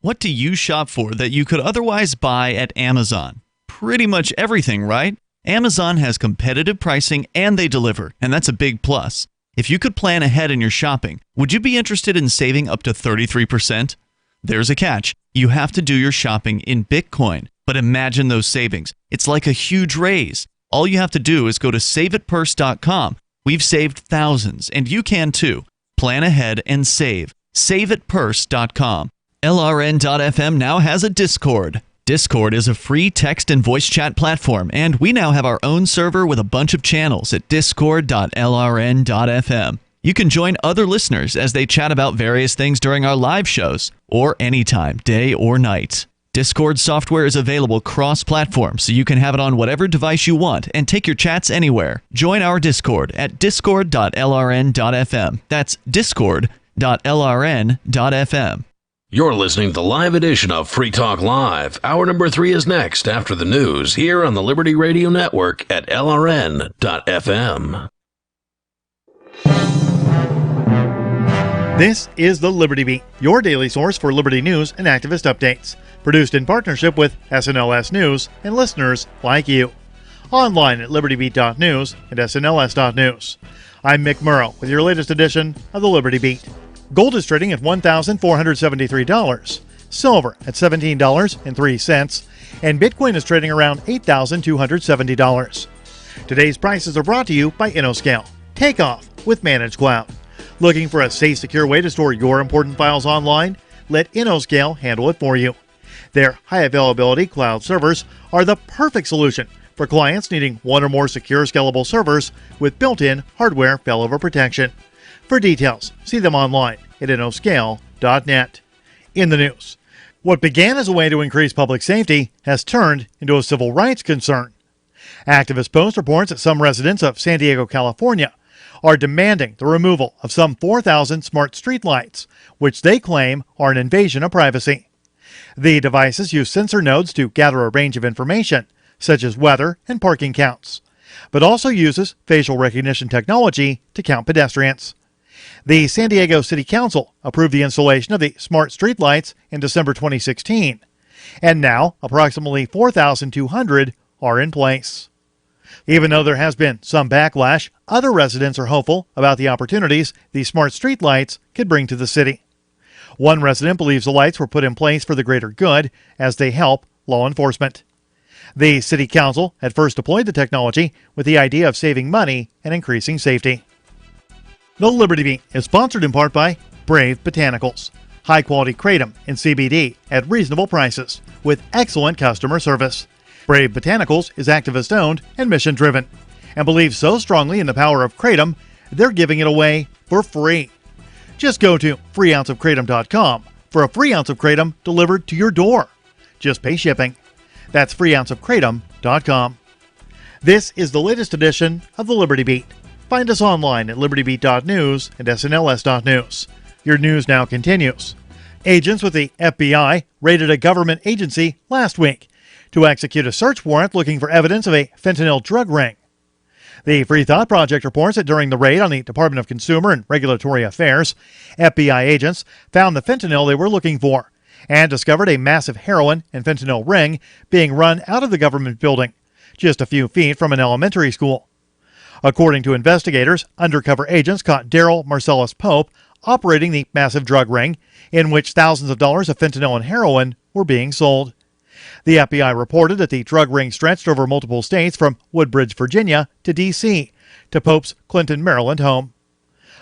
What do you shop for that you could otherwise buy at Amazon? Pretty much everything, right? Amazon has competitive pricing and they deliver, and that's a big plus. If you could plan ahead in your shopping, would you be interested in saving up to 33%? There's a catch. You have to do your shopping in Bitcoin. But imagine those savings. It's like a huge raise. All you have to do is go to saveatpurse.com. We've saved thousands, and you can too. Plan ahead and save. Saveatpurse.com. LRN.FM now has a Discord. Discord is a free text and voice chat platform, and we now have our own server with a bunch of channels at discord.lrn.fm. You can join other listeners as they chat about various things during our live shows, or anytime, day or night. Discord software is available cross-platform, so you can have it on whatever device you want and take your chats anywhere. Join our Discord at discord.lrn.fm. That's discord.lrn.fm. You're listening to the live edition of Free Talk Live. Hour number 3 is next after the news here on the Liberty Radio Network at LRN.FM. This is the Liberty Beat, your daily source for Liberty news and activist updates. Produced in partnership with SNLS News and listeners like you. Online at libertybeat.news and snls.news. I'm Mick Murrow with your latest edition of the Liberty Beat. Gold is trading at $1,473, silver at $17.03, and Bitcoin is trading around $8,270. Today's prices are brought to you by InnoScale. Take off with Managed Cloud. Looking for a safe, secure way to store your important files online? Let InnoScale handle it for you. Their high-availability cloud servers are the perfect solution for clients needing one or more secure, scalable servers with built-in hardware failover protection. For details, see them online at innoscale.net. In the news, what began as a way to increase public safety has turned into a civil rights concern. Activist Post reports that some residents of San Diego, California, are demanding the removal of some 4,000 smart streetlights, which they claim are an invasion of privacy. The devices use sensor nodes to gather a range of information, such as weather and parking counts, but also uses facial recognition technology to count pedestrians. The San Diego City Council approved the installation of the smart streetlights in December 2016, and now approximately 4,200 are in place. Even though there has been some backlash, other residents are hopeful about the opportunities these smart streetlights could bring to the city. One resident believes the lights were put in place for the greater good as they help law enforcement. The City Council had first deployed the technology with the idea of saving money and increasing safety. The Liberty Beat is sponsored in part by Brave Botanicals, high-quality kratom and CBD at reasonable prices with excellent customer service. Brave Botanicals is activist-owned and mission-driven and believes so strongly in the power of kratom, they're giving it away for free. Just go to freeounceofkratom.com for a free ounce of kratom delivered to your door. Just pay shipping. That's freeounceofkratom.com. This is the latest edition of the Liberty Beat. Find us online at libertybeat.news and snls.news. Your news now continues. Agents with the FBI raided a government agency last week to execute a search warrant looking for evidence of a fentanyl drug ring. The Free Thought Project reports that during the raid on the Department of Consumer and Regulatory Affairs, FBI agents found the fentanyl they were looking for and discovered a massive heroin and fentanyl ring being run out of the government building, just a few feet from an elementary school. According to investigators, undercover agents caught Daryl Marcellus Pope operating the massive drug ring in which thousands of dollars of fentanyl and heroin were being sold. The FBI reported that the drug ring stretched over multiple states from Woodbridge, Virginia to D.C. to Pope's Clinton, Maryland home.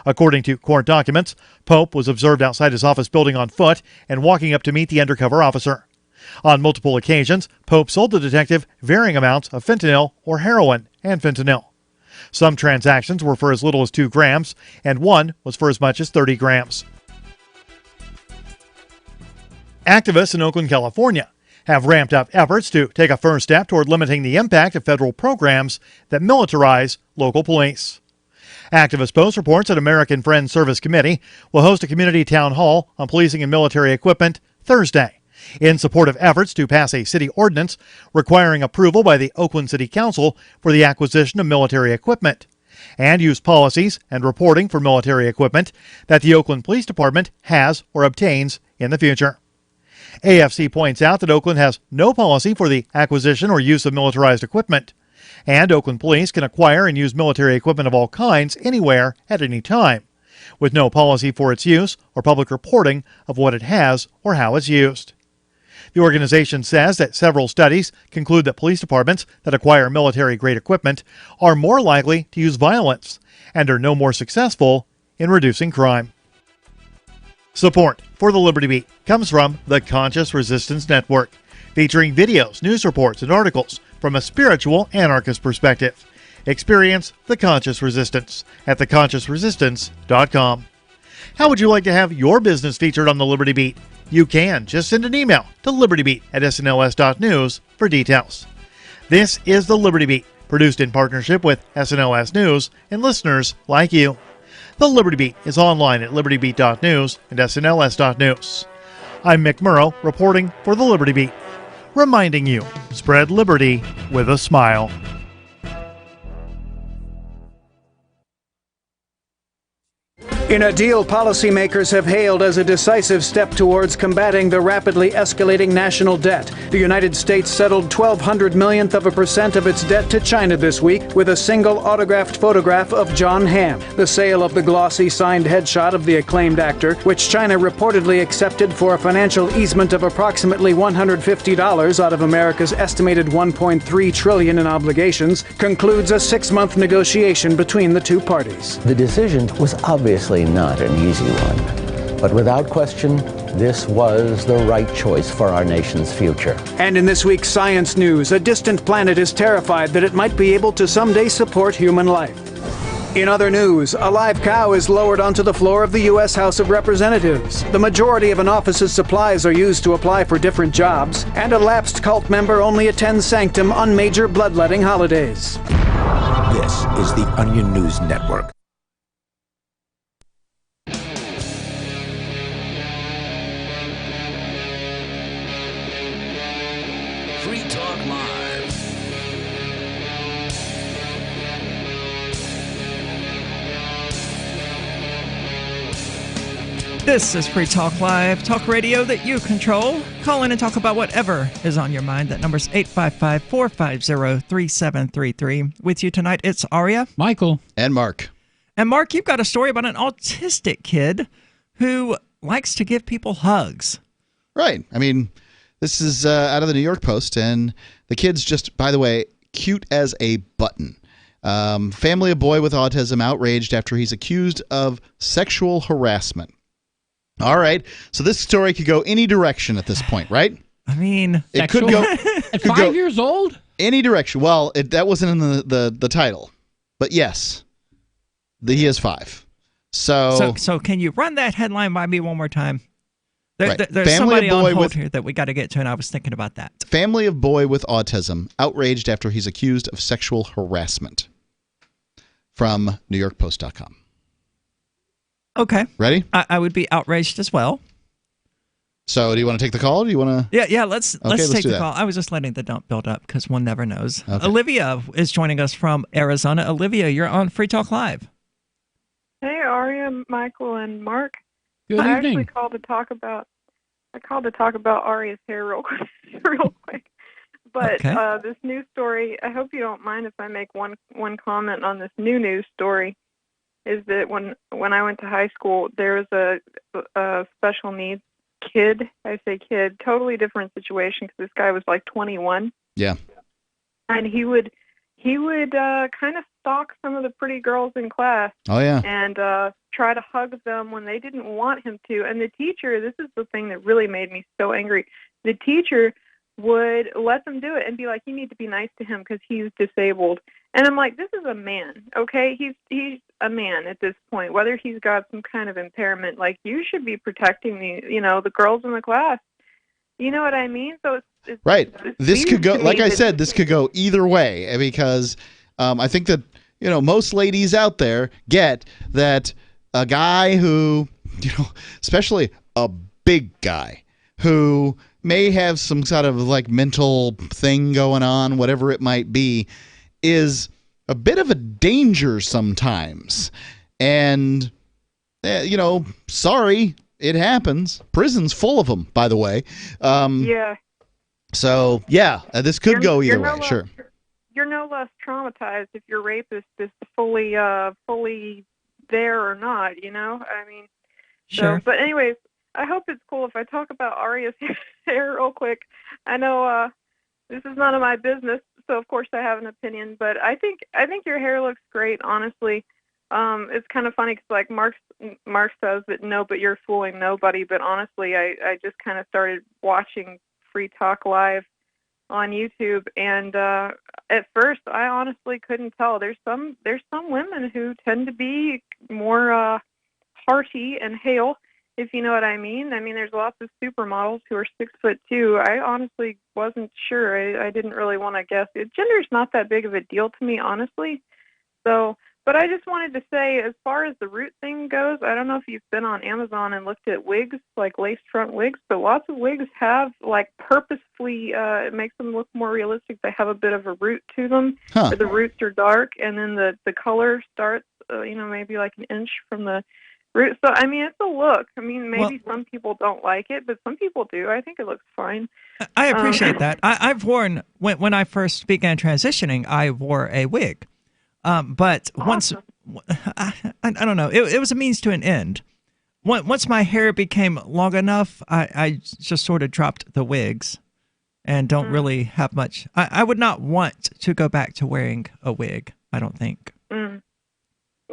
According to court documents, Pope was observed outside his office building on foot and walking up to meet the undercover officer. On multiple occasions, Pope sold the detective varying amounts of fentanyl or heroin and fentanyl. Some transactions were for as little as 2 grams, and one was for as much as 30 grams. Activists in Oakland, California, have ramped up efforts to take a first step toward limiting the impact of federal programs that militarize local police. Activist Post reports that American Friends Service Committee will host a community town hall on policing and military equipment Thursday in support of efforts to pass a city ordinance requiring approval by the Oakland City Council for the acquisition of military equipment and use policies and reporting for military equipment that the Oakland Police Department has or obtains in the future. AFC points out that Oakland has no policy for the acquisition or use of militarized equipment, and Oakland police can acquire and use military equipment of all kinds anywhere at any time, with no policy for its use or public reporting of what it has or how it's used. The organization says that several studies conclude that police departments that acquire military-grade equipment are more likely to use violence and are no more successful in reducing crime. Support for the Liberty Beat comes from the Conscious Resistance Network, featuring videos, news reports, and articles from a spiritual anarchist perspective. Experience the Conscious Resistance at theconsciousresistance.com. How would you like to have your business featured on the Liberty Beat? You can. Just send an email to libertybeat@snls.news for details. This is the Liberty Beat, produced in partnership with SNLS News and listeners like you. The Liberty Beat is online at libertybeat.news and snls.news. I'm Mick Murrow, reporting for the Liberty Beat, reminding you, spread liberty with a smile. In a deal policymakers have hailed as a decisive step towards combating the rapidly escalating national debt, the United States settled 0.02% of its debt to China this week with a single autographed photograph of John Hamm. The sale of the glossy signed headshot of the acclaimed actor, which China reportedly accepted for a financial easement of approximately $150 out of America's estimated $1.3 trillion in obligations, concludes a 6-month negotiation between the two parties. The decision was obviously not an easy one, but without question, this was the right choice for our nation's future. And in this week's science news, a distant planet is terrified that it might be able to someday support human life. In other news, a live cow is lowered onto the floor of the U.S. House of Representatives. The majority of an office's supplies are used to apply for different jobs, and a lapsed cult member only attends sanctum on major bloodletting holidays. This is the Onion News Network. Free Talk Live. This is Free Talk Live, talk radio that you control. Call in and talk about whatever is on your mind. That number's 855-450-3733. With you tonight, it's Aria, Michael, and Mark. And Mark, you've got a story about an autistic kid who likes to give people hugs. Right. I mean, this is out of the New York Post, and the kid's just, by the way, cute as a button. Family of boy with autism outraged after he's accused of sexual harassment. All right. So this story could go any direction at this point, right? I mean, it could go at 5 years old? Any direction. Well, that wasn't in the title. But yes, he is 5. So can you run that headline by me one more time? Right. There's Family somebody of boy on hold with, here that we got to get to, and I was thinking about that. Family of boy with autism outraged after he's accused of sexual harassment. From NewYorkPost.com. Okay. Ready? I would be outraged as well. So, do you want to take the call? Or do you want to? Yeah. Let's take the that. call. I was just letting the dump build up because one never knows. Okay. Olivia is joining us from Arizona. Olivia, you're on Free Talk Live. Hey, Aria, Michael, and Mark. Good I evening. actually called to talk about Aria's hair real quick. But Okay. This news story, I hope you don't mind if I make one comment on this new news story. Is that when I went to high school, there was a special needs kid. I say kid, totally different situation because this guy was like 21. Yeah. And he would kind of stalk some of the pretty girls in class. Oh, yeah. And try to hug them when they didn't want him to. And the teacher, this is the thing that really made me so angry. The teacher would let them do it and be like, you need to be nice to him because he's disabled. And I'm like, this is a man, okay? He's a man at this point. Whether he's got some kind of impairment, like you should be protecting the girls in the class. You know what I mean? So it's Right. This could go, like I that- said, this could go either way because I think that, most ladies out there get that a guy who, especially a big guy who may have some sort of like mental thing going on, whatever it might be, is a bit of a danger sometimes. And, sorry, it happens. Prison's full of them, by the way. Yeah. So, yeah, this could go either way, sure. You're no less traumatized if your rapist is fully there or not, you know? I mean, Sure. So, but anyways, I hope it's cool if I talk about Aria's hair real quick. I know this is none of my business, so of course I have an opinion, but I think your hair looks great, honestly. It's kind of funny because like Mark says that no, but you're fooling nobody. But honestly, I just kind of started watching Free Talk Live on YouTube, and at first I honestly couldn't tell. There's some women who tend to be more hearty and hale, if you know what I mean. I mean, there's lots of supermodels who are 6'2". I honestly wasn't sure. I didn't really want to guess. Gender's not that big of a deal to me, honestly. So. But I just wanted to say, as far as the root thing goes, I don't know if you've been on Amazon and looked at wigs, like lace front wigs, but lots of wigs have, like, purposefully, it makes them look more realistic. They have a bit of a root to them. Or the roots are dark, and then the color starts, maybe like an inch from the root. So, I mean, it's a look. I mean, maybe some people don't like it, but some people do. I think it looks fine. I appreciate that. I've worn, when I first began transitioning, I wore a wig. But once, I don't know, it was a means to an end. Once my hair became long enough, I just sort of dropped the wigs and don't really have much. I would not want to go back to wearing a wig, I don't think. Well,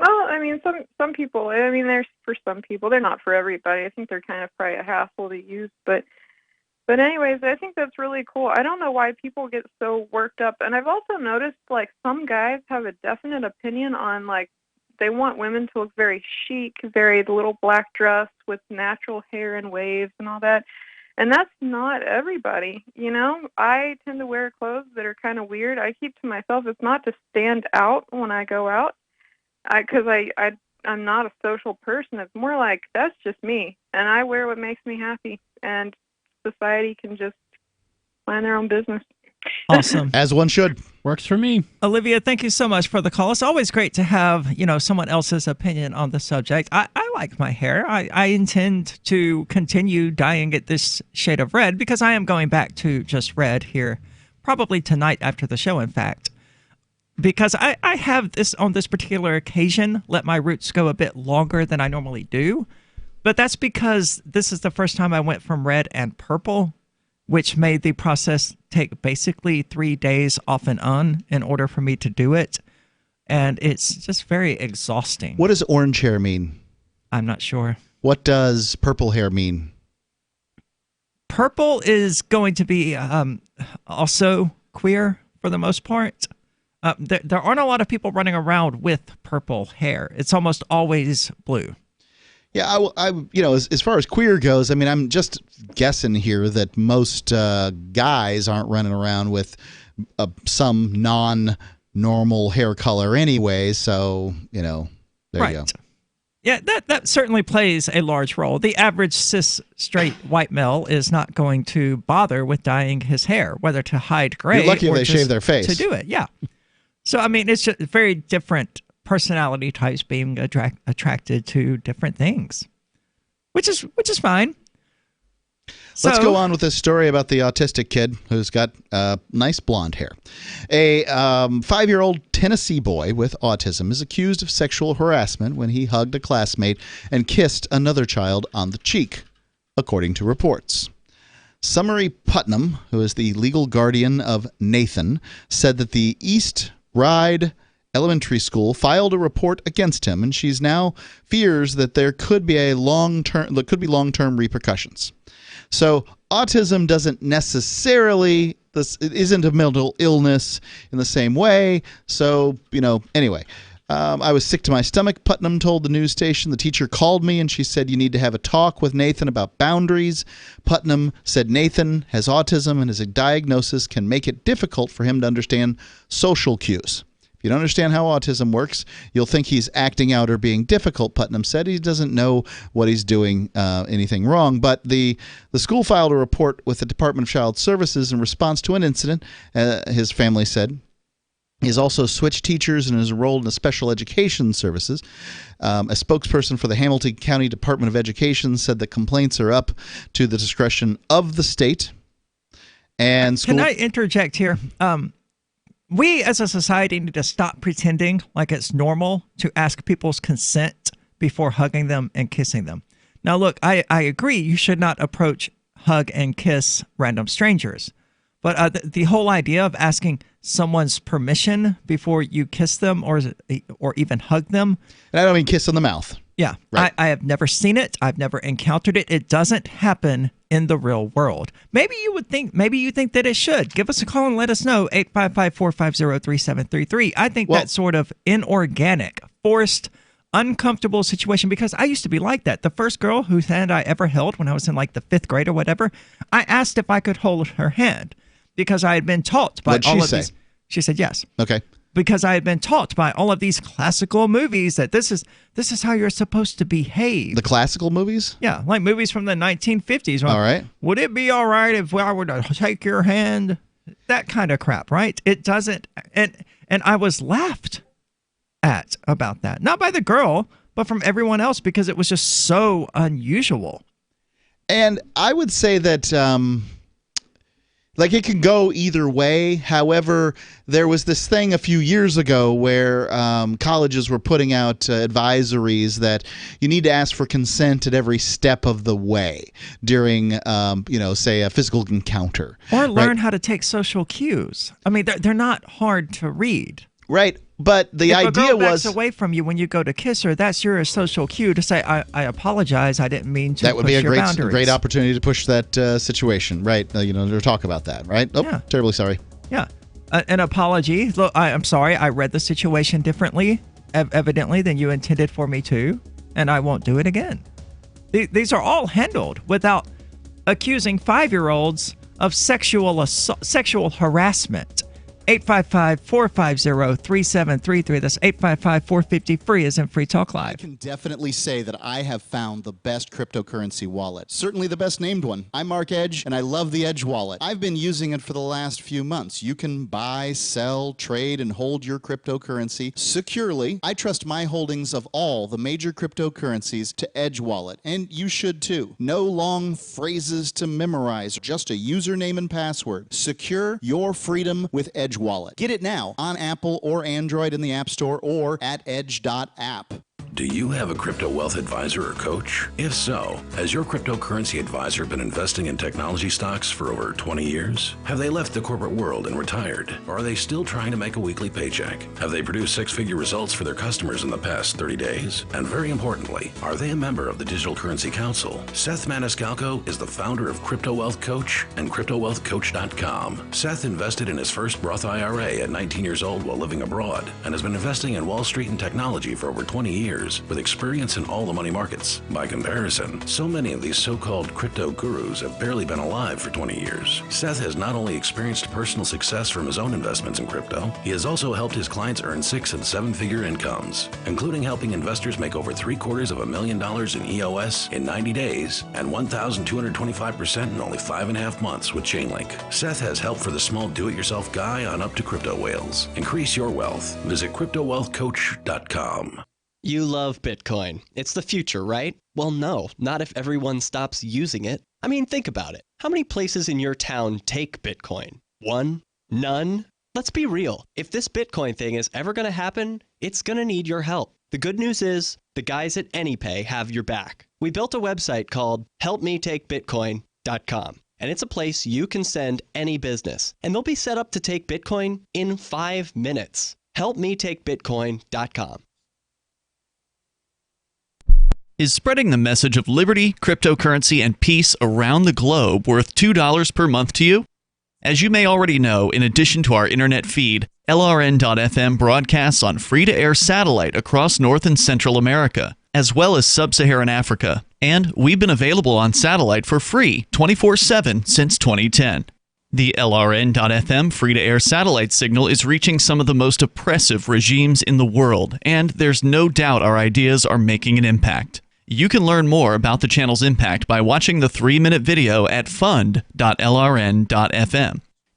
I mean, some people, I mean, there's for some people, they're not for everybody. I think they're kind of probably a hassle to use, but anyways, I think that's really cool. I don't know why people get so worked up. And I've also noticed, like, some guys have a definite opinion on, like, they want women to look very chic, very little black dress with natural hair and waves and all that. And that's not everybody, you know? I tend to wear clothes that are kind of weird. I keep to myself. It's not to stand out when I go out, because I'm not a social person. It's more like, that's just me. And I wear what makes me happy. And society can just plan their own business. Awesome. As one should. Works for me. Olivia, thank you so much for the call. It's always great to have, someone else's opinion on the subject. I like my hair. I intend to continue dyeing it this shade of red because I am going back to just red here probably tonight after the show, in fact. Because I have this, on this particular occasion, let my roots go a bit longer than I normally do. But that's because this is the first time I went from red and purple, which made the process take basically 3 days off and on in order for me to do it. And it's just very exhausting. What does orange hair mean? I'm not sure. What does purple hair mean? Purple is going to be also queer for the most part. There aren't a lot of people running around with purple hair. It's almost always blue. Yeah, as far as queer goes, I mean, I'm just guessing here that most guys aren't running around with some non-normal hair color anyway. So, there you go. Yeah, that certainly plays a large role. The average cis straight white male is not going to bother with dyeing his hair, whether to hide gray. You're lucky or if they shave their face to do it. Yeah. So I mean, it's just very different personality types being attracted to different things, which is fine. Let's go on with this story about the autistic kid who's got nice blonde hair. A 5-year-old Tennessee boy with autism is accused of sexual harassment when he hugged a classmate and kissed another child on the cheek, according to reports. Summary Putnam, who is the legal guardian of Nathan, said that the East Ryde Elementary School filed a report against him, and she's now fears that there could be long-term repercussions. So autism doesn't necessarily, it isn't a mental illness in the same way. So, anyway, I was sick to my stomach, Putnam told the news station. The teacher called me and she said, you need to have a talk with Nathan about boundaries. Putnam said Nathan has autism and his diagnosis can make it difficult for him to understand social cues. If you don't understand how autism works, you'll think he's acting out or being difficult, Putnam said. He doesn't know what he's doing anything wrong. But the school filed a report with the Department of Child Services in response to an incident, his family said. He's also switched teachers and is enrolled in special education services. A spokesperson for the Hamilton County Department of Education said the complaints are up to the discretion of the state. And Can I interject here? We as a society need to stop pretending like it's normal to ask people's consent before hugging them and kissing them. Now, look, I agree you should not approach, hug, and kiss random strangers. But the whole idea of asking someone's permission before you kiss them or even hug them. And I don't mean kiss on the mouth. Yeah. Right. I have never seen it. I've never encountered it. It doesn't happen in the real world. Maybe you think that it should. Give us a call and let us know. 855-450-3733. I think that sort of inorganic, forced, uncomfortable situation, because I used to be like that. The first girl whose hand I ever held when I was in like the 5th grade or whatever, I asked if I could hold her hand because I had been taught by all of these. She said yes. Okay. Because I had been taught by all of these classical movies that this is how you're supposed to behave. The classical movies? Yeah, like movies from the 1950s. All right. Would it be all right if I were to take your hand? That kind of crap, right? It doesn't. And I was laughed at about that. Not by the girl, but from everyone else because it was just so unusual. And I would say that like it can go either way. However, there was this thing a few years ago where colleges were putting out advisories that you need to ask for consent at every step of the way during, say a physical encounter. Or learn how to take social cues. I mean, they're not hard to read. Right. But the idea was... If a girl backs was away from you when you go to kiss her, that's your social cue to say, I apologize, I didn't mean to that would push be a your boundaries. great opportunity to push that situation, right? To talk about that, right? Oh, yeah. Terribly sorry. Yeah. An apology. Look, I'm sorry, I read the situation differently, evidently, than you intended for me to, and I won't do it again. These are all handled without accusing 5-year-olds of sexual harassment. 855-450-3733. That's 855-450-FREE as in Free Talk Live. I can definitely say that I have found the best cryptocurrency wallet. Certainly the best named one. I'm Mark Edge, and I love the Edge wallet. I've been using it for the last few months. You can buy, sell, trade, and hold your cryptocurrency securely. I trust my holdings of all the major cryptocurrencies to Edge wallet, and you should too. No long phrases to memorize, just a username and password. Secure your freedom with Edge wallet. Get it now on Apple or Android in the App Store or at edge.app. Do you have a crypto wealth advisor or coach? If so, has your cryptocurrency advisor been investing in technology stocks for over 20 years? Have they left the corporate world and retired? Or are they still trying to make a weekly paycheck? Have they produced 6-figure results for their customers in the past 30 days? And very importantly, are they a member of the Digital Currency Council? Seth Maniscalco is the founder of Crypto Wealth Coach and CryptoWealthCoach.com. Seth invested in his first Roth IRA at 19 years old while living abroad and has been investing in Wall Street and technology for over 20 years. With experience in all the money markets. By comparison, so many of these so-called crypto gurus have barely been alive for 20 years. Seth has not only experienced personal success from his own investments in crypto, he has also helped his clients earn 6- and 7-figure incomes, including helping investors make over $750,000 in EOS in 90 days and 1,225% in only 5.5 months with Chainlink. Seth has help for the small do-it-yourself guy on up to crypto whales. Increase your wealth. Visit CryptoWealthCoach.com. You love Bitcoin. It's the future, right? Well, no, not if everyone stops using it. I mean, think about it. How many places in your town take Bitcoin? 1? None? Let's be real. If this Bitcoin thing is ever going to happen, it's going to need your help. The good news is, the guys at AnyPay have your back. We built a website called helpmetakebitcoin.com, and it's a place you can send any business, and they'll be set up to take Bitcoin in 5 minutes. helpmetakebitcoin.com. Is spreading the message of liberty, cryptocurrency, and peace around the globe worth $2 per month to you? As you may already know, in addition to our internet feed, LRN.FM broadcasts on free-to-air satellite across North and Central America, as well as Sub-Saharan Africa. And we've been available on satellite for free 24/7 since 2010. The LRN.FM free-to-air satellite signal is reaching some of the most oppressive regimes in the world, and there's no doubt our ideas are making an impact. You can learn more about the channel's impact by watching the 3-minute video at fund.lrn.fm.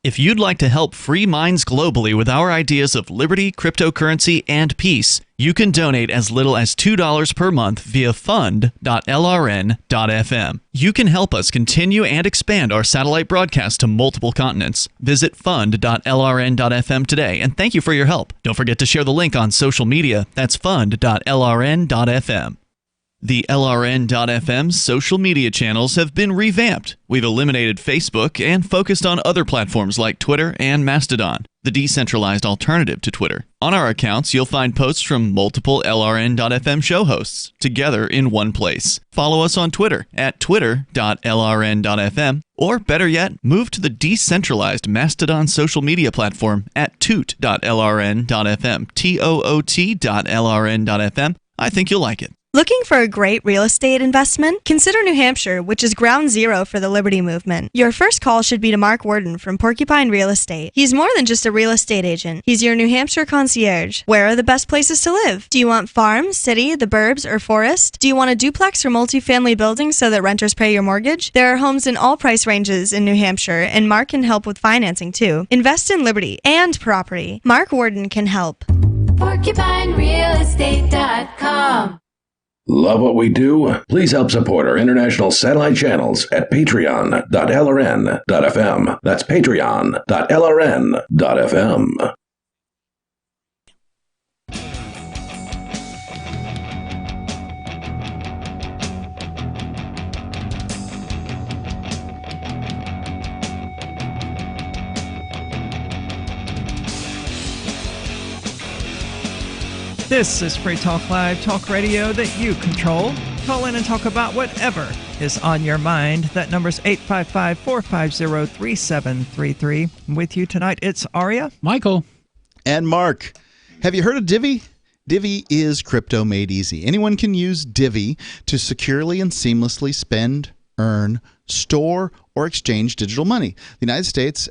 If you'd like to help free minds globally with our ideas of liberty, cryptocurrency, and peace, you can donate as little as $2 per month via fund.lrn.fm. You can help us continue and expand our satellite broadcast to multiple continents. Visit fund.lrn.fm today, and thank you for your help. Don't forget to share the link on social media. That's fund.lrn.fm. The LRN.FM social media channels have been revamped. We've eliminated Facebook and focused on other platforms like Twitter and Mastodon, the decentralized alternative to Twitter. On our accounts, you'll find posts from multiple LRN.FM show hosts together in one place. Follow us on Twitter at twitter.lrn.fm, or better yet, move to the decentralized Mastodon social media platform at toot.lrn.fm, toot.lrn.fm. I think you'll like it. Looking for a great real estate investment? Consider New Hampshire, which is ground zero for the Liberty Movement. Your first call should be to Mark Worden from Porcupine Real Estate. He's more than just a real estate agent. He's your New Hampshire concierge. Where are the best places to live? Do you want farm, city, the burbs, or forest? Do you want a duplex or multifamily building so that renters pay your mortgage? There are homes in all price ranges in New Hampshire, and Mark can help with financing too. Invest in liberty and property. Mark Worden can help. PorcupineRealEstate.com. Love what we do? Please help support our international satellite channels at patreon.lrn.fm. That's patreon.lrn.fm. This is Free Talk Live, talk radio that you control. Call in and talk about whatever is on your mind. That number's 855-450-3733. With you tonight, it's Aria, Michael, and Mark. Have you heard of Divvy? Divvy is crypto made easy. Anyone can use Divvy to securely and seamlessly spend, earn, store, or exchange digital money. The United States,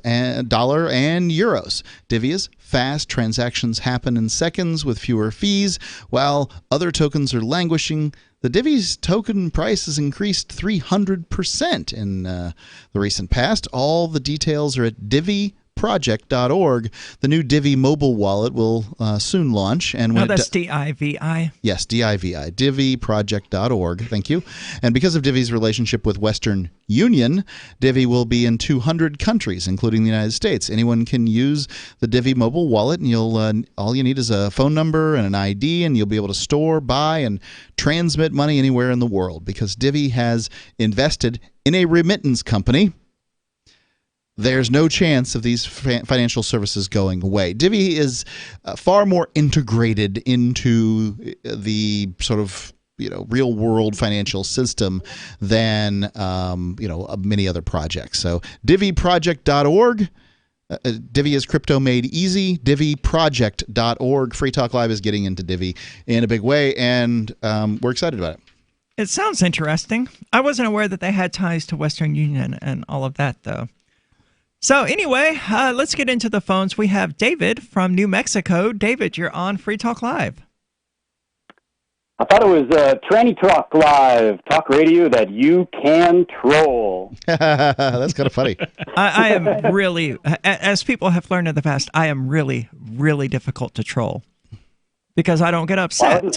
dollar, and euros. Divvy is fast. Transactions happen in seconds with fewer fees, while other tokens are languishing. The Divvy's token price has increased 300% in the recent past. All the details are at divvyproject.org. The new Divvy mobile wallet will soon launch. And when that's D-I-V-I. Yes, D-I-V-I, divvyproject.org. Thank you. And because of Divvy's relationship with Western Union, Divvy will be in 200 countries, including the United States. Anyone can use the Divvy mobile wallet, and all you need is a phone number and an ID, and you'll be able to store, buy, and transmit money anywhere in the world. Because Divvy has invested in a remittance company, there's no chance of these financial services going away. Divvy is far more integrated into the sort of real world financial system than many other projects. So divvyproject.org. Divvy is crypto made easy. Divvyproject.org. Free Talk Live is getting into Divvy in a big way, and we're excited about it. It sounds interesting. I wasn't aware that they had ties to Western Union and all of that, though. So anyway, let's get into the phones. We have David from New Mexico. David, you're on Free Talk Live. I thought it was Tranny Talk Live, talk radio that you can troll. That's kind of funny. I am really, as people have learned in the past, I am really, really difficult to troll because I don't get upset.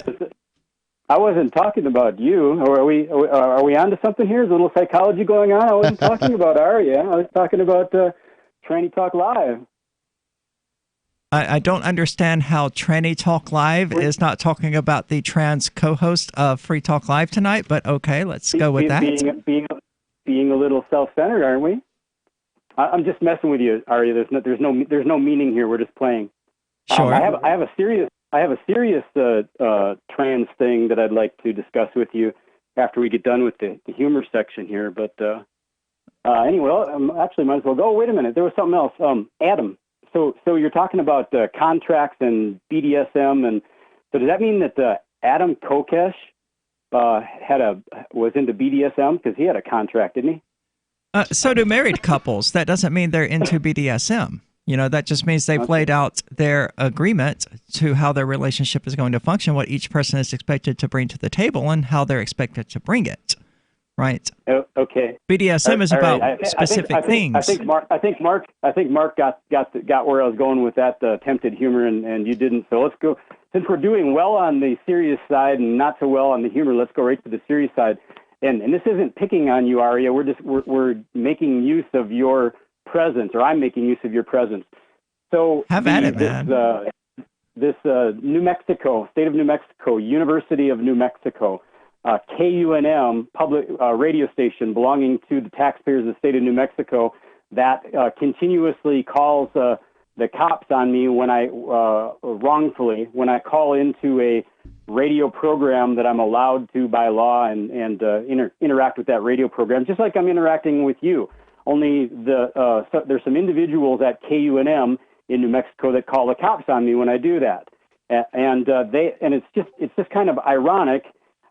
I wasn't talking about you. Or are we onto something here? Is a little psychology going on? I wasn't talking about Aria. I was talking about Tranny Talk Live. I don't understand how Tranny Talk Live is not talking about the trans co-host of Free Talk Live tonight, but okay, let's go with that. Being a little self-centered, aren't we? I'm just messing with you, Aria. There's no meaning here. We're just playing. Sure. I have a serious trans thing that I'd like to discuss with you after we get done with the humor section here. But anyway, actually, might as well go. Oh, wait a minute. There was something else. Adam. So you're talking about contracts and BDSM, and so does that mean that Adam Kokesh was into BDSM because he had a contract, didn't he? So do married couples. That doesn't mean they're into BDSM. That just means they've laid out their agreement to how their relationship is going to function, what each person is expected to bring to the table, and how they're expected to bring it. Right. Oh, okay. BDSM is All about right. specific things. I think Mark got where I was going with that attempted humor, and you didn't. So let's go. Since we're doing well on the serious side and not so well on the humor, let's go right to the serious side. And this isn't picking on you, Aria. We're making use of your presence, or I'm making use of your presence. So have at it, man. This New Mexico, state of New Mexico, University of New Mexico, KUNM public radio station belonging to the taxpayers of the state of New Mexico that continuously calls the cops on me when I wrongfully when I call into a radio program that I'm allowed to by law and interact with that radio program, just like I'm interacting with you. Only there's some individuals at KUNM in New Mexico that call the cops on me when I do that, and it's just kind of ironic.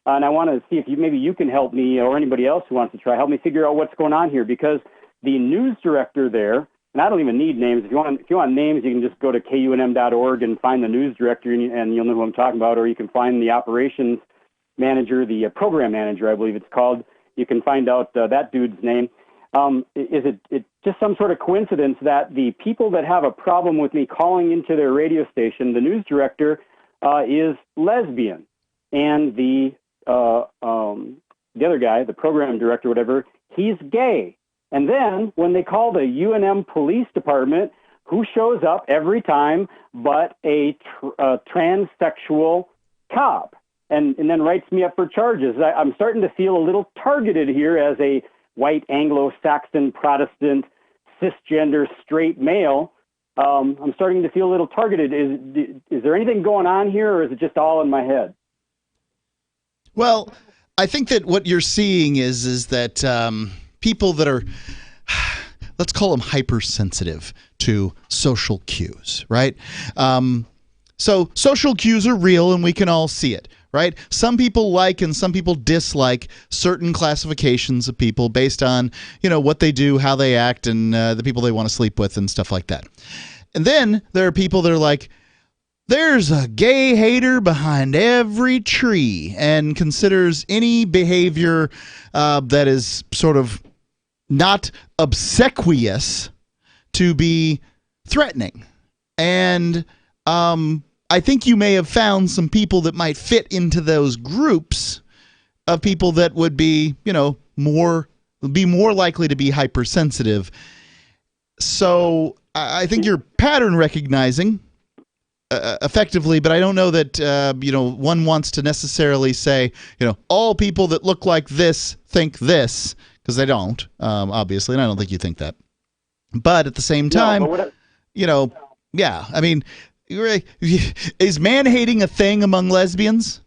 And I want to see if maybe you can help me, or anybody else who wants to try, help me figure out what's going on here. Because the news director there, and I don't even need names. If you want names, you can just go to kunm.org and find the news director, and you'll know who I'm talking about. Or you can find the operations manager, the program manager, I believe it's called. You can find out that dude's name. Is it just some sort of coincidence that the people that have a problem with me calling into their radio station, the news director is lesbian, and the other guy, the program director, whatever, he's gay. And then when they call the UNM police department, who shows up every time but a transsexual cop, and then writes me up for charges. I'm starting to feel a little targeted here as a white Anglo-Saxon Protestant cisgender straight male. I'm starting to feel a little targeted. Is there anything going on here, or is it just all in my head? Well, I think that what you're seeing is that people that are, let's call them hypersensitive to social cues, right? So social cues are real, and we can all see it, right? Some people like and some people dislike certain classifications of people based on, what they do, how they act, and the people they want to sleep with and stuff like that. And then there are people that are like, there's a gay hater behind every tree, and considers any behavior that is sort of not obsequious to be threatening. And I think you may have found some people that might fit into those groups of people that would be, more likely to be hypersensitive. So I think you're pattern recognizing effectively, but I don't know that one wants to necessarily say all people that look like this think this, because they don't, obviously, and I don't think you think that. But at the same time, yeah, I mean, is man hating a thing among lesbians?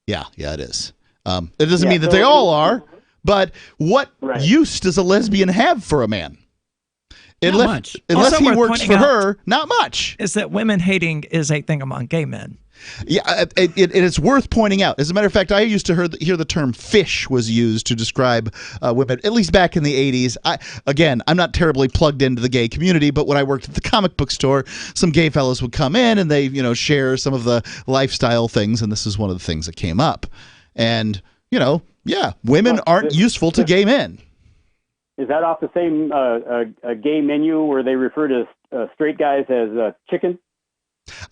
Yeah, it is. It doesn't mean that they all are, but what use does a lesbian have for a man? Unless he works for her, not much. Is that women hating is a thing among gay men. Yeah, it's worth pointing out. As a matter of fact, I used to hear the term fish was used to describe women, at least back in the 80s. I'm not terribly plugged into the gay community, but when I worked at the comic book store, some gay fellows would come in and they, share some of the lifestyle things, and this is one of the things that came up. And, women aren't useful to gay men. Is that off the same gay menu where they refer to straight guys as chicken?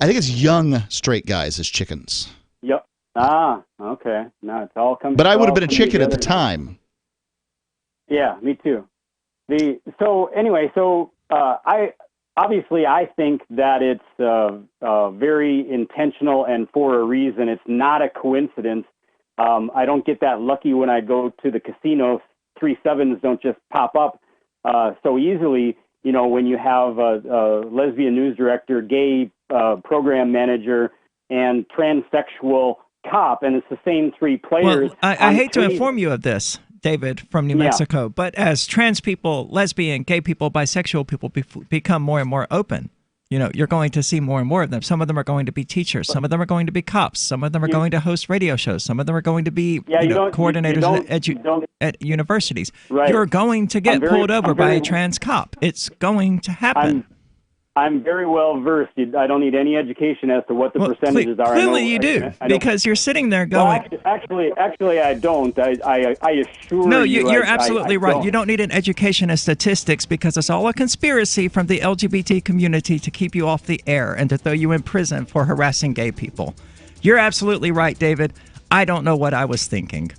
I think it's young straight guys as chickens. Yep. Ah, okay. Now it's all coming. But I would have been a chicken at the time. Yeah, me too. I think that it's very intentional and for a reason. It's not a coincidence. I don't get that lucky when I go to the casino. 3 sevens don't just pop up so easily. When you have a lesbian news director, gay program manager, and transsexual cop, and it's the same 3 players. Well, I hate to inform you of this, David, from New Mexico, but as trans people, lesbian, gay people, bisexual people become more and more open, you're going to see more and more of them. Some of them are going to be teachers. Some of them are going to be cops. Some of them are going to host radio shows. Some of them are going to be coordinators at universities. Right. You're going to get pulled over by a trans cop. It's going to happen. I'm very well versed. I don't need any education as to what the percentages are. Clearly you do, because you're sitting there going... Well, actually, I don't. I assure No, you. you're absolutely right. Don't. You don't need an education of statistics because it's all a conspiracy from the LGBT community to keep you off the air and to throw you in prison for harassing gay people. You're absolutely right, David. I don't know what I was thinking.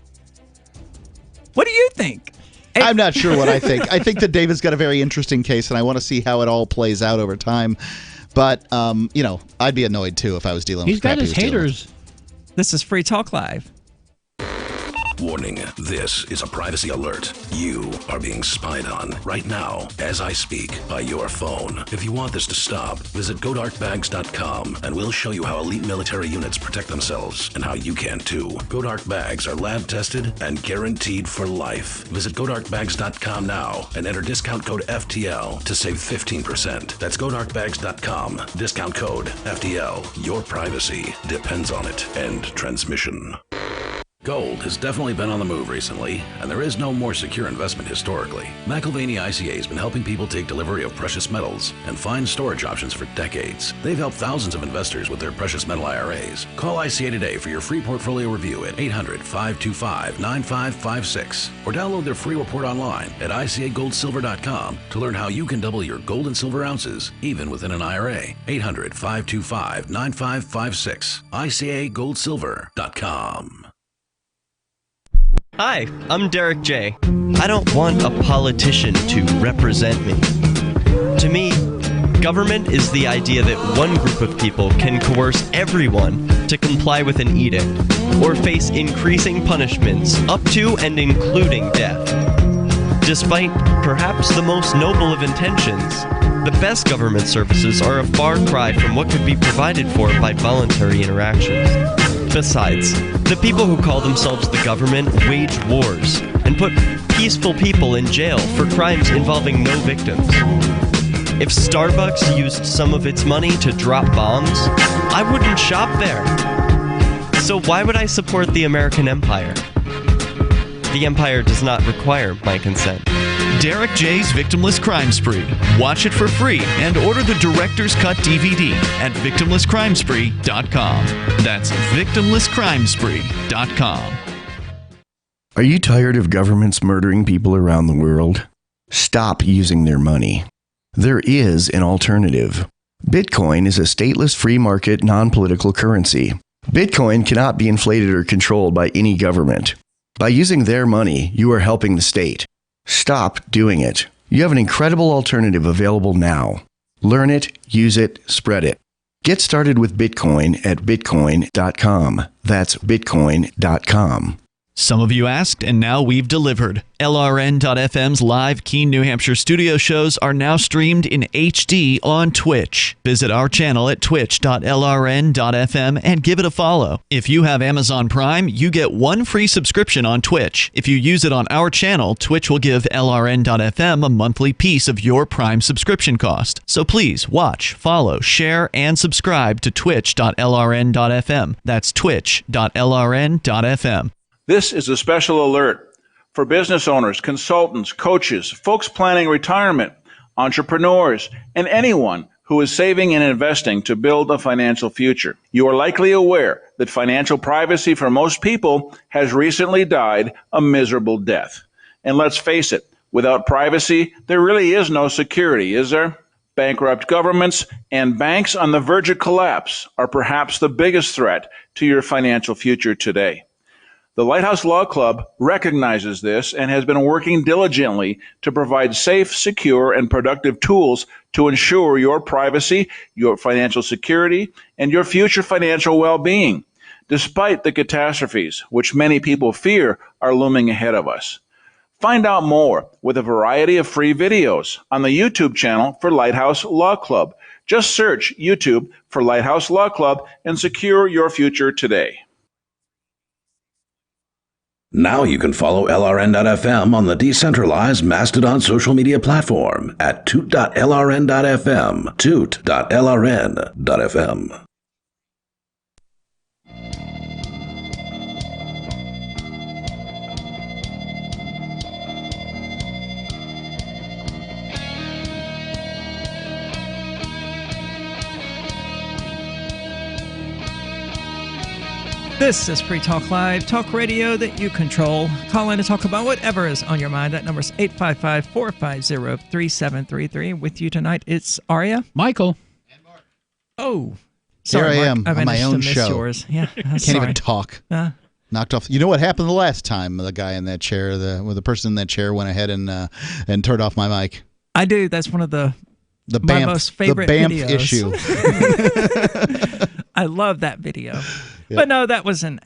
What do you think? I'm not sure what I think. I think that David's got a very interesting case, and I want to see how it all plays out over time. But, I'd be annoyed, too, if I was dealing with crap he was dealing with. Haters. This is Free Talk Live. Warning, this is a privacy alert. You are being spied on right now as I speak by your phone. If you want this to stop, visit GoDarkBags.com and we'll show you how elite military units protect themselves and how you can too. Go Dark Bags are lab tested and guaranteed for life. Visit GoDarkBags.com now and enter discount code FTL to save 15%. That's GoDarkBags.com. Discount code FTL. Your privacy depends on it. End transmission. Gold has definitely been on the move recently, and there is no more secure investment historically. McIlvaney ICA has been helping people take delivery of precious metals and find storage options for decades. They've helped thousands of investors with their precious metal IRAs. Call ICA today for your free portfolio review at 800-525-9556 or download their free report online at ICAGoldSilver.com to learn how you can double your gold and silver ounces even within an IRA. 800-525-9556. ICAGoldSilver.com. Hi, I'm Derek J. I don't want a politician to represent me. To me, government is the idea that one group of people can coerce everyone to comply with an edict or face increasing punishments up to and including death. Despite perhaps the most noble of intentions, the best government services are a far cry from what could be provided for by voluntary interactions. Besides, the people who call themselves the government wage wars and put peaceful people in jail for crimes involving no victims. If Starbucks used some of its money to drop bombs, I wouldn't shop there. So why would I support the American empire? The empire does not require my consent. Derek J's Victimless Crime Spree. Watch it for free and order the Director's Cut DVD at victimlesscrimespree.com. That's victimlesscrimespree.com. Are you tired of governments murdering people around the world? Stop using their money. There is an alternative. Bitcoin is a stateless free market non-political currency. Bitcoin cannot be inflated or controlled by any government. By using their money, you are helping the state. Stop doing it. You have an incredible alternative available now. Learn it, use it, spread it. Get started with Bitcoin at bitcoin.com. That's bitcoin.com. Some of you asked, and now we've delivered. LRN.FM's live Keene, New Hampshire studio shows are now streamed in HD on Twitch. Visit our channel at twitch.lrn.fm and give it a follow. If you have Amazon Prime, you get one free subscription on Twitch. If you use it on our channel, Twitch will give LRN.FM a monthly piece of your Prime subscription cost. So please watch, follow, share, and subscribe to twitch.lrn.fm. That's twitch.lrn.fm. This is a special alert for business owners, consultants, coaches, folks planning retirement, entrepreneurs, and anyone who is saving and investing to build a financial future. You are likely aware that financial privacy for most people has recently died a miserable death. And let's face it, without privacy, there really is no security, is there? Bankrupt governments and banks on the verge of collapse are perhaps the biggest threat to your financial future today. The Lighthouse Law Club recognizes this and has been working diligently to provide safe, secure, and productive tools to ensure your privacy, your financial security, and your future financial well-being, despite the catastrophes which many people fear are looming ahead of us. Find out more with a variety of free videos on the YouTube channel for Lighthouse Law Club. Just search YouTube for Lighthouse Law Club and secure your future today. Now you can follow LRN.FM on the decentralized Mastodon social media platform at toot.lrn.fm, toot.lrn.fm. This is Free Talk Live, talk radio that you control. Call in to talk about whatever is on your mind. That number is 855-450-3733. With you tonight, it's Aria. Michael. And Mark. Oh. Sorry, Here I Mark. am on my own show. Yours. Yeah, Can't even talk. Knocked off. You know what happened the last time the guy in that chair, the person in that chair went ahead and turned off my mic? I do. That's one of my most favorite BAMF videos. issue. I love that video. Yep. But no, that was an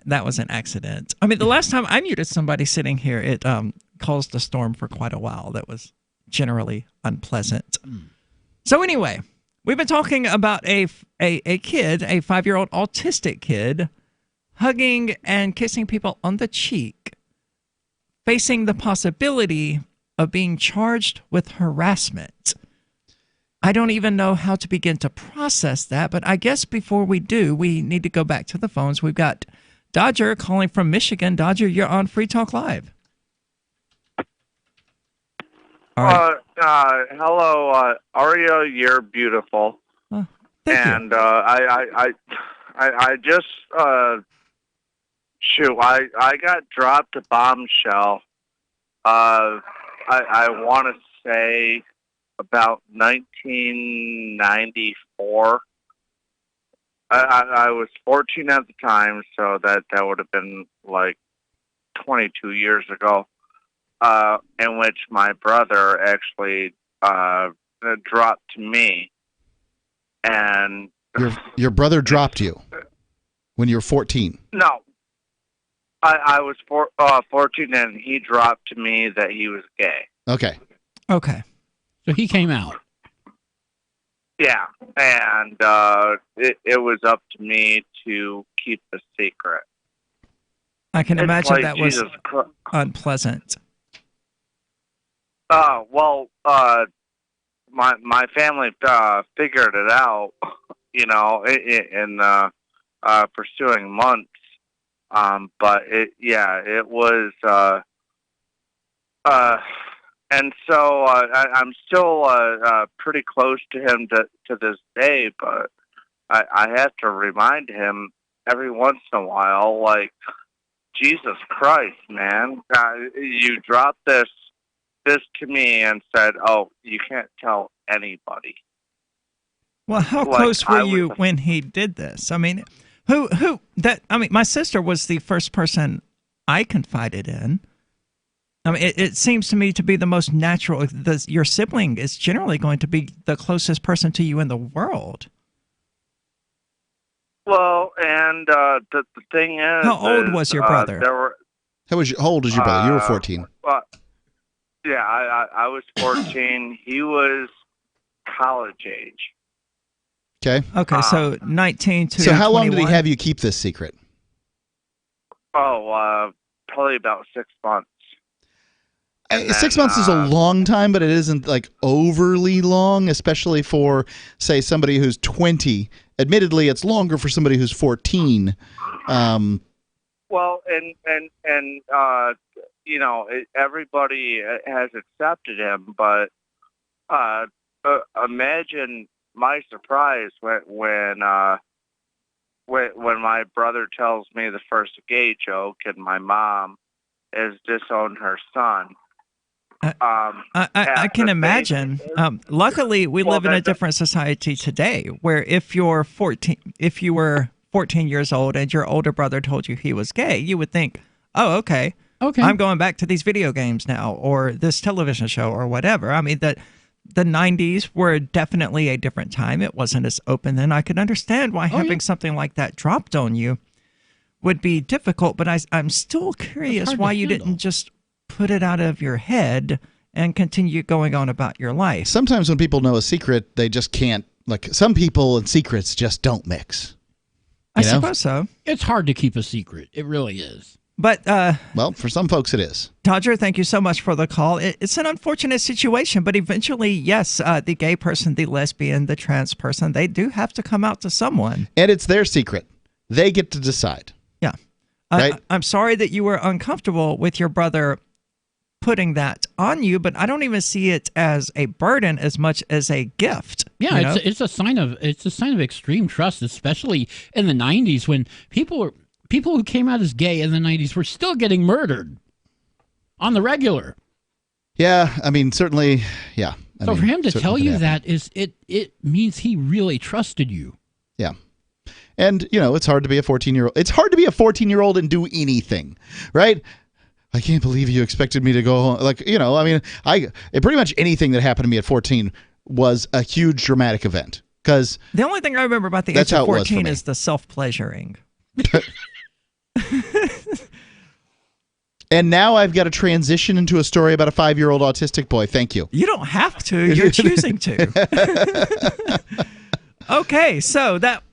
accident. I mean, the last time I muted somebody sitting here, it caused a storm for quite a while. That was generally unpleasant. So anyway, we've been talking about a kid, a 5-year-old autistic kid, hugging and kissing people on the cheek, facing the possibility of being charged with harassment. I don't even know how to begin to process that, but I guess before we do, we need to go back to the phones. We've got Dodger calling from Michigan. Dodger, you're on Free Talk Live. All right. Hello, Aria, you're beautiful. Thank and you. I just I got dropped a bombshell. I want to say about 1994. I was 14 at the time, so that would have been like 22 years ago, in which my brother actually dropped me. And your brother dropped you when you were 14? No. I was 14 and he dropped me that he was gay. Okay. So he came out. Yeah, and it was up to me to keep the secret. I can It's imagine like that was Jesus Christ. unpleasant. Well, my family figured it out, in pursuing months. But it was, and so I'm still pretty close to him to this day, but I have to remind him every once in a while, like, Jesus Christ, man, you dropped this to me and said, oh, you can't tell anybody. Well, how close were you when he did this? I mean, my sister was the first person I confided in. I mean, it seems to me to be the most natural. Your sibling is generally going to be the closest person to you in the world. Well, and the thing is... How old was your brother? How old was your brother? You were 14. Yeah, I was 14. He was college age. Okay. Okay, so 19 to 21. So how long did he have you keep this secret? Probably about 6 months. 6 months is a long time, but it isn't like overly long, especially for, say, somebody who's 20. Admittedly, it's longer for somebody who's 14. Well, and everybody has accepted him, but imagine my surprise when my brother tells me the first gay joke and my mom has disowned her son. I can imagine. Luckily, we live in a different society today, where if you were 14 years old and your older brother told you he was gay, you would think, "Oh, okay, I'm going back to these video games now, or this television show, or whatever." I mean, the 90s were definitely a different time. It wasn't as open then. I could understand why having something like that dropped on you would be difficult, but I'm still curious why you didn't just put it out of your head and continue going on about your life. Sometimes when people know a secret, they just can't, like, some people and secrets just don't mix. I suppose so. It's hard to keep a secret. It really is. But, well, for some folks it is. Dodger, thank you so much for the call. It's an unfortunate situation, but eventually, yes, the gay person, the lesbian, the trans person, they do have to come out to someone. And it's their secret. They get to decide. Yeah. Right? I'm sorry that you were uncomfortable with your brother putting that on you, but I don't even see it as a burden as much as a gift. Yeah, it's a sign of extreme trust, especially in the 90s when people people who came out as gay in the 90s were still getting murdered on the regular. Yeah, I mean, certainly, yeah. So for him to tell you that it means he really trusted you. Yeah. And, it's hard to be a 14-year-old. It's hard to be a 14-year-old and do anything, right? I can't believe you expected me to go home. Like, pretty much anything that happened to me at 14 was a huge dramatic event. Because the only thing I remember about the age of 14 is the self-pleasuring. And now I've got to transition into a story about a 5-year-old autistic boy. Thank you. You don't have to. You're choosing to. Okay, so that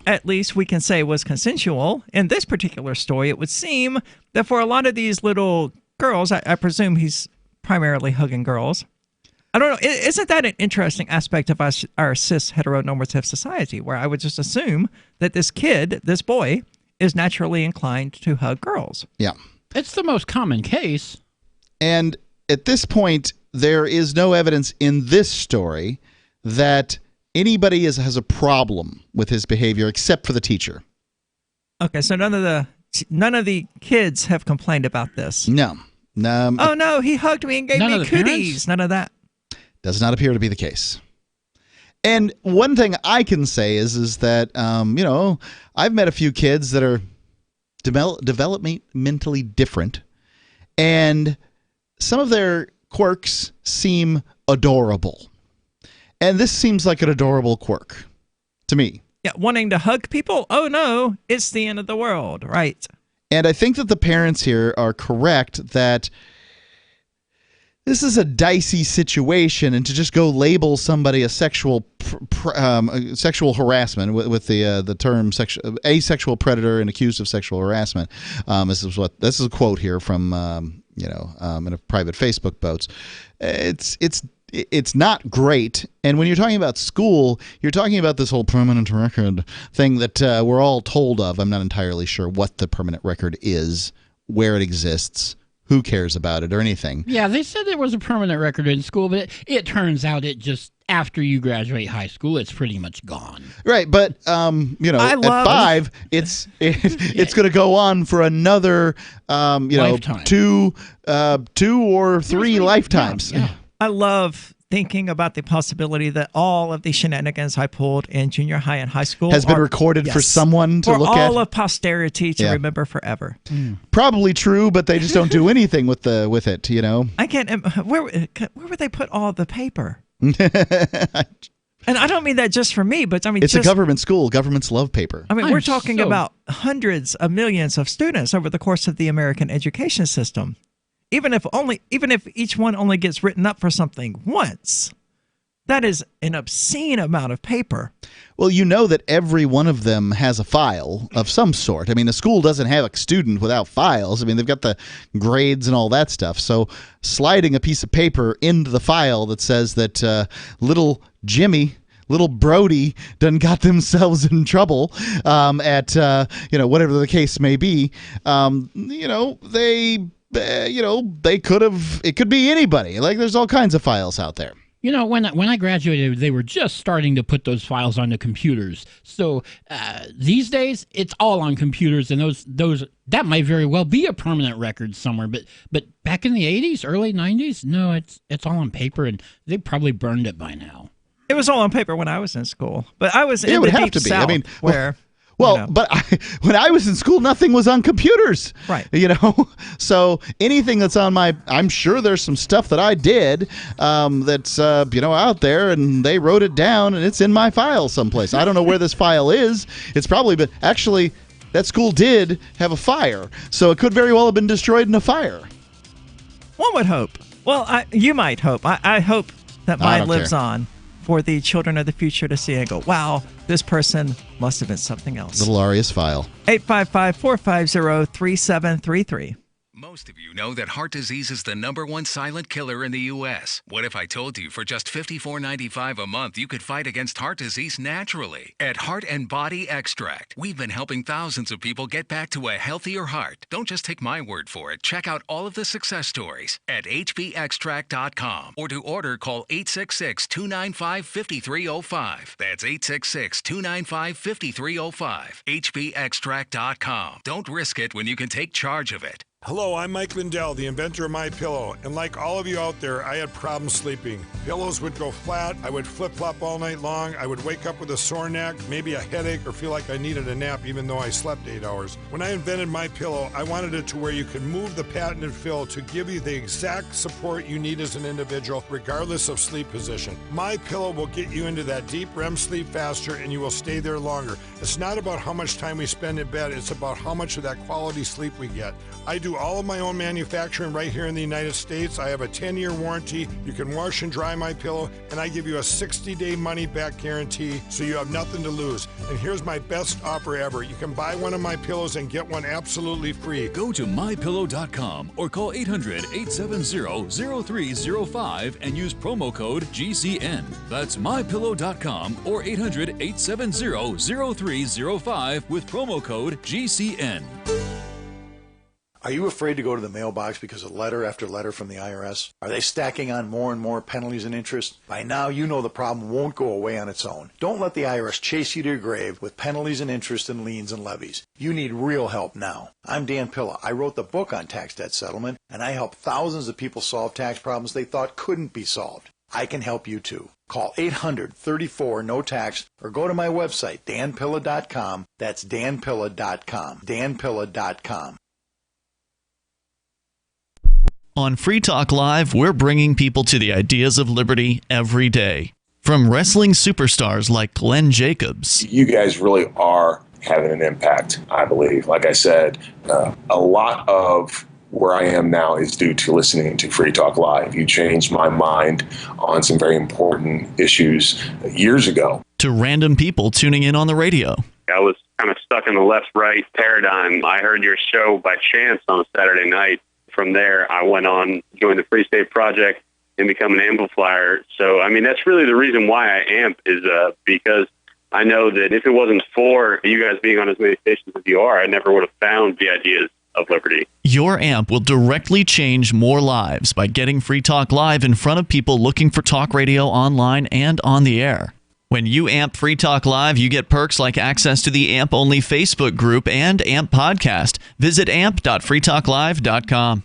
at least we can say was consensual. In this particular story, it would seem that for a lot of these little girls, I presume he's primarily hugging girls. I don't know. Isn't that an interesting aspect of our cis heteronormative society, where I would just assume that this boy, is naturally inclined to hug girls? Yeah. It's the most common case. And at this point, there is no evidence in this story that anybody has a problem with his behavior except for the teacher. Okay, so none of the kids have complained about this. No. Oh no, he hugged me and gave me cooties. Parents? None of that. Does not appear to be the case. And one thing I can say is that I've met a few kids that are developmentally different, and some of their quirks seem adorable. And this seems like an adorable quirk to me. Yeah, wanting to hug people? Oh no, it's the end of the world, right? And I think that the parents here are correct that this is a dicey situation, and to just go label somebody a sexual harassment with the term asexual predator and accused of sexual harassment. This is a quote here from in a private Facebook post. It's not great. And when you're talking about school, you're talking about this whole permanent record thing that we're all told of. I'm not entirely sure what the permanent record is, where it exists, who cares about it, or anything. Yeah, they said there was a permanent record in school, but it turns out it just, after you graduate high school, it's pretty much gone. Right, but at 5, it's going to go on for another lifetime. two or three lifetimes. Yeah. I love thinking about the possibility that all of the shenanigans I pulled in junior high and high school has been recorded for someone to look at. For all of posterity to remember forever. Probably true, but they just don't do anything with it. I can't. Where would they put all the paper? And I don't mean that just for me, but I mean it's a government school. Governments love paper. I mean, we're talking about hundreds of millions of students over the course of the American education system. Even if each one only gets written up for something once, that is an obscene amount of paper. Well, you know that every one of them has a file of some sort. I mean, a school doesn't have a student without files. I mean, they've got the grades and all that stuff. So sliding a piece of paper into the file that says that little Jimmy, little Brody done got themselves in trouble at whatever the case may be, they could have, it could be anybody. Like, there's all kinds of files out there. When I graduated, they were just starting to put those files onto computers. So these days, it's all on computers, and those that might very well be a permanent record somewhere. But back in the 80s, early 90s, no, it's all on paper, and they probably burned it by now. It was all on paper when I was in school, but I was in the deep South, where. But when I was in school, nothing was on computers. Right. So anything that's on I'm sure there's some stuff that I did that's, out there, and they wrote it down, and it's in my file someplace. I don't know where this file is. It's probably, but actually, that school did have a fire. So it could very well have been destroyed in a fire. One would hope. Well, you might hope. I hope that mine lives on for the children of the future to see and go, wow, this person must have been something else. Little Aria's file. 855-450-3733. Most of you know that heart disease is the #1 silent killer in the U.S. What if I told you for just $54.95 a month you could fight against heart disease naturally? At Heart and Body Extract, we've been helping thousands of people get back to a healthier heart. Don't just take my word for it. Check out all of the success stories at hbextract.com, or to order, call 866-295-5305. That's 866-295-5305. hbextract.com. Don't risk it when you can take charge of it. Hello, I'm Mike Lindell, the inventor of MyPillow, and like all of you out there, I had problems sleeping. Pillows would go flat, I would flip-flop all night long, I would wake up with a sore neck, maybe a headache, or feel like I needed a nap even though I slept 8 hours. When I invented MyPillow, I wanted it to where you could move the patented fill to give you the exact support you need as an individual, regardless of sleep position. MyPillow will get you into that deep REM sleep faster, and you will stay there longer. It's not about how much time we spend in bed, it's about how much of that quality sleep we get. I do all of my own manufacturing right here in the United States. I have a 10-year warranty. You can wash and dry my pillow, and I give you a 60-day money-back guarantee, so you have nothing to lose. And here's my best offer ever. You can buy one of my pillows and get one absolutely free. Go to mypillow.com or call 800-870-0305 and use promo code GCN. That's mypillow.com or 800-870-0305 with promo code GCN. Are you afraid to go to the mailbox because of letter after letter from the IRS? Are they stacking on more and more penalties and interest? By now, you know the problem won't go away on its own. Don't let the IRS chase you to your grave with penalties and interest and liens and levies. You need real help now. I'm Dan Pilla. I wrote the book on tax debt settlement, and I help thousands of people solve tax problems they thought couldn't be solved. I can help you too. Call 800-34-NO-TAX or go to my website, danpilla.com. That's danpilla.com. danpilla.com. On Free Talk Live, we're bringing people to the ideas of liberty every day. From wrestling superstars like Glenn Jacobs. You guys really are having an impact, I believe. Like I said, a lot of where I am now is due to listening to Free Talk Live. You changed my mind on some very important issues years ago. To random people tuning in on the radio. I was kind of stuck in the left-right paradigm. I heard your show by chance on a Saturday night. From there, I went on, joined the Free State Project, and become an amplifier. So, I mean, that's really the reason why I amp is because I know that if it wasn't for you guys being on as many stations as you are, I never would have found the ideas of liberty. Your amp will directly change more lives by getting Free Talk Live in front of people looking for talk radio online and on the air. When you amp Free Talk Live, you get perks like access to the AMP-only Facebook group and AMP podcast. Visit amp.freetalklive.com.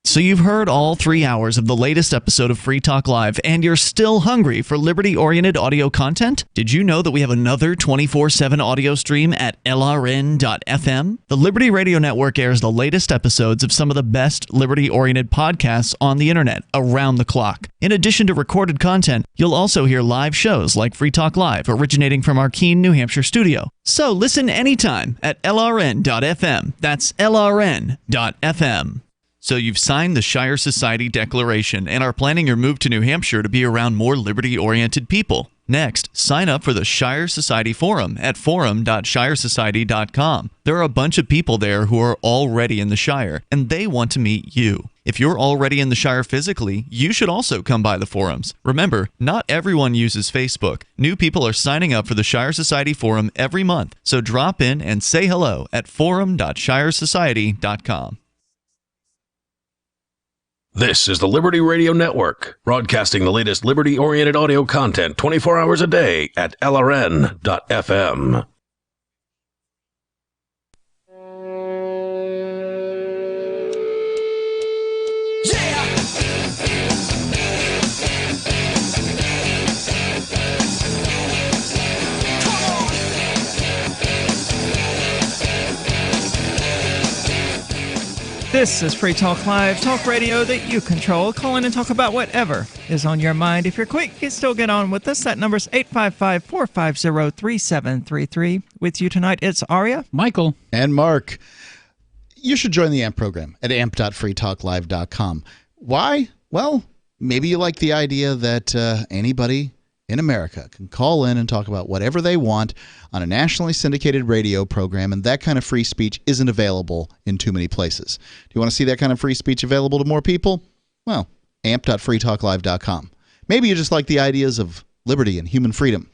So you've heard all 3 hours of the latest episode of Free Talk Live, and you're still hungry for liberty-oriented audio content? Did you know that we have another 24/7 audio stream at LRN.FM? The Liberty Radio Network airs the latest episodes of some of the best liberty-oriented podcasts on the internet around the clock. In addition to recorded content, you'll also hear live shows like Free Talk Live, originating from our Keene, New Hampshire studio. So listen anytime at LRN.FM. That's LRN.FM. So you've signed the Shire Society Declaration and are planning your move to New Hampshire to be around more liberty-oriented people. Next, sign up for the Shire Society Forum at forum.shiresociety.com. There are a bunch of people there who are already in the Shire, and they want to meet you. If you're already in the Shire physically, you should also come by the forums. Remember, not everyone uses Facebook. New people are signing up for the Shire Society Forum every month, so drop in and say hello at forum.shiresociety.com. This is the Liberty Radio Network, broadcasting the latest liberty-oriented audio content 24 hours a day at LRN.FM. This is Free Talk Live, talk radio that you control. Call in and talk about whatever is on your mind. If you're quick, you can still get on with us. That number's 855-450-3733. With you tonight, it's Aria, Michael, and Mark. You should join the AMP program at amp.freetalklive.com. Why? Well, maybe you like the idea that anybody in America can call in and talk about whatever they want on a nationally syndicated radio program, and that kind of free speech isn't available in too many places. Do you want to see that kind of free speech available to more people? Well, amp.freetalklive.com. Maybe you just like the ideas of liberty and human freedom.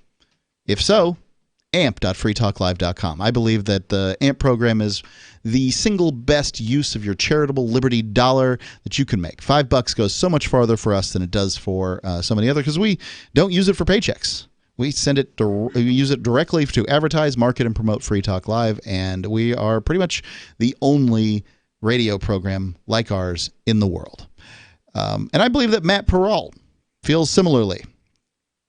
If so, amp.freetalklive.com. I believe that the AMP program is the single best use of your charitable liberty dollar that you can make. $5 goes so much farther for us than it does for so many other, because we don't use it for paychecks. We use it directly to advertise, market, and promote Free Talk Live, and we are pretty much the only radio program like ours in the world. And I believe that Matt Peralt feels similarly.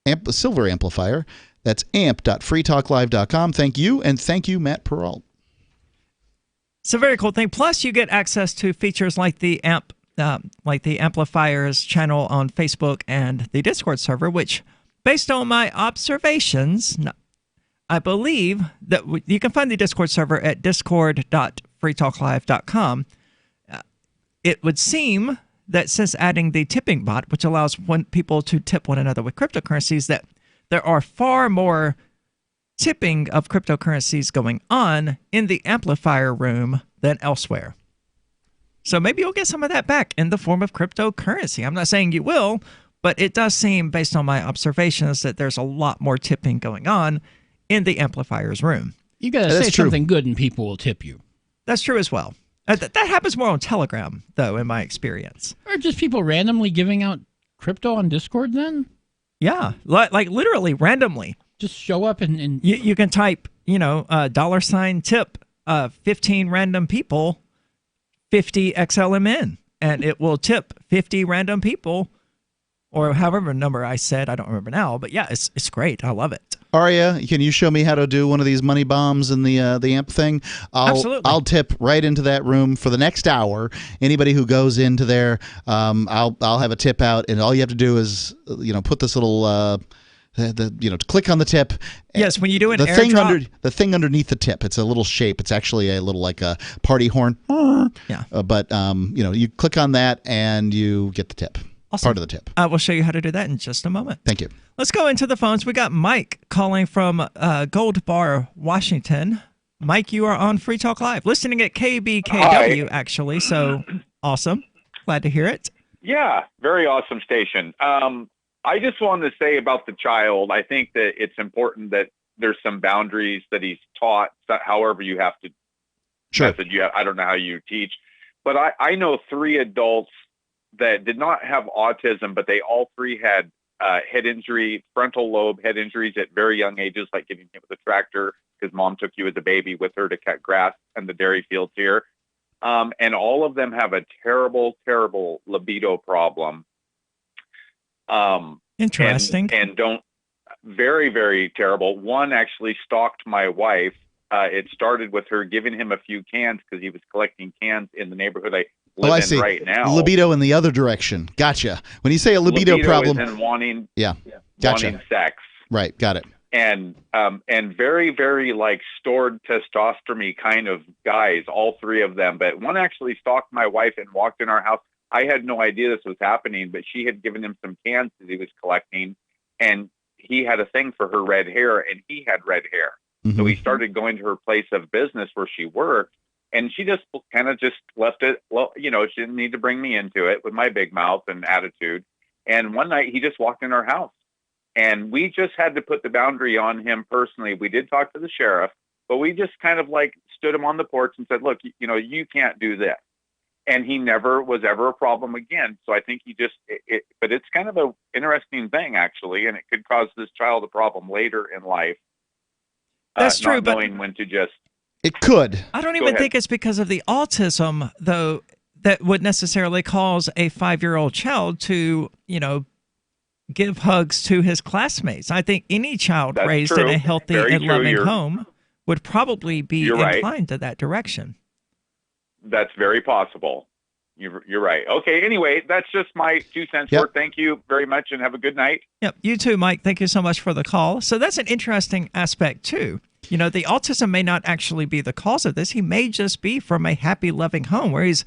The Silver Amplifier. That's amp.freetalklive.com. Thank you, and thank you, Matt Peralt. It's a very cool thing. Plus, you get access to features like the Amplifiers channel on Facebook and the Discord server, which, based on my observations, I believe that you can find the Discord server at discord.freetalklive.com. It would seem that since adding the tipping bot, which allows people to tip one another with cryptocurrencies, that there are far more tipping of cryptocurrencies going on in the amplifier room than elsewhere. So maybe you'll get some of that back in the form of cryptocurrency. I'm not saying you will, but it does seem, based on my observations, that there's a lot more tipping going on in the amplifier's room. You got to say something good and people will tip you. That's true as well. That happens more on Telegram, though, in my experience. Or just people randomly giving out crypto on Discord then? Yeah, like literally randomly. Just show up and you can type, $tip 15 random people 50 XLMN, and it will tip 50 random people, or however number I said. I don't remember now, but yeah, it's great. I love it. Aria, can you show me how to do one of these money bombs in the AMP thing? Absolutely. I'll tip right into that room for the next hour. Anybody who goes into there, I'll have a tip out, and all you have to do is put this little click on the tip. Yes, when you do an the thing underneath the tip, it's a little shape. It's actually a little like a party horn. Yeah. But you click on that and you get the tip. Awesome. Part of the tip. I will show you how to do that in just a moment. Thank you. Let's go into the phones. We got Mike calling from Gold Bar, Washington. Mike, you are on Free Talk Live, listening at KBKW, actually. So awesome. Glad to hear it. Yeah, very awesome station. I just wanted to say about the child, I think that it's important that there's some boundaries that he's taught, however you have to method. I don't know how you teach, but I know 3 adults that did not have autism, but they all 3 had head injury, frontal lobe head injuries at very young ages, like getting hit with a tractor because mom took you as a baby with her to cut grass in the dairy fields here. And all of them have a terrible, terrible libido problem. Interesting. And don't, very, very terrible. One actually stalked my wife. It started with her giving him a few cans because he was collecting cans in the neighborhood I live in right now. Libido in the other direction. Gotcha. When you say a libido problem, is in wanting, gotcha. Wanting sex. Right, got it. And very, very like stored testosterone kind of guys, all 3 of them. But one actually stalked my wife and walked in our house. I had no idea this was happening, but she had given him some cans that he was collecting, and he had a thing for her red hair, and he had red hair. So he started going to her place of business where she worked, and she just kind of just left it. Well, she didn't need to bring me into it with my big mouth and attitude. And one night he just walked in our house, and we just had to put the boundary on him personally. We did talk to the sheriff, but we just kind of like stood him on the porch and said, look, you can't do this. And he never was ever a problem again. So I think but it's kind of an interesting thing, actually, and it could cause this child a problem later in life. That's true, but knowing when to just... It could. I don't even think it's because of the autism, though, that would necessarily cause a 5-year-old child to, give hugs to his classmates. I think any child raised in a healthy and loving home would probably be inclined to that direction. That's very possible. You're right. Okay, anyway, that's just my 2 cents worth. Thank you very much, and have a good night. Yep, you too, Mike. Thank you so much for the call. So that's an interesting aspect, too. The autism may not actually be the cause of this. He may just be from a happy, loving home where he's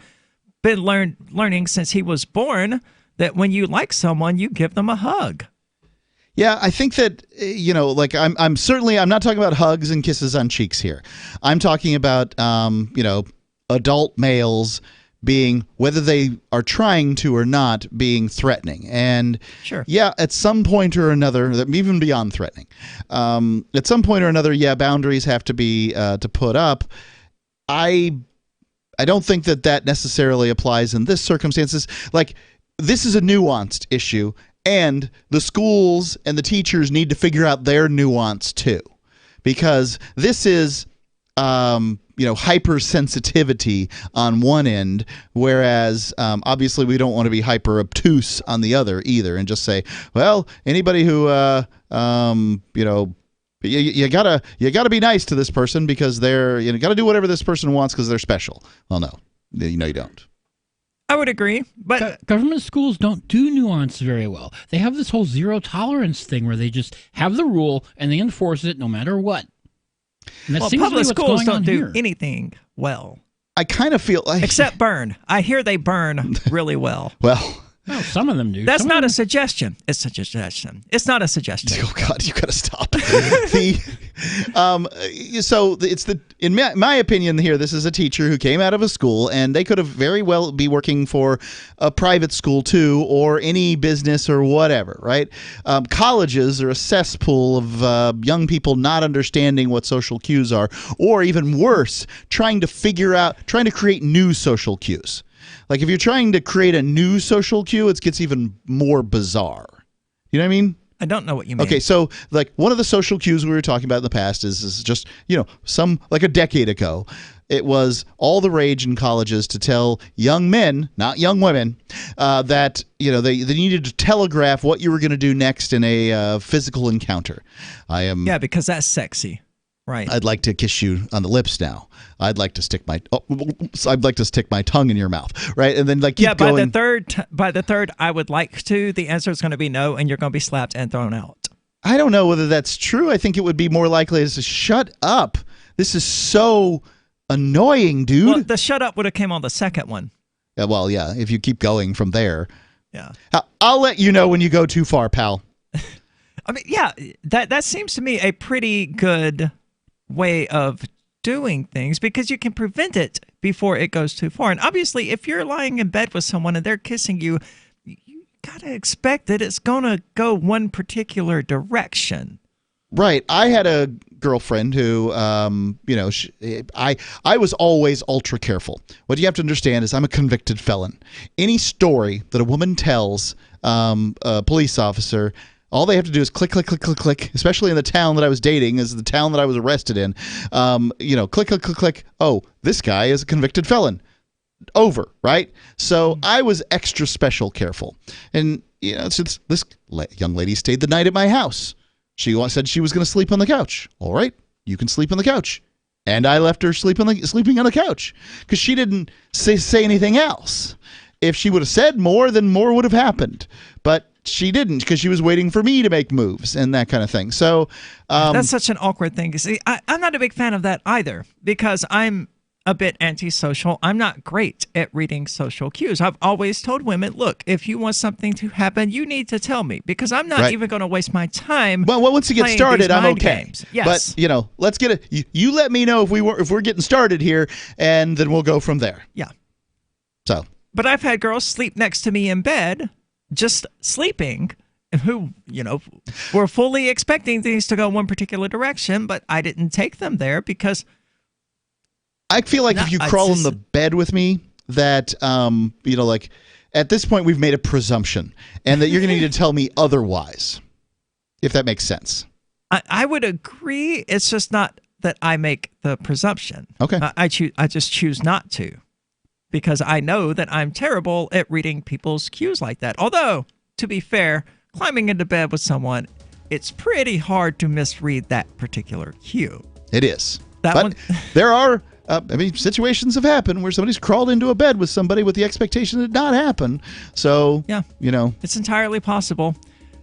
been learning since he was born that when you like someone, you give them a hug. Yeah, I think that, like I'm not talking about hugs and kisses on cheeks here. I'm talking about, adult males being, whether they are trying to or not, being threatening. And sure. Yeah, at some point or another, even beyond threatening, at some point or another, yeah, boundaries have to be to put up. I don't think that necessarily applies in this circumstances. Like, this is a nuanced issue, and the schools and the teachers need to figure out their nuance too, because this is hypersensitivity on one end, whereas obviously we don't want to be hyper obtuse on the other either, and just say, well, anybody who you gotta be nice to this person because they're gotta do whatever this person wants because they're special. Well, no, you don't. I would agree, but government schools don't do nuance very well. They have this whole zero tolerance thing where they just have the rule and they enforce it no matter what. And that seems to be public what's schools going don't on do here. anything well. I kind of feel like except burn. I hear they burn really well. Well, some of them do. That's not a suggestion. It's a suggestion. It's not a suggestion. Oh God, you gotta stop. In my opinion here, this is a teacher who came out of a school, and they could have very well be working for a private school too, or any business or whatever, right? Colleges are a cesspool of young people not understanding what social cues are, or even worse, trying to create new social cues. Like, if you're trying to create a new social cue, it gets even more bizarre. You know what I mean? I don't know what you mean. Okay, so like one of the social cues we were talking about in the past is just, like a decade ago, it was all the rage in colleges to tell young men, not young women, that, they needed to telegraph what you were going to do next in a physical encounter. Yeah, because that's sexy. Right. I'd like to kiss you on the lips now. I'd like to stick my tongue in your mouth, right? And then keep going. By the third, I would like to. The answer is going to be no, and you're going to be slapped and thrown out. I don't know whether that's true. I think it would be more likely to say, shut up. This is so annoying, dude. Well, the shut up would have came on the second one. Yeah, well, yeah, if you keep going from there. Yeah. I'll let you know when you go too far, pal. I mean, yeah, that seems to me a pretty good way of doing things, because you can prevent it before it goes too far. And obviously, if you're lying in bed with someone and they're kissing you, you gotta expect that it's gonna go one particular direction. Right. I had a girlfriend who, I was always ultra careful. What you have to understand is I'm a convicted felon. Any story that a woman tells a police officer, all they have to do is click, click, click, click, click, especially in the town that I was dating, is the town that I was arrested in. Click, click, click, click. Oh, this guy is a convicted felon. Over, right? So I was extra special careful. And, since this young lady stayed the night at my house, she said she was going to sleep on the couch. All right, you can sleep on the couch. And I left her sleeping on the couch because she didn't say anything else. If she would have said more, then more would have happened. But she didn't, because she was waiting for me to make moves and that kind of thing. So that's such an awkward thing. See, I'm not a big fan of that either, because I'm a bit antisocial. I'm not great at reading social cues. I've always told women, look, if you want something to happen, you need to tell me, because I'm not even going to waste my time. Well, once you get started, I'm okay. Games. Yes. But let's get it. You let me know if we're getting started here, and then we'll go from there. Yeah. So. But I've had girls sleep next to me in bed, just sleeping, who, were fully expecting things to go one particular direction, but I didn't take them there because I feel like if you crawl in the bed with me, that, at this point we've made a presumption, and that you're going to need to tell me otherwise, if that makes sense. I would agree. It's just not that I make the presumption. Okay. I just choose not to, because I know that I'm terrible at reading people's cues like that. Although, to be fair, climbing into bed with someone, it's pretty hard to misread that particular cue. It is. There are, situations have happened where somebody's crawled into a bed with somebody with the expectation it did not happen. So, yeah, you know. It's entirely possible.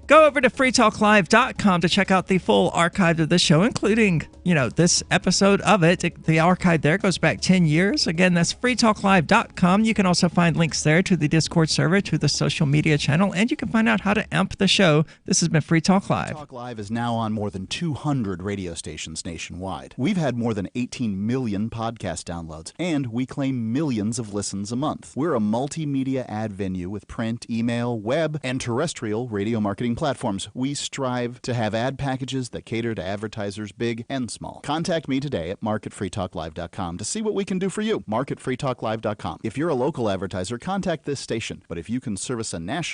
Go over to freetalklive.com to check out the full archive of the show, including, this episode of it. The archive there goes back 10 years. Again, that's freetalklive.com. You can also find links there to the Discord server, to the social media channel, and you can find out how to amp the show. This has been Free Talk Live. Free Talk Live is now on more than 200 radio stations nationwide. We've had more than 18 million podcast downloads, and we claim millions of listens a month. We're a multimedia ad venue with print, email, web, and terrestrial radio marketing platforms. We strive to have ad packages that cater to advertisers big and small. Contact me today at mark@freetalklive.com to see what we can do for you. mark@freetalklive.com. If you're a local advertiser, contact this station. But if you can service a national